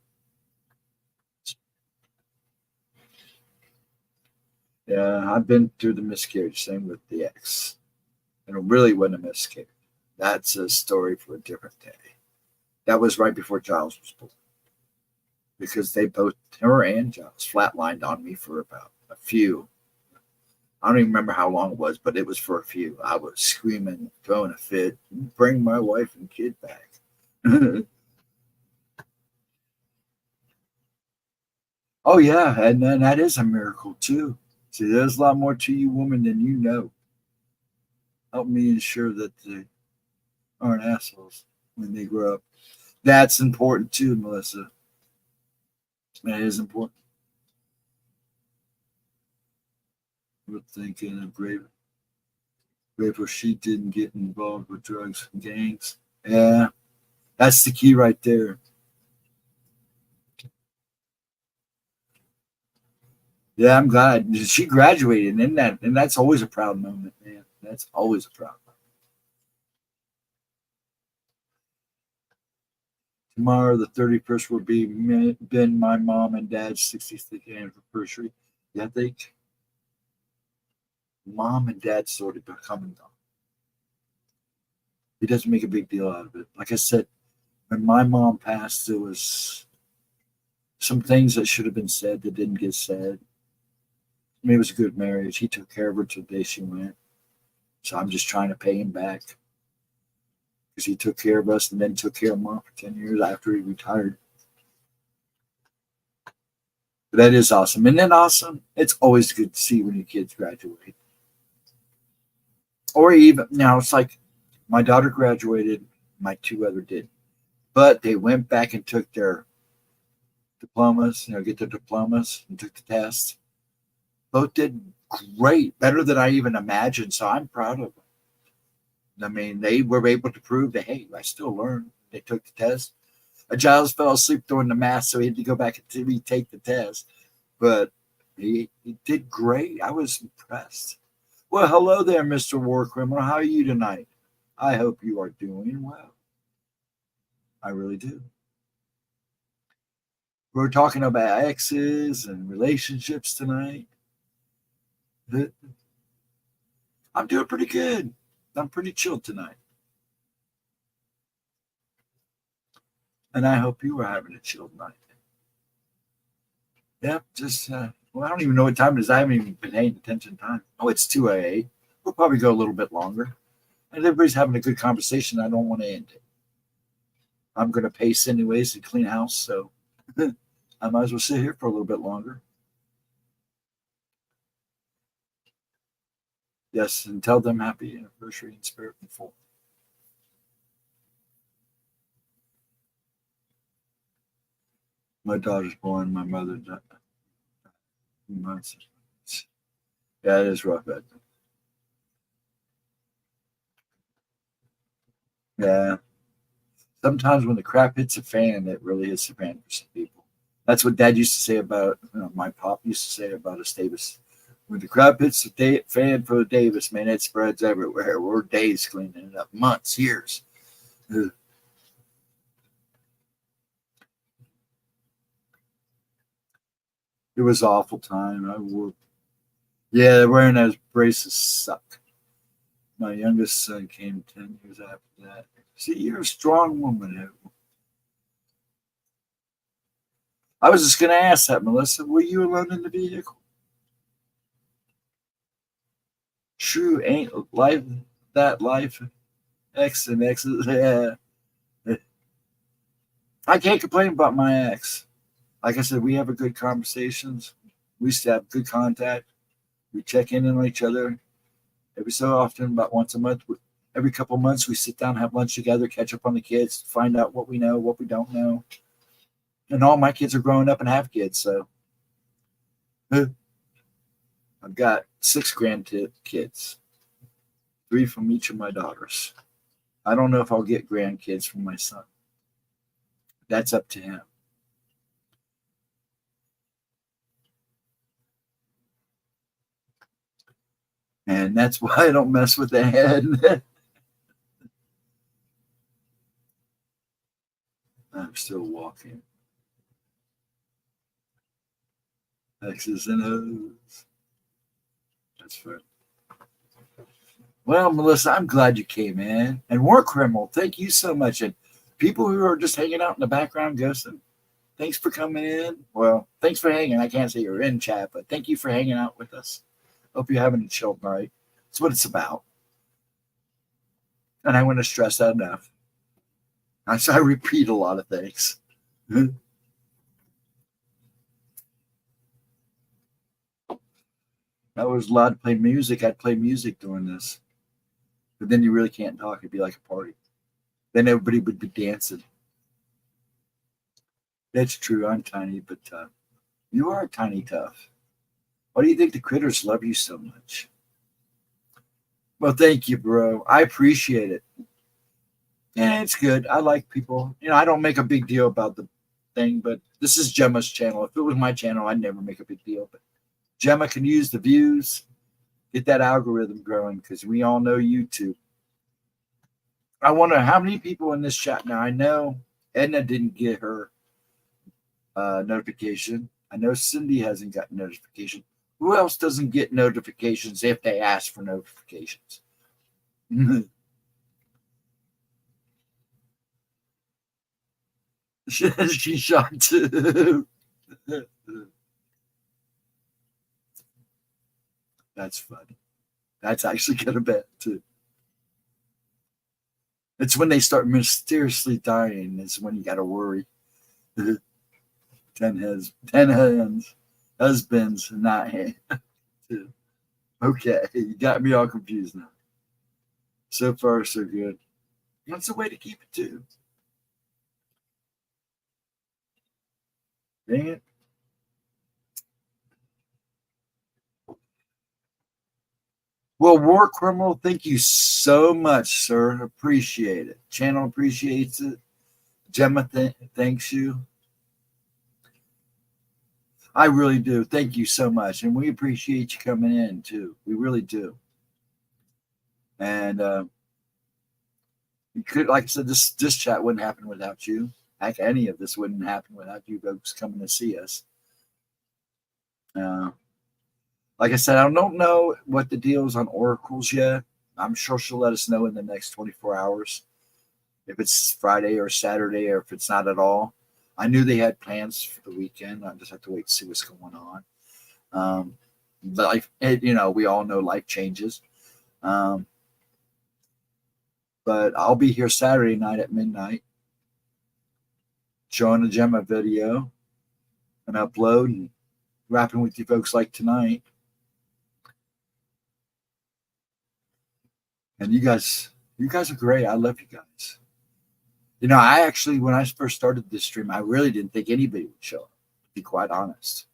Yeah, I've been through the miscarriage, same with the ex. And it really wasn't a miscarriage. That's a story for a different day. That was right before Giles was born. Because they both, her and Giles, flatlined on me for about a few. I don't even remember how long it was, but it was for a few. I was screaming, throwing a fit, bring my wife and kid back. Oh, yeah, and then that is a miracle, too. See, there's a lot more to you women than you know. Help me ensure that they aren't assholes when they grow up. That's important, too, Melissa. That is important. We're thinking of grateful she didn't get involved with drugs and gangs. Yeah, that's the key right there. Yeah, I'm glad she graduated, and that's always a proud moment, man. That's always a proud moment. Tomorrow, the 31st, will been my mom and dad's 60th anniversary. Yeah, I think mom and dad sort of becoming gone. He doesn't make a big deal out of it. Like I said, when my mom passed, there was some things that should have been said that didn't get said. I mean, it was a good marriage. He took care of her till the day she went. So I'm just trying to pay him back because he took care of us and then took care of mom for 10 years after he retired. But that is awesome. And then awesome, it's always good to see when your kids graduate. Or even now, it's like my daughter graduated, my two other did. But they went back and took their diplomas, get their diplomas and took the test. Both did great, better than I even imagined. So I'm proud of them. I mean, they were able to prove that, hey, I still learned. They took the test. Giles fell asleep during the math, so he had to go back and retake the test. But he did great. I was impressed. Well, hello there, Mr. War Criminal. How are you tonight? I hope you are doing well. I really do. We're talking about exes and relationships tonight. I'm doing pretty good. I'm pretty chill tonight. And I hope you are having a chill night. Yep, just, well, I don't even know what time it is. I haven't even been paying attention to time. Oh, it's 2:08. We'll probably go a little bit longer. And everybody's having a good conversation. I don't want to end it. I'm going to pace anyways and clean house, so I might as well sit here for a little bit longer. Yes, and tell them happy anniversary in spirit and full. My daughter's born. My mother died. Months. Yeah, it is rough. Yeah. Sometimes when the crap hits a fan, it really hits the fan for some people. That's what Dad used to say about, my pop used to say about us Davis. When the crap hits the fan for Davis, man, it spreads everywhere. We're days cleaning it up, months, years. It was an awful time. Yeah, wearing those braces suck. My youngest son came 10 years after that. See, you're a strong woman. I was just going to ask that, Melissa. Were you alone in the vehicle? True, ain't life that life? X and X's. Yeah. I can't complain about my ex. Like I said, we have a good conversations. We used to have good contact. We check in on each other every so often, about once a month. Every couple of months, we sit down, have lunch together, catch up on the kids, find out what we know, what we don't know. And all my kids are growing up and have kids, so I've got 6 grandkids, 3 from each of my daughters. I don't know if I'll get grandkids from my son. That's up to him. And that's why I don't mess with the head. I'm still walking. X's and O's. That's fair. Well, Melissa, I'm glad you came in. And War Criminal, thank you so much. And people who are just hanging out in the background ghosting, thanks for coming in. Well, thanks for hanging. I can't say you're in chat, but thank you for hanging out with us. Hope you're having a chill night. That's what it's about. And I want to stress that enough. I repeat a lot of things. I was allowed to play music. I'd play music during this. But then you really can't talk. It'd be like a party. Then everybody would be dancing. That's true. I'm tiny but tough. You are tiny tough. Why do you think the critters love you so much? Well, thank you, bro. I appreciate it. Yeah, it's good. I like people. I don't make a big deal about the thing, but this is Gemma's channel. If it was my channel, I'd never make a big deal. But Gemma can use the views, get that algorithm growing, because we all know YouTube. I wonder how many people in this chat now. I know Edna didn't get her notification. I know Cindy hasn't got notification. Who else doesn't get notifications if they ask for notifications? She shot too. That's funny. That's actually kind of bad too. It's when they start mysteriously dying is when you got to worry. 10 hands, husbands, not hands. Okay, you got me all confused now. So far, so good. That's the way to keep it too. Dang it. Well, War Criminal, thank you so much, sir. Appreciate it. Channel appreciates it. Gemma thanks you. I really do. Thank you so much. And we appreciate you coming in too. We really do. And you could, like I said, this chat wouldn't happen without you. Heck, any of this wouldn't happen without you folks coming to see us. Like I said, I don't know what the deal is on oracles yet. I'm sure she'll let us know in the next 24 hours if it's Friday or Saturday or if it's not at all. I knew they had plans for the weekend. I just have to wait to see what's going on. Life, we all know life changes. But I'll be here Saturday night at midnight showing a Gemma video and upload and rapping with you folks like tonight. And you guys are great. I love you guys. I actually, when I first started this stream, I really didn't think anybody would show up, to be quite honest.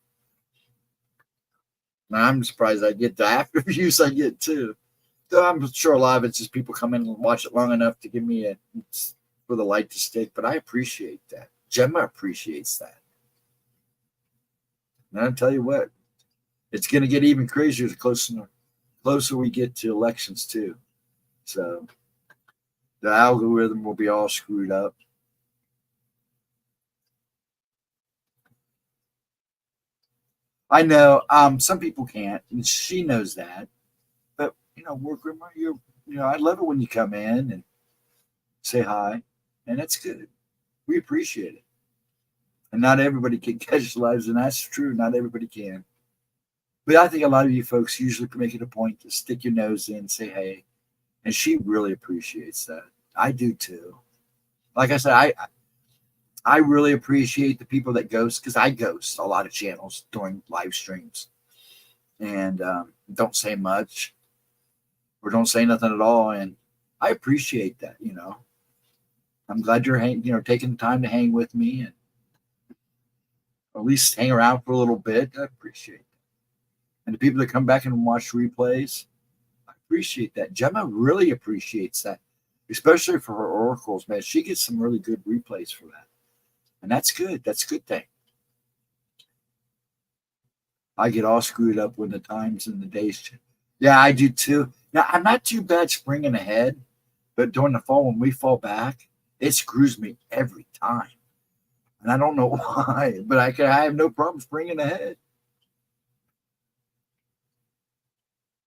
And I'm surprised I get the after views I get too. Though I'm sure a lot of it's just people come in and watch it long enough to give me for the light to stick. But I appreciate that. Gemma appreciates that. And I'll tell you what, it's going to get even crazier the closer we get to elections too. So the algorithm will be all screwed up. I know some people can't, and she knows that. But Wargrimmer, I love it when you come in and say hi, and it's good. We appreciate it. And not everybody can catch lives, and that's true. Not everybody can. But I think a lot of you folks usually make it a point to stick your nose in, say hey, and she really appreciates that. I do too. Like I said, I really appreciate the people that ghost, because I ghost a lot of channels during live streams and don't say much or don't say nothing at all. And I appreciate that. I'm glad you're taking the time to hang with me and at least hang around for a little bit. I appreciate it. And the people that come back and watch replays, I appreciate that. Gemma really appreciates that, especially for her oracles, man. She gets some really good replays for that. And that's good. That's a good thing. I get all screwed up when the times and the days. Yeah, I do too. Now, I'm not too bad springing ahead, but during the fall, when we fall back, it screws me every time. And I don't know why, but I have no problem springing ahead.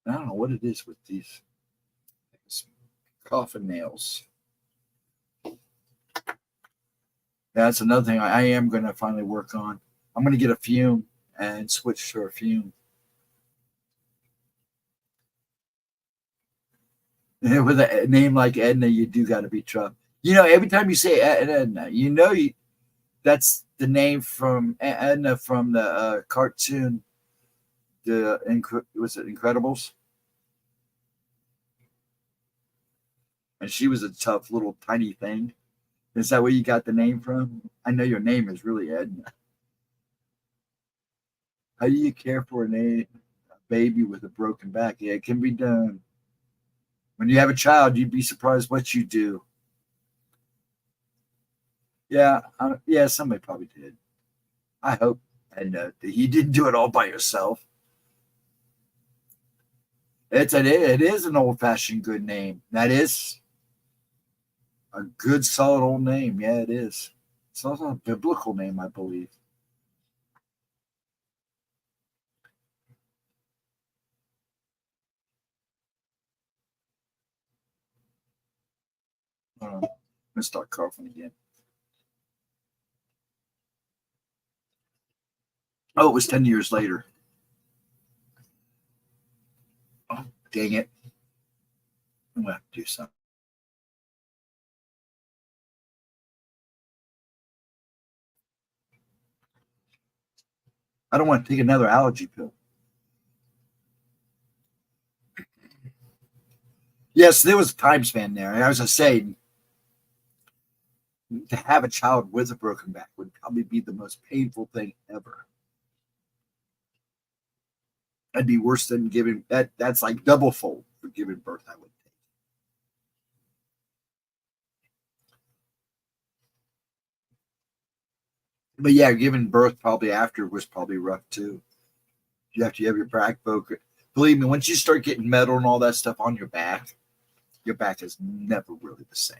I don't know what it is with these coffin nails. That's another thing I am going to finally work on. I'm going to get a fume and switch to a fume. With a name like Edna, you do got to be tough. You know, every time you say Edna, you know that's the name from Edna from the cartoon. Was it Incredibles? And she was a tough little tiny thing. Is that where you got the name from? I know your name is really Edna. How do you care for a baby with a broken back? Yeah, it can be done. When you have a child, you'd be surprised what you do. Yeah, yeah, somebody probably did. I hope, and he didn't do it all by yourself. It is an old fashioned good name. That is a good solid old name. Yeah, it is. It's also a biblical name, I believe. I'm gonna start coughing again. Oh, it was 10 years later. Oh, dang it. I'm going to have to do something. I don't want to take another allergy pill. Yes, there was a time span there. As I say, to have a child with a broken back would probably be the most painful thing ever. That'd be worse than giving that. That's like double fold for giving birth. I would think. But yeah, giving birth probably after was probably rough too. You have to have your back broken. Believe me, once you start getting metal and all that stuff on your back is never really the same.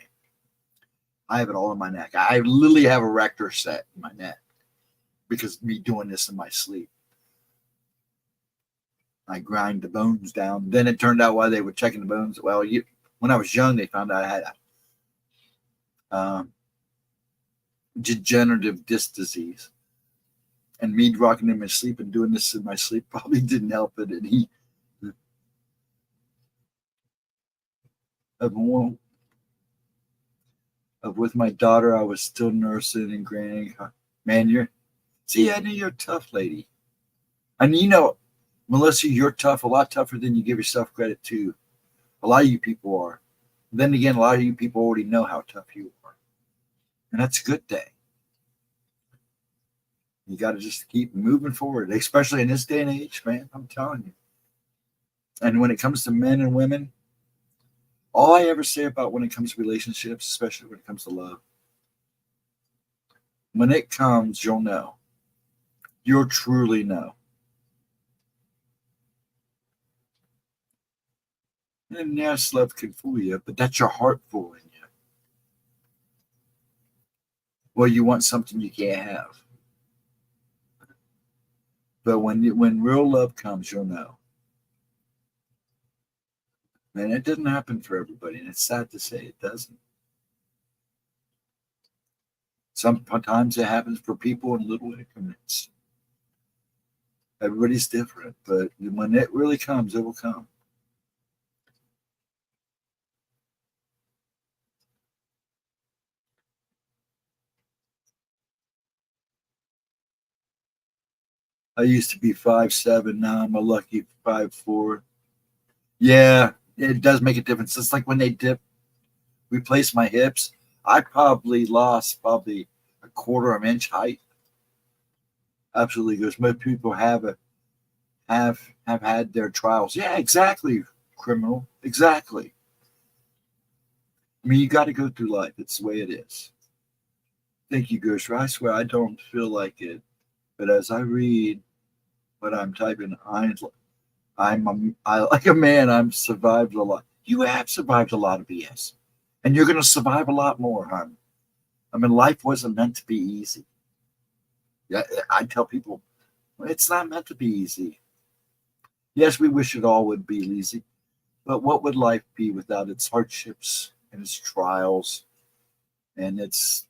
I have it all in my neck. I literally have a rector set in my neck because of me doing this in my sleep. I grind the bones down. Then it turned out while they were checking the bones, well, when I was young, they found out I had degenerative disc disease. And me rocking in my sleep and doing this in my sleep probably didn't help it. And with my daughter, I was still nursing and granting her. Man, I knew you're a tough lady. And Melissa, you're tough, a lot tougher than you give yourself credit to. A lot of you people are. Then again, a lot of you people already know how tough you are. And that's a good thing. You got to just keep moving forward, especially in this day and age, man. I'm telling you. And when it comes to men and women, all I ever say about when it comes to relationships, especially when it comes to love, when it comes, you'll know. You'll truly know. And yes, love can fool you, but that's your heart fooling you. Well, you want something you can't have. But when real love comes, you'll know. And it doesn't happen for everybody, and it's sad to say it doesn't. Sometimes it happens for people in little increments. Everybody's different, but when it really comes, it will come. I used to be 5'7". Now I'm a lucky 5'4". Yeah, it does make a difference. It's like when they replace my hips, I probably lost a quarter of an inch height. Absolutely, because most people have it. have had their trials. Yeah, exactly, criminal. Exactly. I mean, you got to go through life. It's the way it is. Thank you, Ghost. I swear I don't feel like it, but as I read what I'm typing, I like a man. I'm survived a lot. You have survived a lot of BS, and you're going to survive a lot more, hon. I mean, life wasn't meant to be easy. Yeah, I tell people it's not meant to be easy. Yes, we wish it all would be easy, but what would life be without its hardships and its trials and its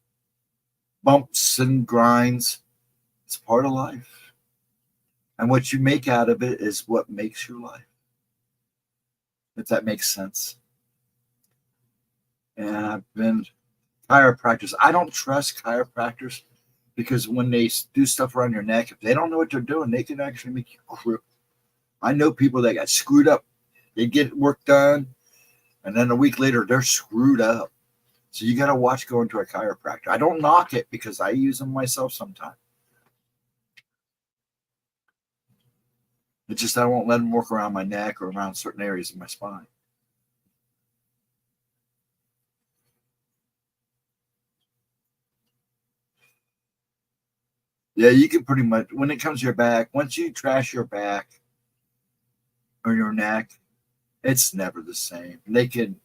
bumps and grinds? It's part of life. And what you make out of it is what makes your life. If that makes sense. And I've been chiropractors. I don't trust chiropractors because when they do stuff around your neck, if they don't know what they're doing, they can actually make you cripple. I know people that got screwed up. They get work done, and then a week later, they're screwed up. So you got to watch going to a chiropractor. I don't knock it because I use them myself sometimes. It's just I won't let them work around my neck or around certain areas of my spine. Yeah, you can pretty much, when it comes to your back, once you trash your back or your neck, it's never the same. They can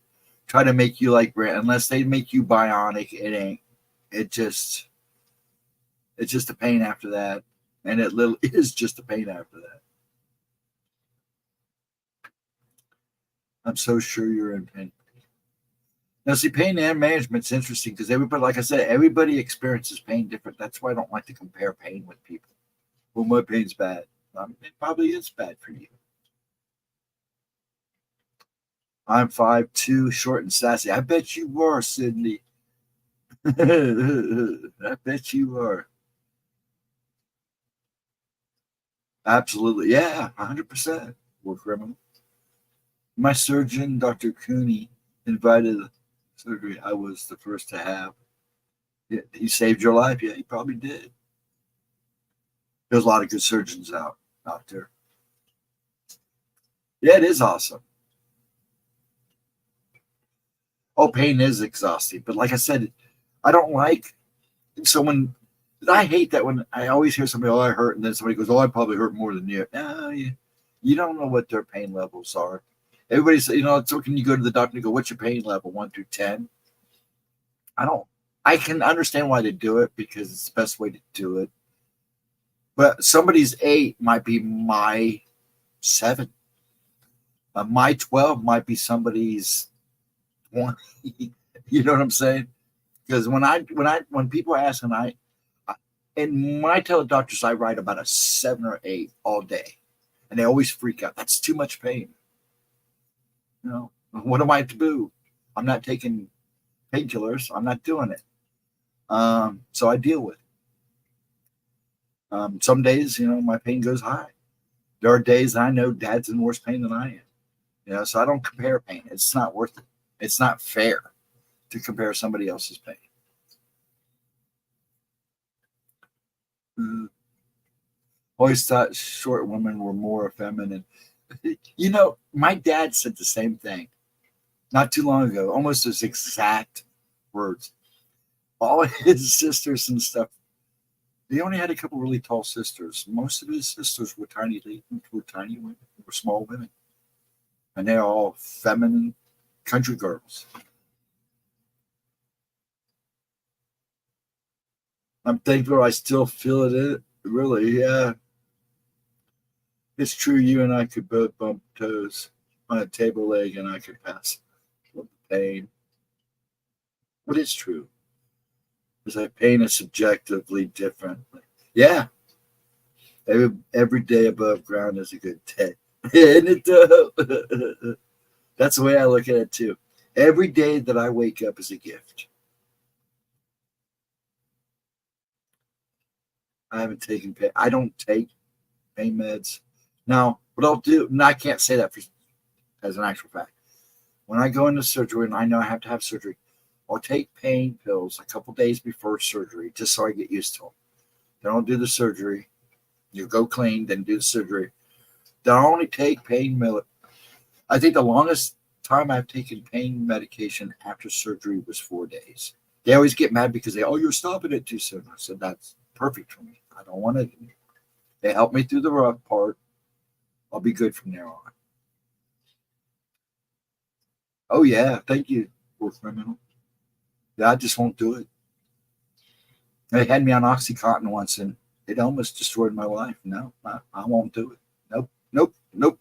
try to make you like Brent, unless they make you bionic, it ain't. It just, it's just a pain after that. And it literally is just a pain after that. I'm so sure you're in pain. Now, see, pain and management's interesting because everybody, like I said, everybody experiences pain different. That's why I don't like to compare pain with people. Well, my pain's bad. It probably is bad for you. I'm 5'2", short and sassy. I bet you were, Sydney. I bet you were. Absolutely. Yeah, 100%. War criminal. My surgeon, Dr. Cooney, invited surgery I was the first to have. He saved your life. Yeah, he probably did. There's a lot of good surgeons out there. Yeah, it is awesome. Oh, pain is exhausting. But like I said, I don't like someone. I hate that when I always hear somebody, oh, I hurt, and then somebody goes, oh, I probably hurt more than you. No, you don't know what their pain levels are. Everybody says, so can you go to the doctor and go, what's your pain level, 1 through 10? I don't. I can understand why they do it because it's the best way to do it. But somebody's 8 might be my 7. My 12 might be somebody's 20. You know what I'm saying? Because when people ask, and when I tell the doctors I write about a 7 or 8 all day, and they always freak out. That's too much pain. What am I to do? I'm not taking painkillers. I'm not doing it. So I deal with it. Some days, my pain goes high. There are days I know Dad's in worse pain than I am. So I don't compare pain. It's not worth it. It's not fair to compare somebody else's pain. Always thought short women were more feminine. My dad said the same thing not too long ago, almost his exact words. All his sisters and stuff, he only had a couple really tall sisters. Most of his sisters were tiny women, were small women. And they're all feminine country girls. I'm thankful I still feel it. Really, yeah. It's true you and I could both bump toes on a table leg and I could pass with pain. But it's true. Because pain is subjectively different. Yeah. Every day above ground is a good day. Isn't it? That's the way I look at it too. Every day that I wake up is a gift. I haven't taken pain. I don't take pain meds. Now, what I'll do, and I can't say that as an actual fact. When I go into surgery and I know I have to have surgery, I'll take pain pills a couple days before surgery just so I get used to them. Then I'll do the surgery. You go clean, then do the surgery. I only take pain medication. I think the longest time I've taken pain medication after surgery was 4 days. They always get mad because you're stopping it too soon. I said, that's perfect for me. I don't want it. They helped me through the rough part. I'll be good from there on. Oh, yeah. Thank you, poor criminal. Yeah, I just won't do it. They had me on Oxycontin once, and it almost destroyed my life. No, I won't do it. Nope, nope, nope.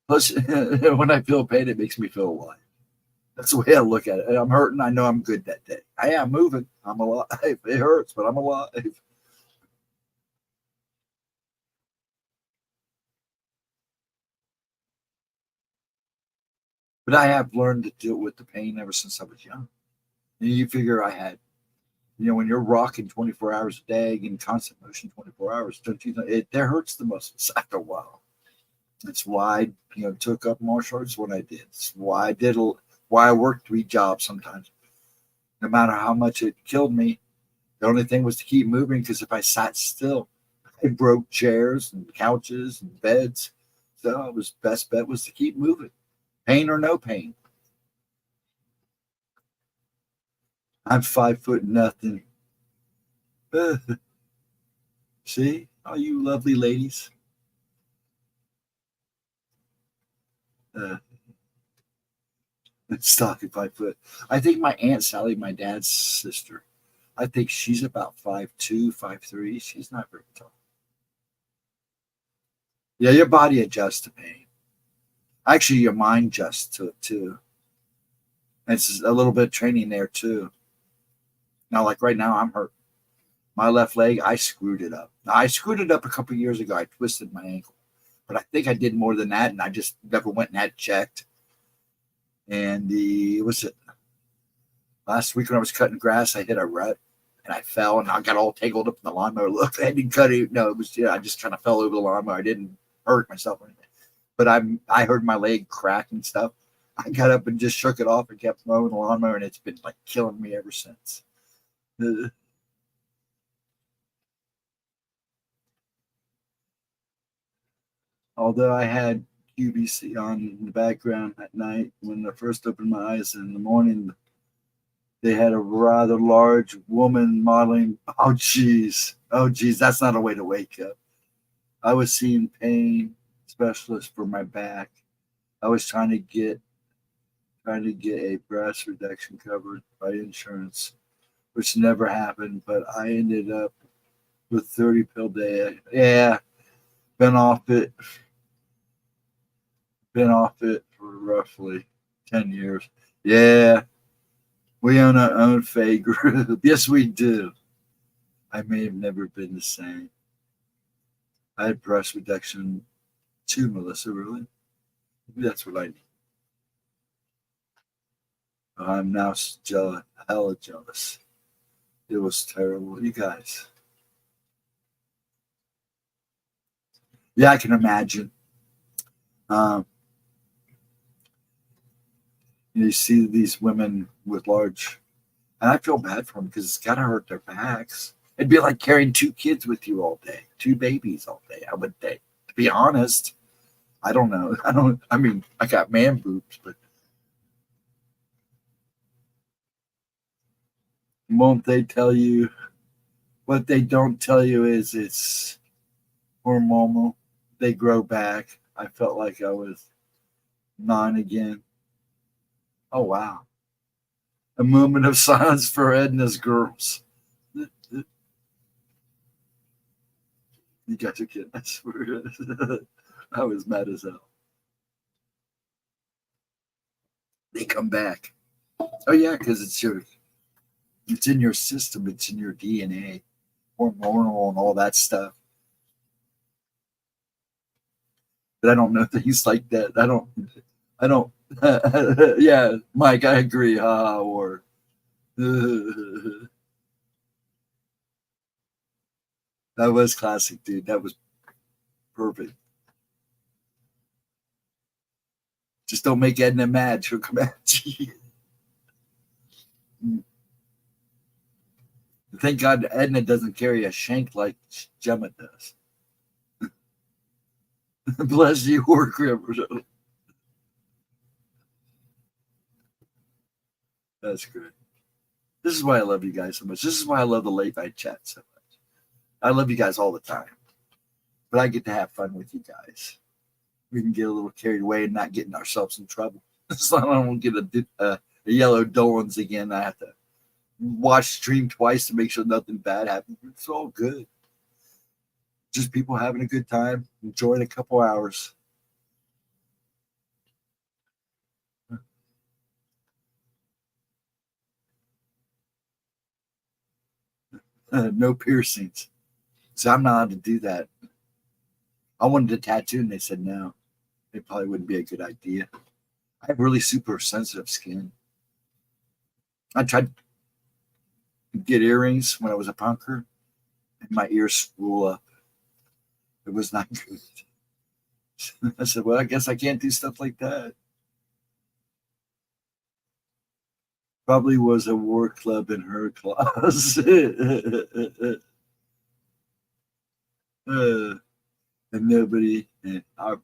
Plus, when I feel pain, it makes me feel alive. That's the way I look at it. I'm hurting. I know I'm good that day. I am moving. I'm alive. It hurts, but I'm alive. But I have learned to deal with the pain ever since I was young. And you figure I had, when you're rocking 24 hours a day in constant motion 24 hours, don't you know, that hurts the muscles after a while. That's why I, took up martial arts when I did. It's why I worked 3 jobs sometimes. No matter how much it killed me, the only thing was to keep moving because if I sat still, I broke chairs and couches and beds. So it was best bet was to keep moving, pain or no pain. I'm 5 foot nothing. See, all you lovely ladies. Uh, Stocky 5 foot. I think my Aunt Sally, my dad's sister, I think she's about 5'2", 5'3". She's not very tall. Yeah, your body adjusts to pain. Actually, your mind adjusts to it too. And it's a little bit of training there too. Now, like right now, I'm hurt. My left leg, I screwed it up. Now, I screwed it up a couple of years ago. I twisted my ankle, but I think I did more than that, and I just never went and had checked. And was it last week when I was cutting grass? I hit a rut and I fell and I got all tangled up in the lawnmower. Look, I didn't cut it. No, it was I just kind of fell over the lawnmower. I didn't hurt myself or anything, but I heard my leg crack and stuff. I got up and just shook it off and kept mowing the lawnmower, and it's been like killing me ever since. Although I had QVC on in the background at night when I first opened my eyes, in the morning they had a rather large woman modeling. Oh geez, that's not a way to wake up. I was seeing pain specialist for my back. I was trying to get a breast reduction covered by insurance, which never happened. But I ended up with 30 pill day. Yeah, been off it. Been off it for roughly 10 years. Yeah, we own our own Fae group. Yes, we do. I may have never been the same. I had breast reduction too, Melissa, really? Maybe that's what I need. I'm now jealous, hella jealous. It was terrible. You guys. Yeah, I can imagine. Um, you see these women with large, and I feel bad for them because it's got to hurt their backs. It'd be like carrying 2 kids with you all day, 2 babies all day, I would think. To be honest, I don't know. I mean, I got man boobs, but won't they tell you? What they don't tell you is it's hormonal. They grow back. I felt like I was 9 again. Oh, wow. A moment of silence for Edna's girls. You guys are kidding. I swear. I was mad as hell. They come back. Oh, yeah, because it's in your system. It's in your DNA, hormonal and all that stuff. But I don't know things like that. I don't. Yeah, Mike, I agree. Or that was classic, dude. That was perfect. Just don't make Edna mad. She'll come at you. Thank God Edna doesn't carry a shank like Gemma does. Bless you, War Cribbers. That's great. This is why I love you guys so much. This is why I love the late night chat so much. I love you guys all the time, but I get to have fun with you guys. We can get a little carried away and not getting ourselves in trouble. So I don't get a yellow Dolan's again. I have to watch stream twice to make sure nothing bad happens. It's all good. Just people having a good time, enjoying a couple hours. No piercings. So I'm not allowed to do that. I wanted a tattoo and they said no. It probably wouldn't be a good idea. I have really super sensitive skin. I tried to get earrings when I was a punker and my ears swole up. It was not good. I said, well, I guess I can't do stuff like that. Probably was a war club in her closet. And nobody, our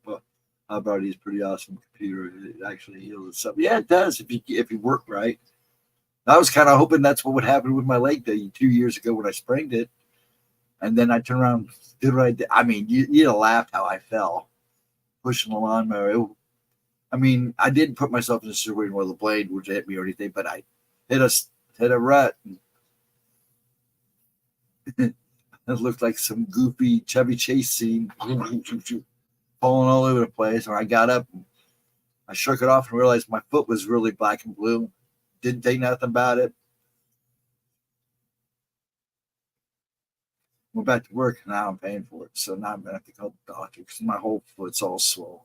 body's pretty awesome computer. It actually heals itself. Yeah, it does if you work right. I was kind of hoping that's what would happen with my leg 2 years ago when I sprained it. And then I turned around, did what I did. I mean, you'd have laughed how I fell pushing the lawnmower. I mean, I didn't put myself in a situation where the blade would hit me or anything, but I hit a rut. It looked like some goofy Chevy Chase scene, falling all over the place. And I got up, and I shook it off and realized my foot was really black and blue. Didn't think nothing about it. Went back to work, and now I'm paying for it. So now I'm gonna have to call the doctor because my whole foot's all swollen.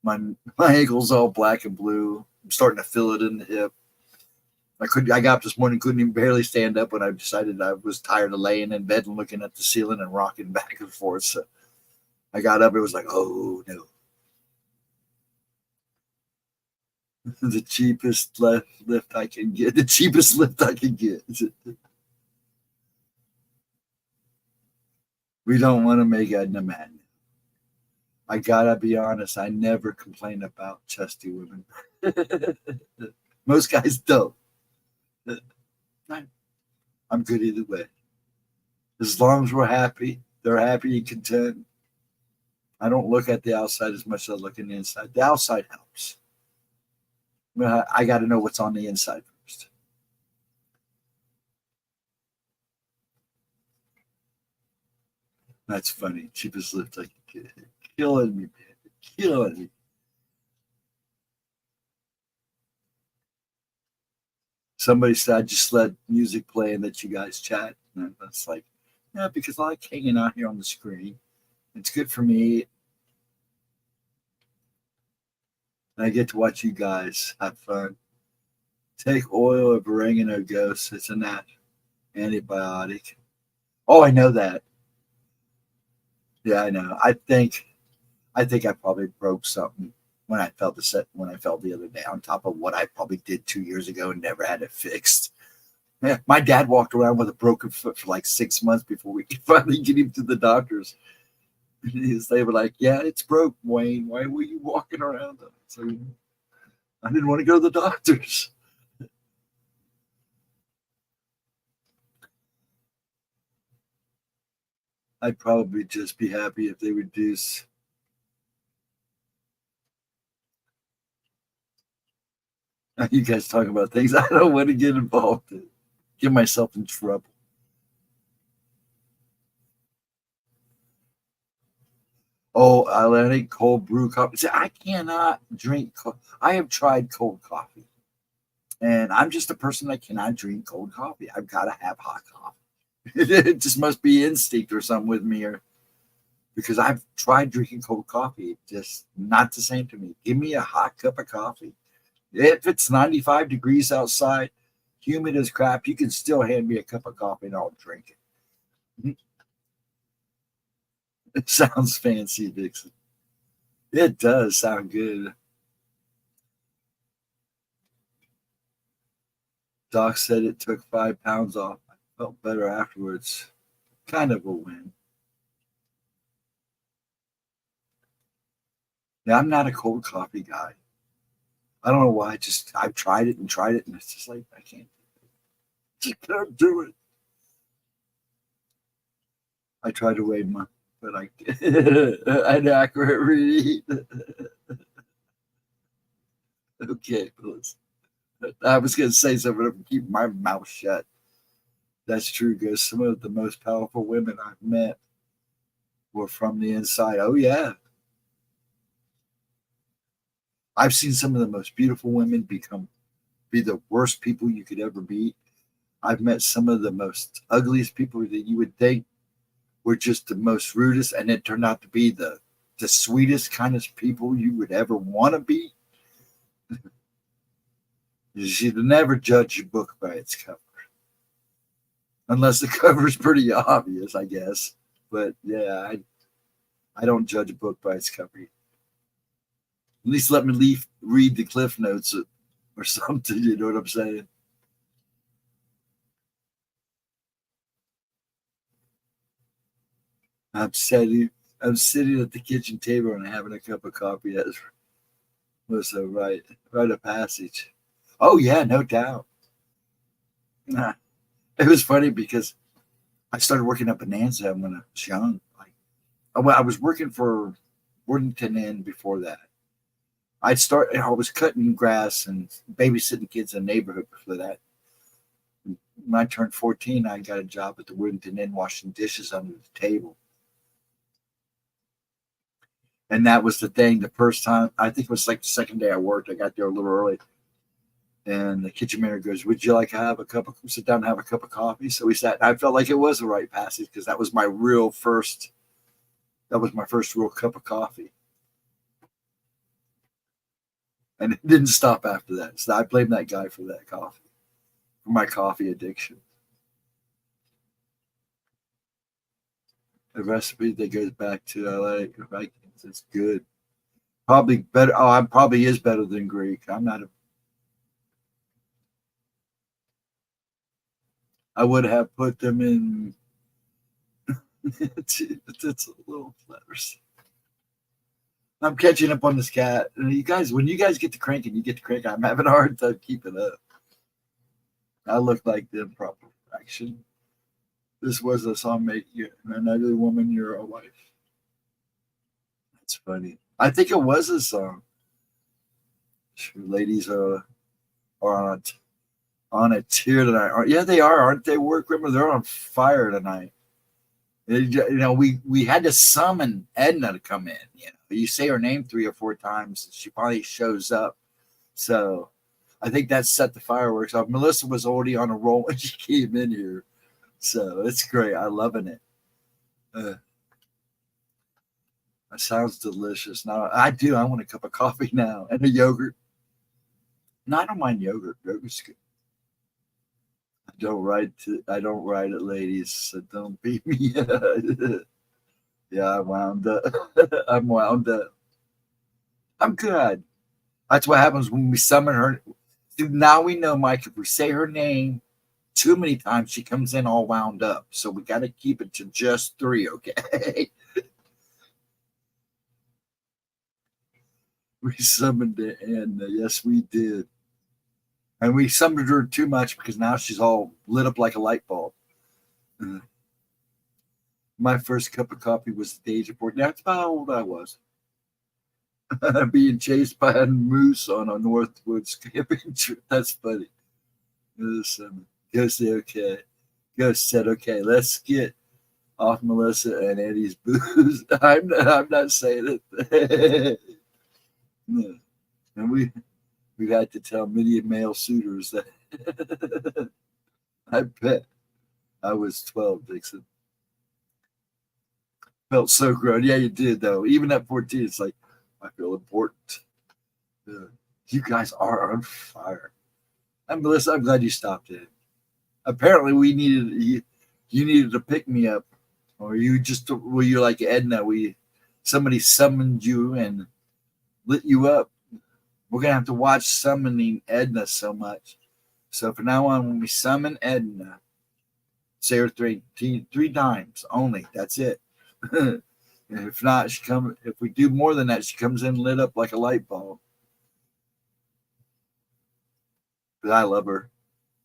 My ankle's all black and blue. I'm starting to feel it in the hip. I got up this morning, couldn't even barely stand up when I decided I was tired of laying in bed and looking at the ceiling and rocking back and forth. So I got up. It was like, oh no. The cheapest lift I can get. The cheapest lift I can get. We don't want to make Edna mad. I gotta be honest. I never complain about chesty women. Most guys don't. I'm good either way. As long as we're happy, they're happy and content. I don't look at the outside as much as I look in the inside. The outside helps. I got to know what's on the inside first. That's funny. Cheapest lift I can get. Killing me, man. Killing me. Somebody said I just let music play and let you guys chat. And that's like, yeah, because I like hanging out here on the screen. It's good for me. And I get to watch you guys have fun. Take oil of oregano ghost. It's a antibiotic. Oh, I know that. Yeah, I know. I think I probably broke something when I fell the other day on top of what I probably did 2 years ago and never had it fixed. Yeah, my dad walked around with a broken foot for like 6 months before we could finally get him to the doctors. They were like, "Yeah, it's broke, Wayne. Why were you walking around?" So I didn't want to go to the doctors. I'd probably just be happy if they reduce. You guys talking about things I don't want to get involved in. Get myself in trouble. Oh, Atlantic cold brew coffee. See, I cannot drink. I have tried cold coffee, and I'm just a person that cannot drink cold coffee. I've got to have hot coffee. It just must be instinct or something with me, or because I've tried drinking cold coffee, just not the same to me. Give me a hot cup of coffee. If it's 95 degrees outside, humid as crap, you can still hand me a cup of coffee and I'll drink it. It sounds fancy, Dixon. It does sound good. Doc said it took 5 pounds off. I felt better afterwards. Kind of a win. Yeah, I'm not a cold coffee guy. I don't know why. I've tried it, and it's just like I just can't do it. I tried to wave my, but I an accurate read. Okay, Phyllis. I was going to say something. I'm keep my mouth shut. That's true, because some of the most powerful women I've met were from the inside. Oh yeah, I've seen some of the most beautiful women be the worst people you could ever be. I've met some of the most ugliest people that you would think were just the most rudest, and it turned out to be the sweetest, kindest people you would ever want to be. You should never judge a book by its cover, unless the cover is pretty obvious, I guess. But yeah, I don't judge a book by its cover. At least let me read the cliff notes or something. You know what I'm saying? I'm sitting. I'm sitting at the kitchen table and having a cup of coffee. That's was a right a passage. Oh yeah, no doubt. Nah, it was funny because I started working at Bonanza when I was young. I was working for Worthington Inn before that. I was cutting grass and babysitting kids in the neighborhood before that. When I turned 14, I got a job at the Worthington Inn washing dishes under the table. And that was the thing. The first time, I think it was like the second day I worked, I got there a little early. And the kitchen manager goes, "Would you like to have sit down and have a cup of coffee?" So we sat, and I felt like it was the right passage because that was my first real cup of coffee. And it didn't stop after that. So I blame that guy for that coffee, for my coffee addiction. A recipe that goes back to LA Vikings. It's good. Probably better. Oh, I probably is better than Greek. I would have put them in. It's a little letters. I'm catching up on this cat. And you guys, when you guys get to cranking, you get to crank. I'm having a hard time keeping up. I look like the improper action. This was a song make you an ugly woman, you're a wife. That's funny. I think it was a song. Ladies are on a tear tonight. Yeah, they are, aren't they? Work women, they're on fire tonight. We had to summon Edna to come in. You say her name 3 or 4 times, she finally shows up. So I think that set the fireworks off. Melissa was already on a roll when she came in here, so it's great. I'm loving it. That sounds delicious. Now I do. I want a cup of coffee now and a yogurt. No, I don't mind yogurt. Yogurt's good. I don't write it, ladies. So don't beat me. Yeah, I wound up. I'm wound up. I'm good. That's what happens when we summon her. Dude, now we know, Mike, if we say her name too many times, she comes in all wound up. So we got to keep it to just 3, okay? We summoned it, and yes, we did. And we summoned her too much because now she's all lit up like a light bulb. My first cup of coffee was at the age of 14. That's about how old I was. Being chased by a moose on a Northwoods camping trip. That's funny. Ghost said, okay. Ghost said, okay, let's get off Melissa and Eddie's booze. I'm not saying it. No. And we've had to tell many male suitors that I bet I was 12, Dixon. Felt so grown. Yeah, you did, though. Even at 14, it's like, I feel important. You guys are on fire. And Melissa, I'm glad you stopped in. Apparently, you needed to pick me up, or were you like Edna? Somebody summoned you and lit you up. We're gonna have to watch summoning Edna so much. So from now on, when we summon Edna, say her three times only. That's it. And if not, if we do more than that, she comes in lit up like a light bulb. But I love her.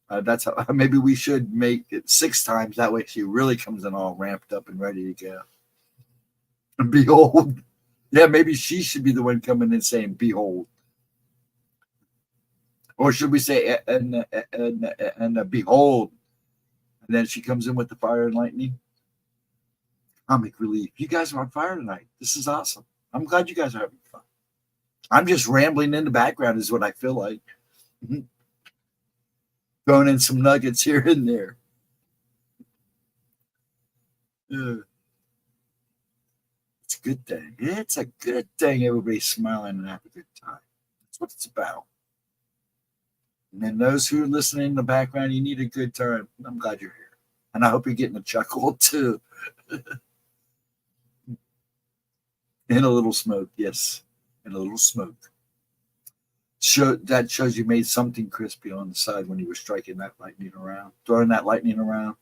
That's how. Maybe we should make it 6 times. That way, she really comes in all ramped up and ready to go. And behold, yeah, maybe she should be the one coming in saying, "Behold," or should we say, "And behold," and then she comes in with the fire and lightning. Comic relief. You guys are on fire tonight. This is awesome. I'm glad you guys are having fun. I'm just rambling in the background, is what I feel like. Throwing in some nuggets here and there. It's a good thing. It's a good thing everybody's smiling and having a good time. That's what it's about. And then those who are listening in the background, you need a good time. I'm glad you're here. And I hope you're getting a chuckle too. And a little smoke, yes. And a little smoke. That shows you made something crispy on the side when you were striking that lightning around, throwing that lightning around.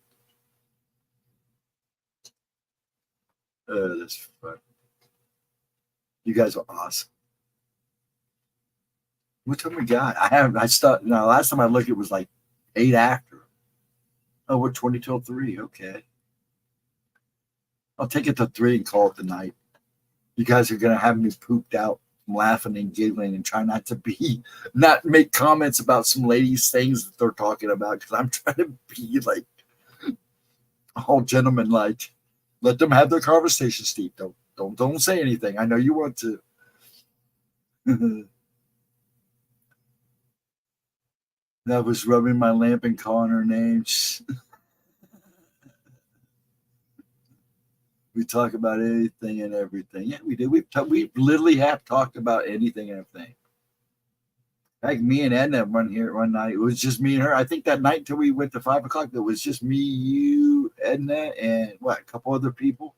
That's fun. You guys are awesome. What time we got? Last time I looked, it was like 8 after. Oh, we're 20 till 3. Okay. I'll take it to 3 and call it the night. You guys are going to have me pooped out, laughing and giggling, and try not make comments about some ladies' things that they're talking about, because I'm trying to be like all gentlemen, like, let them have their conversation, Steve. Don't say anything. I know you want to. That was rubbing my lamp and calling her names. We talk about anything and everything. Yeah, we did. We literally have talked about anything and everything. Like me and Edna run here one night. It was just me and her. I think that night until we went to 5 o'clock, it was just me, you, Edna, and a couple other people.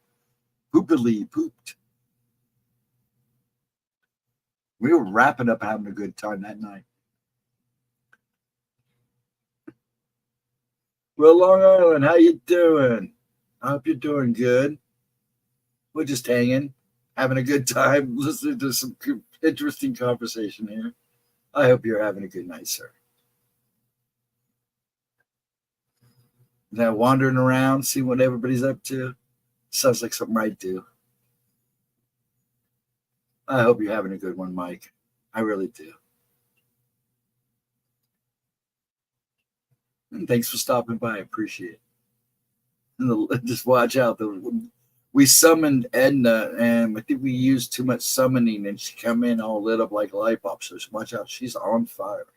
Pooped. We were wrapping up having a good time that night. Well, Long Island, how you doing? I hope you're doing good. We're just hanging, having a good time, listening to some interesting conversation here. I hope you're having a good night, sir. Now, wandering around, seeing what everybody's up to, sounds like something I'd do. I hope you're having a good one, Mike. I really do. And thanks for stopping by. I appreciate it. And just watch out. We summoned Edna, and I think we used too much summoning, and she come in all lit up like a light bulb. So watch out. She's on fire.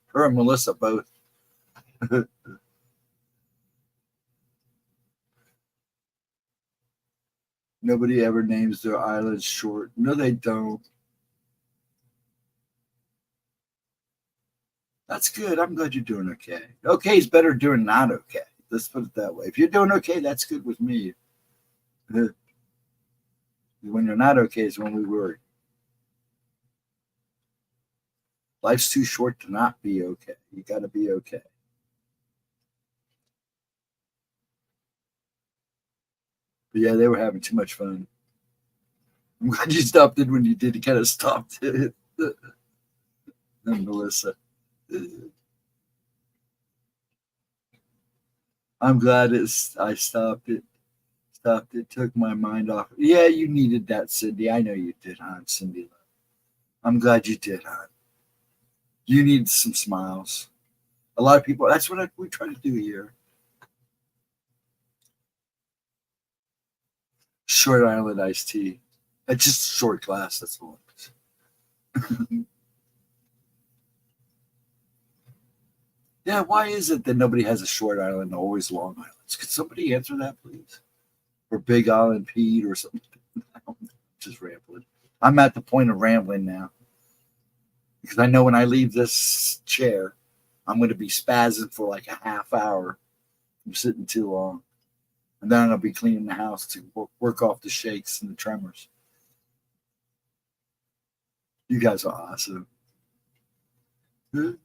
Her and Melissa both. Nobody ever names their eyelids short. No, they don't. That's good. I'm glad you're doing okay. Okay is better doing not okay. Let's put it that way. If you're doing okay, that's good with me. When you're not okay is when we worry. Life's too short to not be okay. You got to be okay. But yeah, they were having too much fun. I'm glad you stopped it when you did. You kind of stopped it. And Melissa. I'm glad I stopped it. Took my mind off. Yeah, you needed that, Cindy. I know you did, hon, Cindy. I'm glad you did, hon. You need some smiles. A lot of people, that's what we try to do here. Short Island iced tea. It's just a short glass, that's all it is. Yeah, why is it that nobody has a short island and always long islands? Could somebody answer that, please? Or Big Island Pete or something? Just rambling. I'm at the point of rambling now. Because I know when I leave this chair, I'm going to be spazzing for like a half hour. I'm sitting too long. And then I'll be cleaning the house to work off the shakes and the tremors. You guys are awesome. But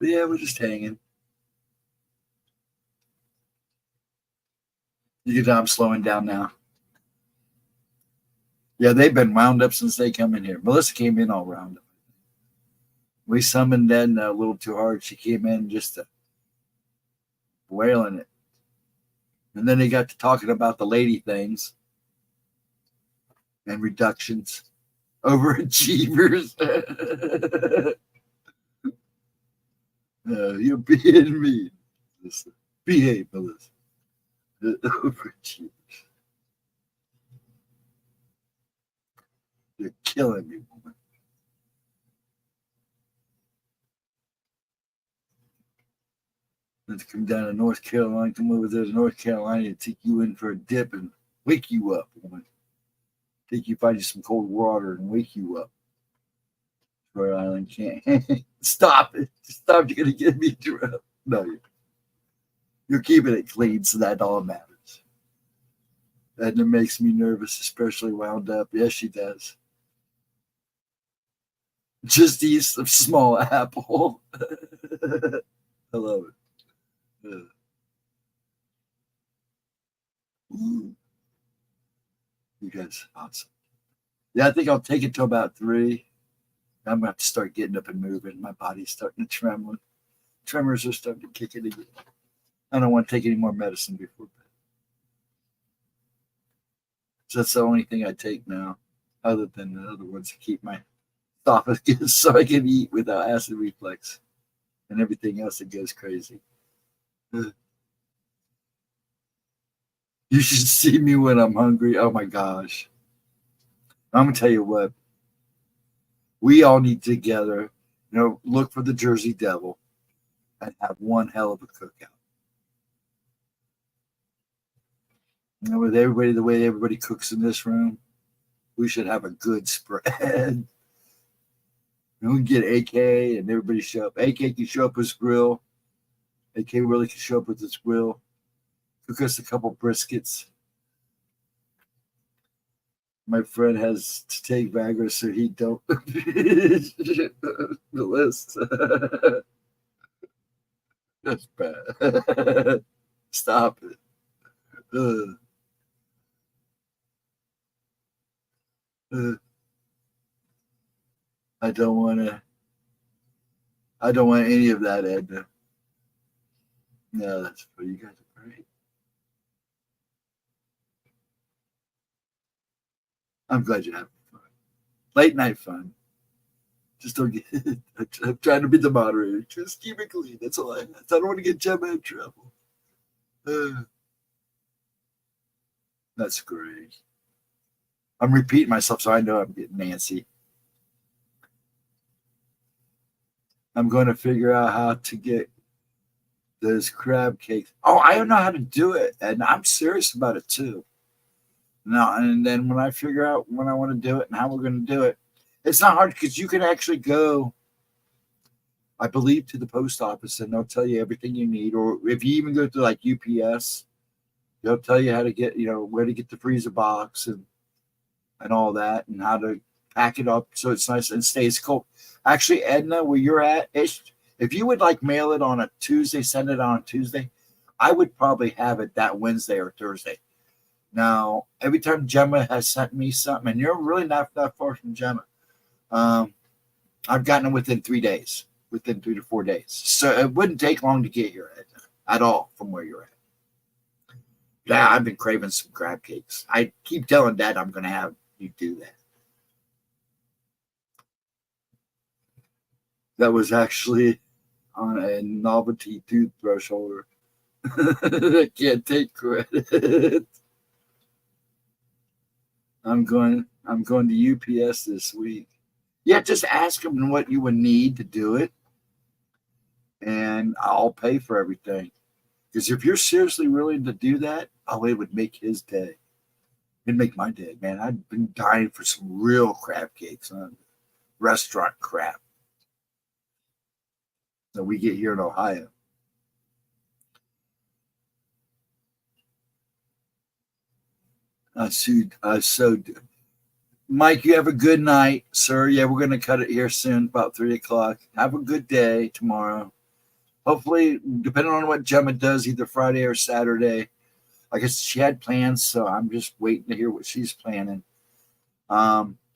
yeah, we're just hanging. You can tell I'm slowing down now. Yeah, they've been wound up since they come in here. Melissa came in all round up. We summoned Edna a little too hard. She came in just wailing it. And then they got to talking about the lady things and reductions. Overachievers. You're being mean. Behave, Melissa. Overachievers. You're killing me, woman. Let's come down to North Carolina, come over there to North Carolina and take you in for a dip and wake you up, woman. Take you, find you some cold water and wake you up. Rhode Island can't. Stop it. Stop. You're going to get me drunk. No, you're keeping it clean, so that all matters. And it makes me nervous, especially wound up. Yes, she does. Just east of Small Apple. I love it. You guys awesome. Yeah, I think I'll take it to about 3. I'm going to have to start getting up and moving. My body's starting to tremble. Tremors are starting to kick in again. I don't want to take any more medicine before bed. So that's the only thing I take now, other than the other ones to keep my esophagus so I can eat without acid reflux and everything else that goes crazy. You should see me when I'm hungry. Oh my gosh. I'm going to tell you what. We all need together, look for the Jersey Devil and have one hell of a cookout. With everybody, the way everybody cooks in this room, we should have a good spread. We can get AK and everybody show up. AK can show up with his grill. AK really can show up with his grill. Cook us a couple briskets. My friend has to take Viagra so he don't the list. That's bad. Stop it. I don't want any of that, Edna. No, that's for you guys are great. I'm glad you're having fun. Late night fun. Just don't get I'm trying to be the moderator. Just keep it clean. That's all I ask. I don't want to get Gemma in trouble. That's great. I'm repeating myself, so I know I'm getting Nancy. I'm going to figure out how to get those crab cakes. Oh, I don't know how to do it, and I'm serious about it too. No, and then when I figure out when I want to do it and how we're going to do it, it's not hard because you can actually go, I believe, to the post office and they'll tell you everything you need. Or if you even go to like UPS, they'll tell you how to get, where to get the freezer box and all that and how to pack it up so it's nice and stays cold. Actually, Edna, where you're at, if you would like mail it on a Tuesday, send it on a Tuesday, I would probably have it that Wednesday or Thursday. Now, every time Gemma has sent me something, and you're really not that far from Gemma, I've gotten it within 3 days, within 3 to 4 days. So it wouldn't take long to get here at all from where you're at. Yeah, I've been craving some crab cakes. I keep telling Dad I'm going to have you do that. That was actually on a novelty toothbrush holder. I can't take credit. I'm going to UPS this week. Yeah, just ask them what you would need to do it, and I'll pay for everything. Because if you're seriously willing to do that, it would make his day. It'd make my day, man. I've been dying for some real crab cakes, restaurant crab that we get here in Ohio. I sewed. Mike, you have a good night, sir. Yeah, we're going to cut it here soon, about 3 o'clock. Have a good day tomorrow. Hopefully, depending on what Gemma does, either Friday or Saturday, like I said, she had plans, so I'm just waiting to hear what she's planning.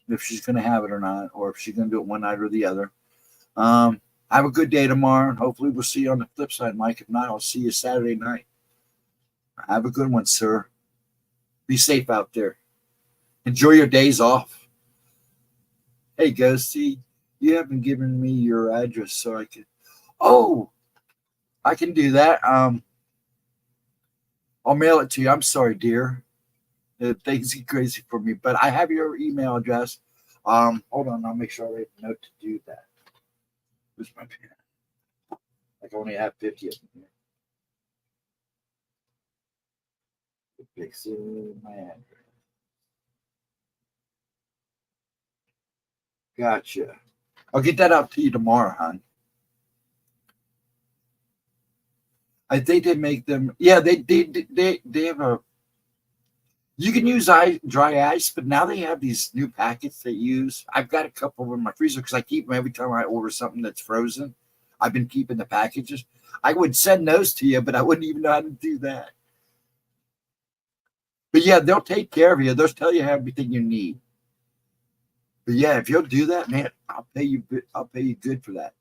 If she's going to have it or not, or if she's going to do it one night or the other. Have a good day tomorrow, and hopefully we'll see you on the flip side, Mike. If not, I'll see you Saturday night. Have a good one, sir. Be safe out there. Enjoy your days off. Hey, Ghosty, you haven't given me your address, so I can. Oh, I can do that. I'll mail it to you. I'm sorry, dear. Things get crazy for me, but I have your email address. Hold on, I'll make sure I write a note to do that. Where's my pen? I can only have 50 of them here. Fix my address. Gotcha. I'll get that out to you tomorrow, hon. I think they make them. Yeah, they have a. You can use dry ice, but now they have these new packets they use. I've got a couple in my freezer because I keep them every time I order something that's frozen. I've been keeping the packages. I would send those to you, but I wouldn't even know how to do that. But yeah, they'll take care of you. They'll tell you everything you need. But yeah, if you'll do that, man, I'll pay you. I'll pay you good for that.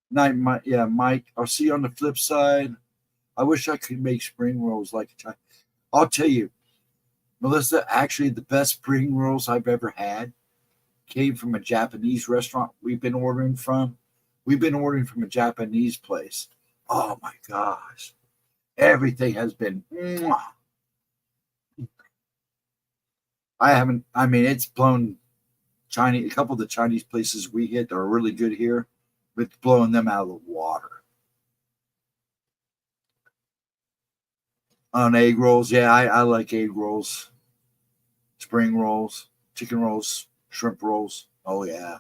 Night, Mike. Yeah, Mike. I'll see you on the flip side. I wish I could make spring rolls like a child. I'll tell you, Melissa. Actually, the best spring rolls I've ever had came from a Japanese restaurant we've been ordering from. We've been ordering from a Japanese place. Oh my gosh, everything has been. Mwah. I haven't. I mean, it's blown Chinese. A couple of the Chinese places we hit are really good here, but it's blowing them out of the water. On egg rolls, yeah, I like egg rolls, spring rolls, chicken rolls, shrimp rolls. Oh yeah.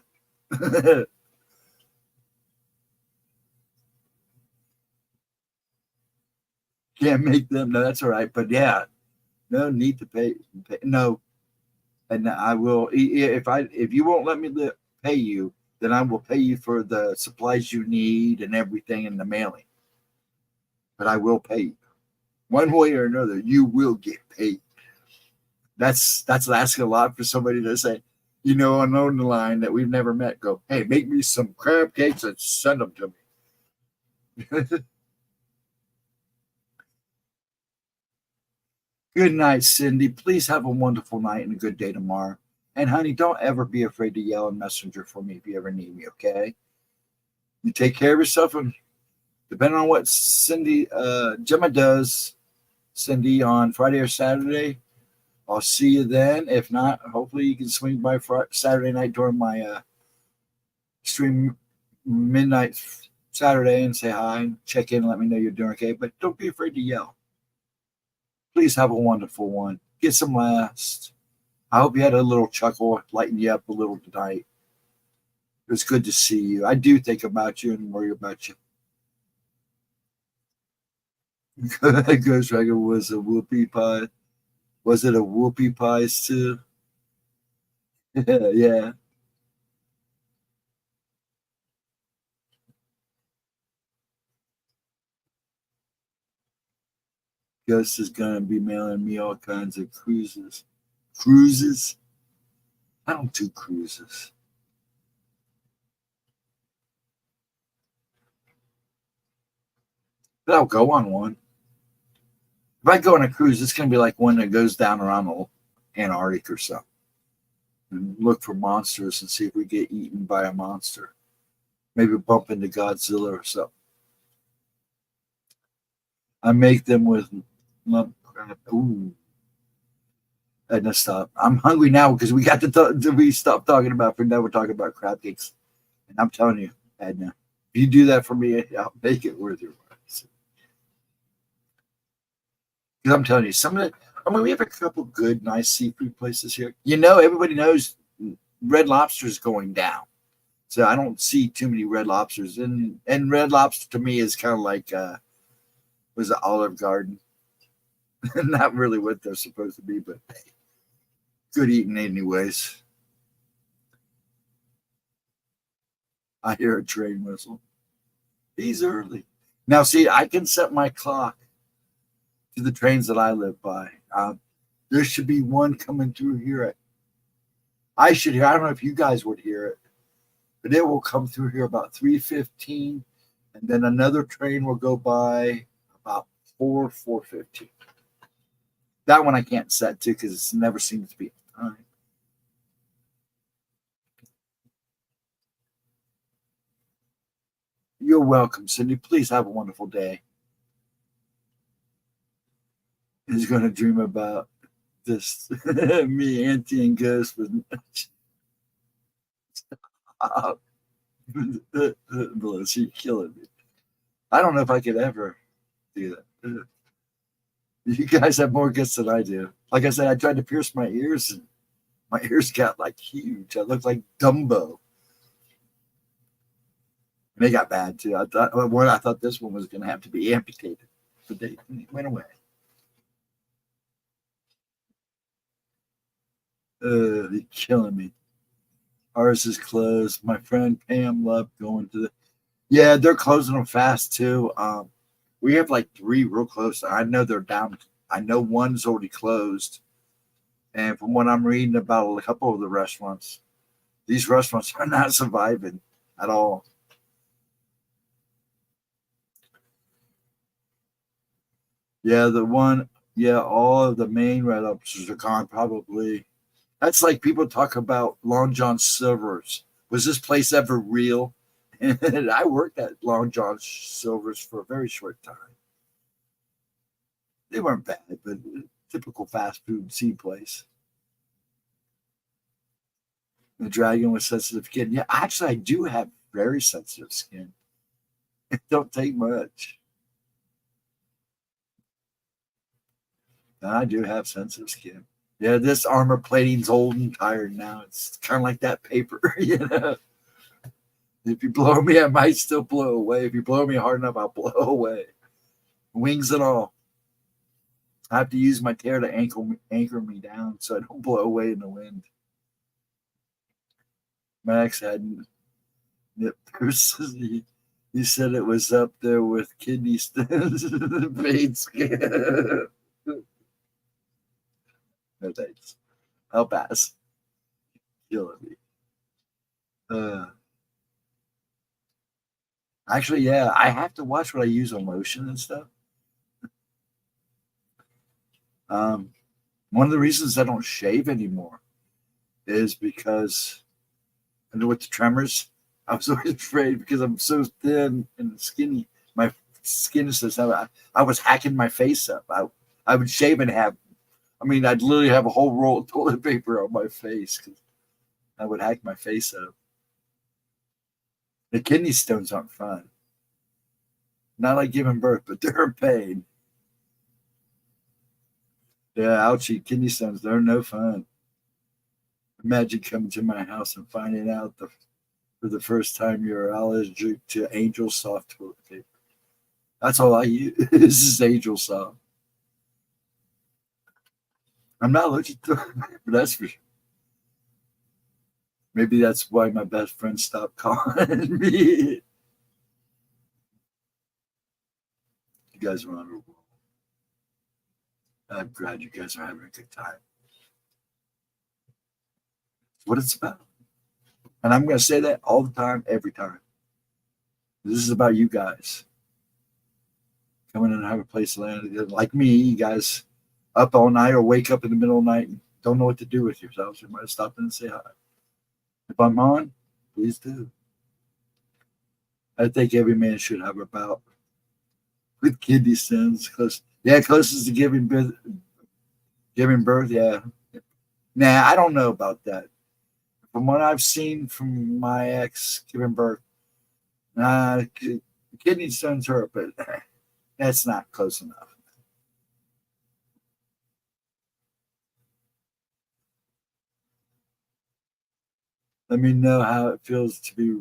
Can't make them. No, that's all right. But yeah, no need to pay no, and I will if you won't let me pay you, then I will pay you for the supplies you need and everything in the mailing. But I will pay you one way or another. You will get paid. That's asking a lot for somebody to say, on the line that we've never met. Go, hey, make me some crab cakes and send them to me. Good night, Cindy. Please have a wonderful night and a good day tomorrow. And honey, don't ever be afraid to yell in Messenger for me if you ever need me, okay? You take care of yourself, and depending on what Gemma does, Cindy, on Friday or Saturday, I'll see you then. If not, hopefully you can swing by Saturday night during my stream midnight Saturday and say hi and check in and let me know you're doing okay. But don't be afraid to yell. Please have a wonderful one. Get some rest. I hope you had a little chuckle, lighten you up a little tonight. It was good to see you. I do think about you and worry about you. GhostDragon was a whoopie pie. Was it a whoopie pies too? Yeah. Ghost is gonna be mailing me all kinds of cruises. Cruises? I don't do cruises. But I'll go on one. If I go on a cruise, it's gonna be like one that goes down around the Antarctic or something. And look for monsters and see if we get eaten by a monster. Maybe bump into Godzilla or something. I make them with lump crab. Ooh. And stop. I'm hungry now because we got we stopped talking about. Now we're talking about crab cakes, and I'm telling you, Edna, if you do that for me, I'll make it worth your while. Because I'm telling you, some of it. I mean, we have a couple good, nice seafood places here. Everybody knows Red Lobster is going down, so I don't see too many Red Lobsters. And Red Lobster to me is kind of like was it Olive Garden? Not really what they're supposed to be, but hey, good eating anyways. I hear a train whistle. He's early. Now, see, I can set my clock to the trains that I live by. There should be one coming through here. I should hear. I don't know if you guys would hear it, but it will come through here about 3:15, and then another train will go by about 4:15. That one I can't set to because it never seems to be on time. You're welcome, Cindy. Please have a wonderful day. He's going to dream about this. Me, Auntie, and Ghost with Melissa, you're killing me. I don't know if I could ever do that. You guys have more guts than I do. Like I said, I tried to pierce my ears, and my ears got like huge. I looked like Dumbo. And they got bad too. I thought this one was going to have to be amputated, but they went away. They're killing me. Ours is closed. My friend Pam loved going to the. Yeah, they're closing them fast too. We have like 3 real close. I know they're down. I know one's already closed. And from what I'm reading about a couple of the restaurants, these restaurants are not surviving at all. Yeah, all of the main red lobsters are gone probably. That's like people talk about Long John Silver's. Was this place ever real? And I worked at Long John Silver's for a very short time. They weren't bad, but typical fast food sea place. The dragon with sensitive skin. Yeah, actually, I do have very sensitive skin. It don't take much. And I do have sensitive skin. Yeah, this armor plating's old and tired now. It's kind of like that paper, you know. If you blow me, I might still blow away. If you blow me hard enough, I'll blow away. Wings and all. I have to use my tail to anchor me down so I don't blow away in the wind. Max had nip purses. He said it was up there with kidney stones and vein skin. No thanks. I'll pass. Killing me. Actually, yeah, I have to watch what I use on lotion and stuff. One of the reasons I don't shave anymore is because I know with the tremors, I was always afraid because I'm so thin and skinny. My skin is so I was hacking my face up. I would shave and I'd literally have a whole roll of toilet paper on my face because I would hack my face up. The kidney stones aren't fun. Not like giving birth, but they're a pain. Yeah, ouchie, kidney stones, they're no fun. Imagine coming to my house and finding out for the first time you're allergic to Angel Soft toilet paper. That's all I use is Angel Soft. I'm not allergic to it, but that's for sure. Maybe that's why my best friend stopped calling me. You guys are on a roll. I'm glad you guys are having a good time. That's what it's about. And I'm going to say that all the time, every time. This is about you guys. Coming in and have a place to land. Like me, you guys up all night or wake up in the middle of the night and don't know what to do with yourselves. You might stop in and say hi. If I'm on, please do. I think every man should have a bout with kidney stones. Closest to giving birth. Yeah. Nah, I don't know about that. From what I've seen from my ex giving birth, kidney stones hurt, but that's not close enough. Let me know how it feels to be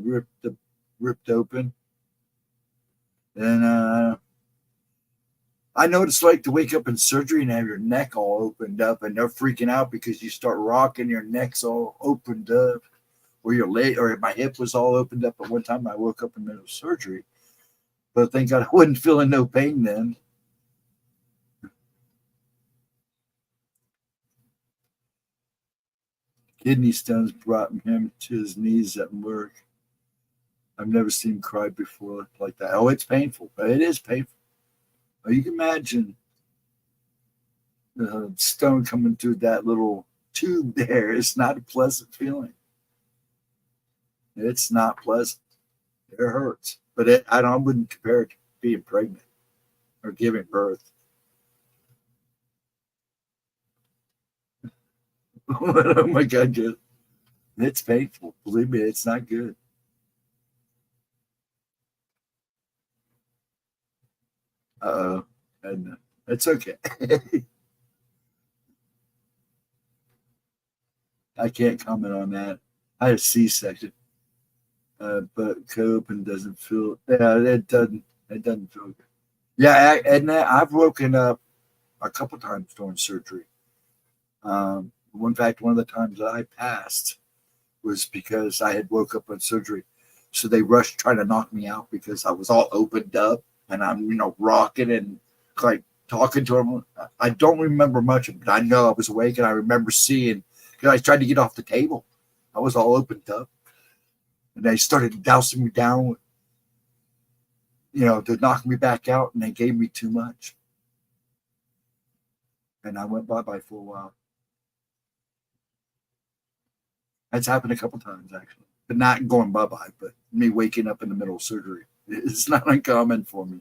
ripped open. And I know what it's like to wake up in surgery and have your neck all opened up, and they're freaking out because you start rocking, your neck's all opened up, or your leg, or my hip was all opened up. At one time, I woke up in the middle of surgery, But thank God I wasn't feeling no pain then. Kidney stones brought him to his knees at work. I've never seen him cry before like that. Oh, it's painful. It is painful. Oh, you can imagine the stone coming through that little tube there. It's not a pleasant feeling. It's not pleasant. It hurts. But I wouldn't compare it to being pregnant or giving birth. Oh my God, it's painful. Believe me, it's not good. Uh-oh. And it's okay. I can't comment on that. I had a C-section, but co-open doesn't feel. Yeah, it doesn't. It doesn't feel good. Yeah, and I've woken up a couple times during surgery. In fact, one of the times that I passed was because I had woke up on surgery, so they rushed trying to knock me out because I was all opened up and I'm rocking and like talking to them. I don't remember much, but I know I was awake and I remember seeing because I tried to get off the table. I was all opened up, and they started dousing me down, to knock me back out, and they gave me too much, and I went bye-bye for a while. That's happened a couple times actually, but not going bye-bye, but me waking up in the middle of surgery. It's not uncommon for me.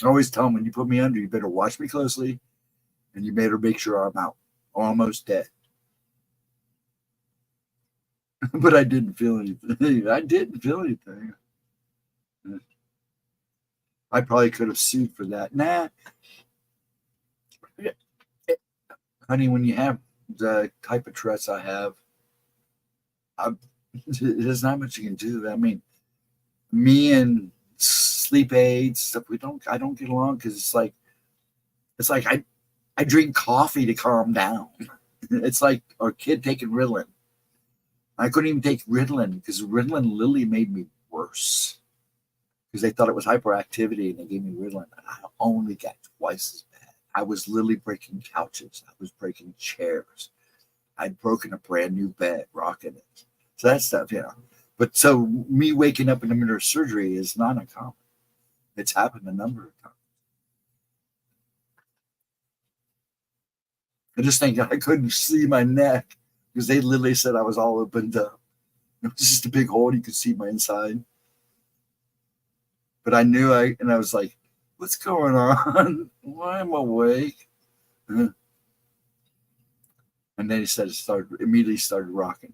I always tell them, when you put me under, you better watch me closely, and you better make sure I'm out, almost dead. But I didn't feel anything. I didn't feel anything. I probably could have sued for that. Nah, honey, when you have the type of stress I have, there's not much you can do. I mean, me and sleep aids stuff, I don't get along because it's like I drink coffee to calm down. It's like a kid taking Ritalin. I couldn't even take Ritalin because Ritalin literally made me worse because they thought it was hyperactivity and they gave me Ritalin. And I only got twice as bad. I was literally breaking couches. I was breaking chairs. I'd broken a brand new bed, rocking it. So that stuff, But so me waking up in the middle of surgery is not uncommon. It's happened a number of times. I just think I couldn't see my neck because they literally said I was all opened up. It was just a big hole. You could see my inside. But I knew and I was like, what's going on? Why am I awake? And then he said immediately started rocking.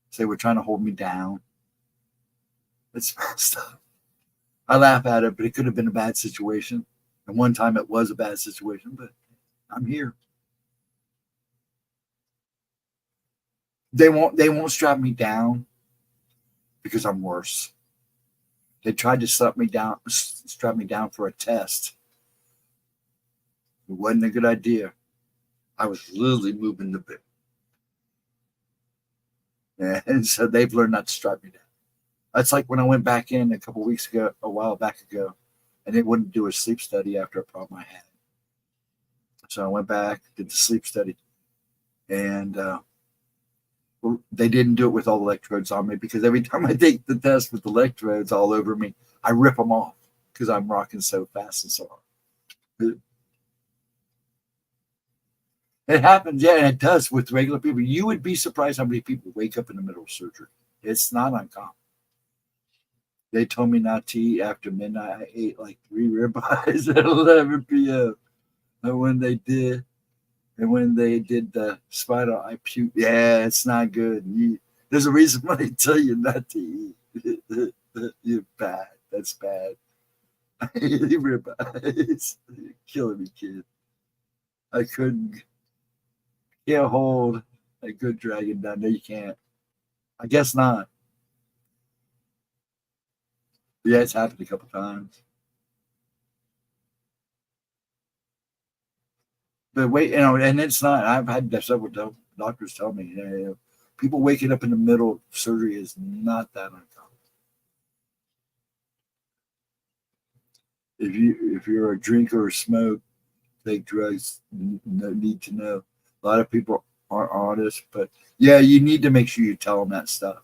So they were trying to hold me down. It's messed up. I laugh at it, but it could have been a bad situation. And one time it was a bad situation, but I'm here. They won't strap me down because I'm worse. They tried to strap me down for a test. It wasn't a good idea. I was literally moving the bit. And so they've learned not to strap me down. That's like when I went back in a while back ago, and they wouldn't do a sleep study after a problem I had. So I went back, did the sleep study, and they didn't do it with all the electrodes on me because every time I take the test with the electrodes all over me, I rip them off because I'm rocking so fast and so hard. It happens, yeah, and it does with regular people. You would be surprised how many people wake up in the middle of surgery. It's not uncommon. They told me not to eat after midnight. I ate like 3 ribeyes at 11 p.m. And when they did the spinal, I puked. Yeah, it's not good. There's a reason why they tell you not to eat. You're bad. That's bad. I ate ribeyes. You're killing me, kid. I can't hold a good dragon down. No, you can't. I guess not. Yeah, it's happened a couple times. But wait, and it's not. I've had several doctors tell me, people waking up in the middle of surgery is not that uncommon. if you're a drinker or smoke, take drugs, no need to know. A lot of people aren't honest, but yeah, you need to make sure you tell them that stuff.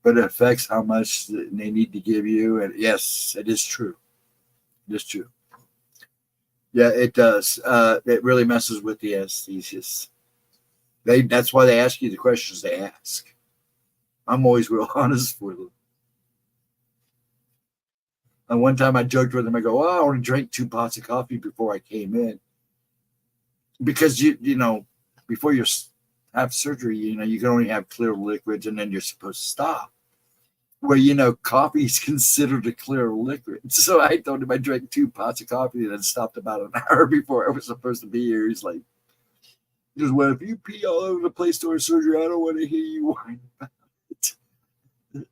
But it affects how much they need to give you, and yes, it is true. It is true. Yeah, it does. It really messes with the anesthesias. That's why they ask you the questions they ask. I'm always real honest with them. And one time I joked with them. I go, "Oh, I only drank 2 pots of coffee before I came in because you know before you have surgery, you can only have clear liquids, and then you're supposed to stop. Well, coffee is considered a clear liquid. So I told him I drank 2 pots of coffee and then stopped about an hour before I was supposed to be here. He's like, well, if you pee all over the place during surgery, I don't want to hear you whine about it.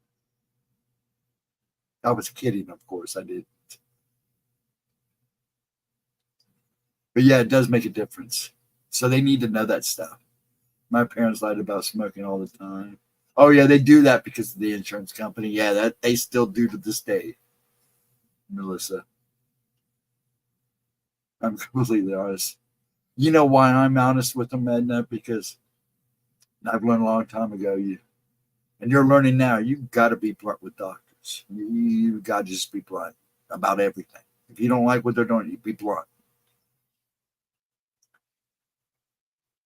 I was kidding, of course. I did. But yeah, it does make a difference. So they need to know that stuff. My parents lied about smoking all the time. Oh yeah, they do that because of the insurance company. Yeah, that they still do to this day, Melissa. I'm completely honest. You know why I'm honest with them, Edna? Because I've learned a long time ago. And you're learning now. You've got to be blunt with doctors. You've got to just be blunt about everything. If you don't like what they're doing, you be blunt.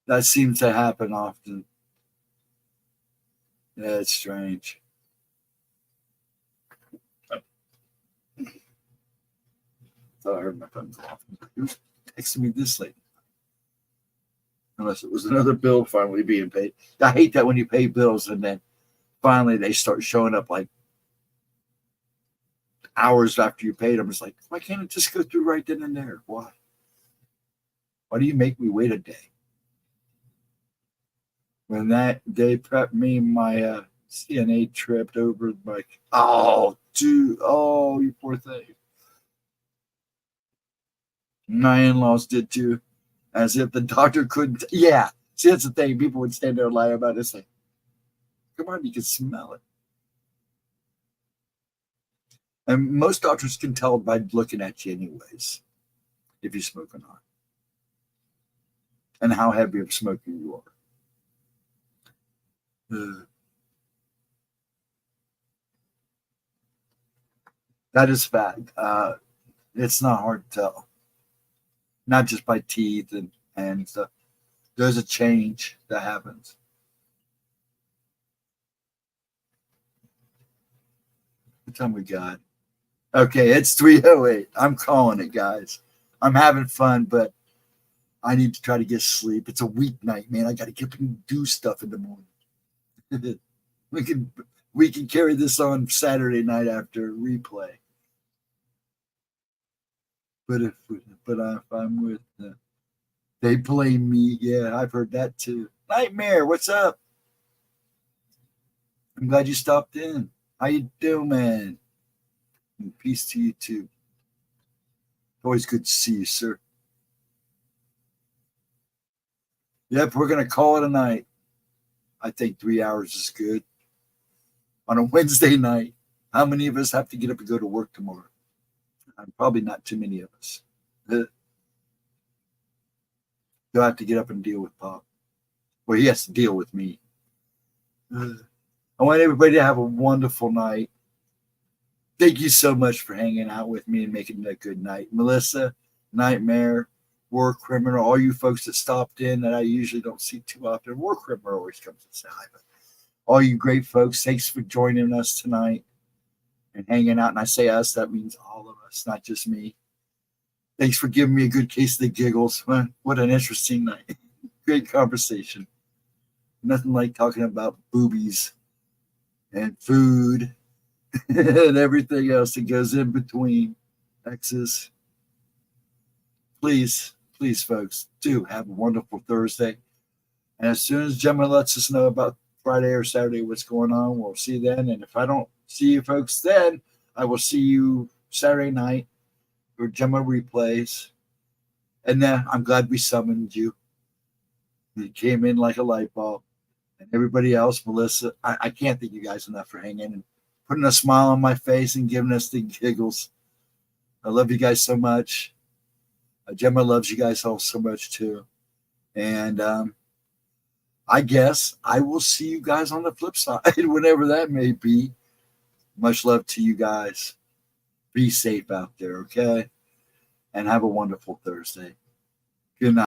That seems to happen often. Yeah, it's strange. Thought I heard my phone go off. Who's texting me this late? Unless it was another bill finally being paid. I hate that when you pay bills and then finally they start showing up like hours after you paid them. It's like, why can't it just go through right then and there? Why? Why do you make me wait a day? When they prepped me my CNA trip over, like, oh, dude, oh, you poor thing. My in-laws did too, as if the doctor couldn't. Yeah, see, that's the thing. People would stand there and lie about it. It's like, come on, you can smell it. And most doctors can tell by looking at you, anyways, if you smoke or not, and how heavy of a smoker you are. That is fact. It's not hard to tell, not just by teeth and stuff. There's a change that happens. What time we got? Okay, it's 3:08. I'm calling it, guys. I'm having fun, but I need to try to get sleep. It's a weeknight, man. I got to get up and do stuff in the morning. we can we can carry this on Saturday night after replay. But if I'm with they blame me. Yeah, I've heard that too. Nightmare, what's up? I'm glad you stopped in. How you doing, man? And peace to you too. Always good to see you, sir. Yep, we're gonna call it a night. I think 3 hours is good on a Wednesday night. How many of us have to get up and go to work tomorrow? Probably not too many of us. You'll have to get up and deal with Pop. Well, he has to deal with me. I want everybody to have a wonderful night. Thank you so much for hanging out with me and making it a good night. Melissa, Nightmare, War Criminal, all you folks that stopped in that I usually don't see too often. War Criminal always comes and says hi. But all you great folks, thanks for joining us tonight and hanging out. And I say us, that means all of us, not just me. Thanks for giving me a good case of the giggles. What an interesting night. Great conversation. Nothing like talking about boobies and food and everything else that goes in between. Exes. Please, folks, do have a wonderful Thursday. And as soon as Gemma lets us know about Friday or Saturday what's going on, we'll see you then. And if I don't see you folks then, I will see you Saturday night for Gemma replays. And then I'm glad we summoned you. You came in like a light bulb. And everybody else, Melissa, I can't thank you guys enough for hanging and putting a smile on my face and giving us the giggles. I love you guys so much. Gemma loves you guys all so much too. And I guess I will see you guys on the flip side, whenever that may be. Much love to you guys. Be safe out there, okay? And have a wonderful Thursday. Good night.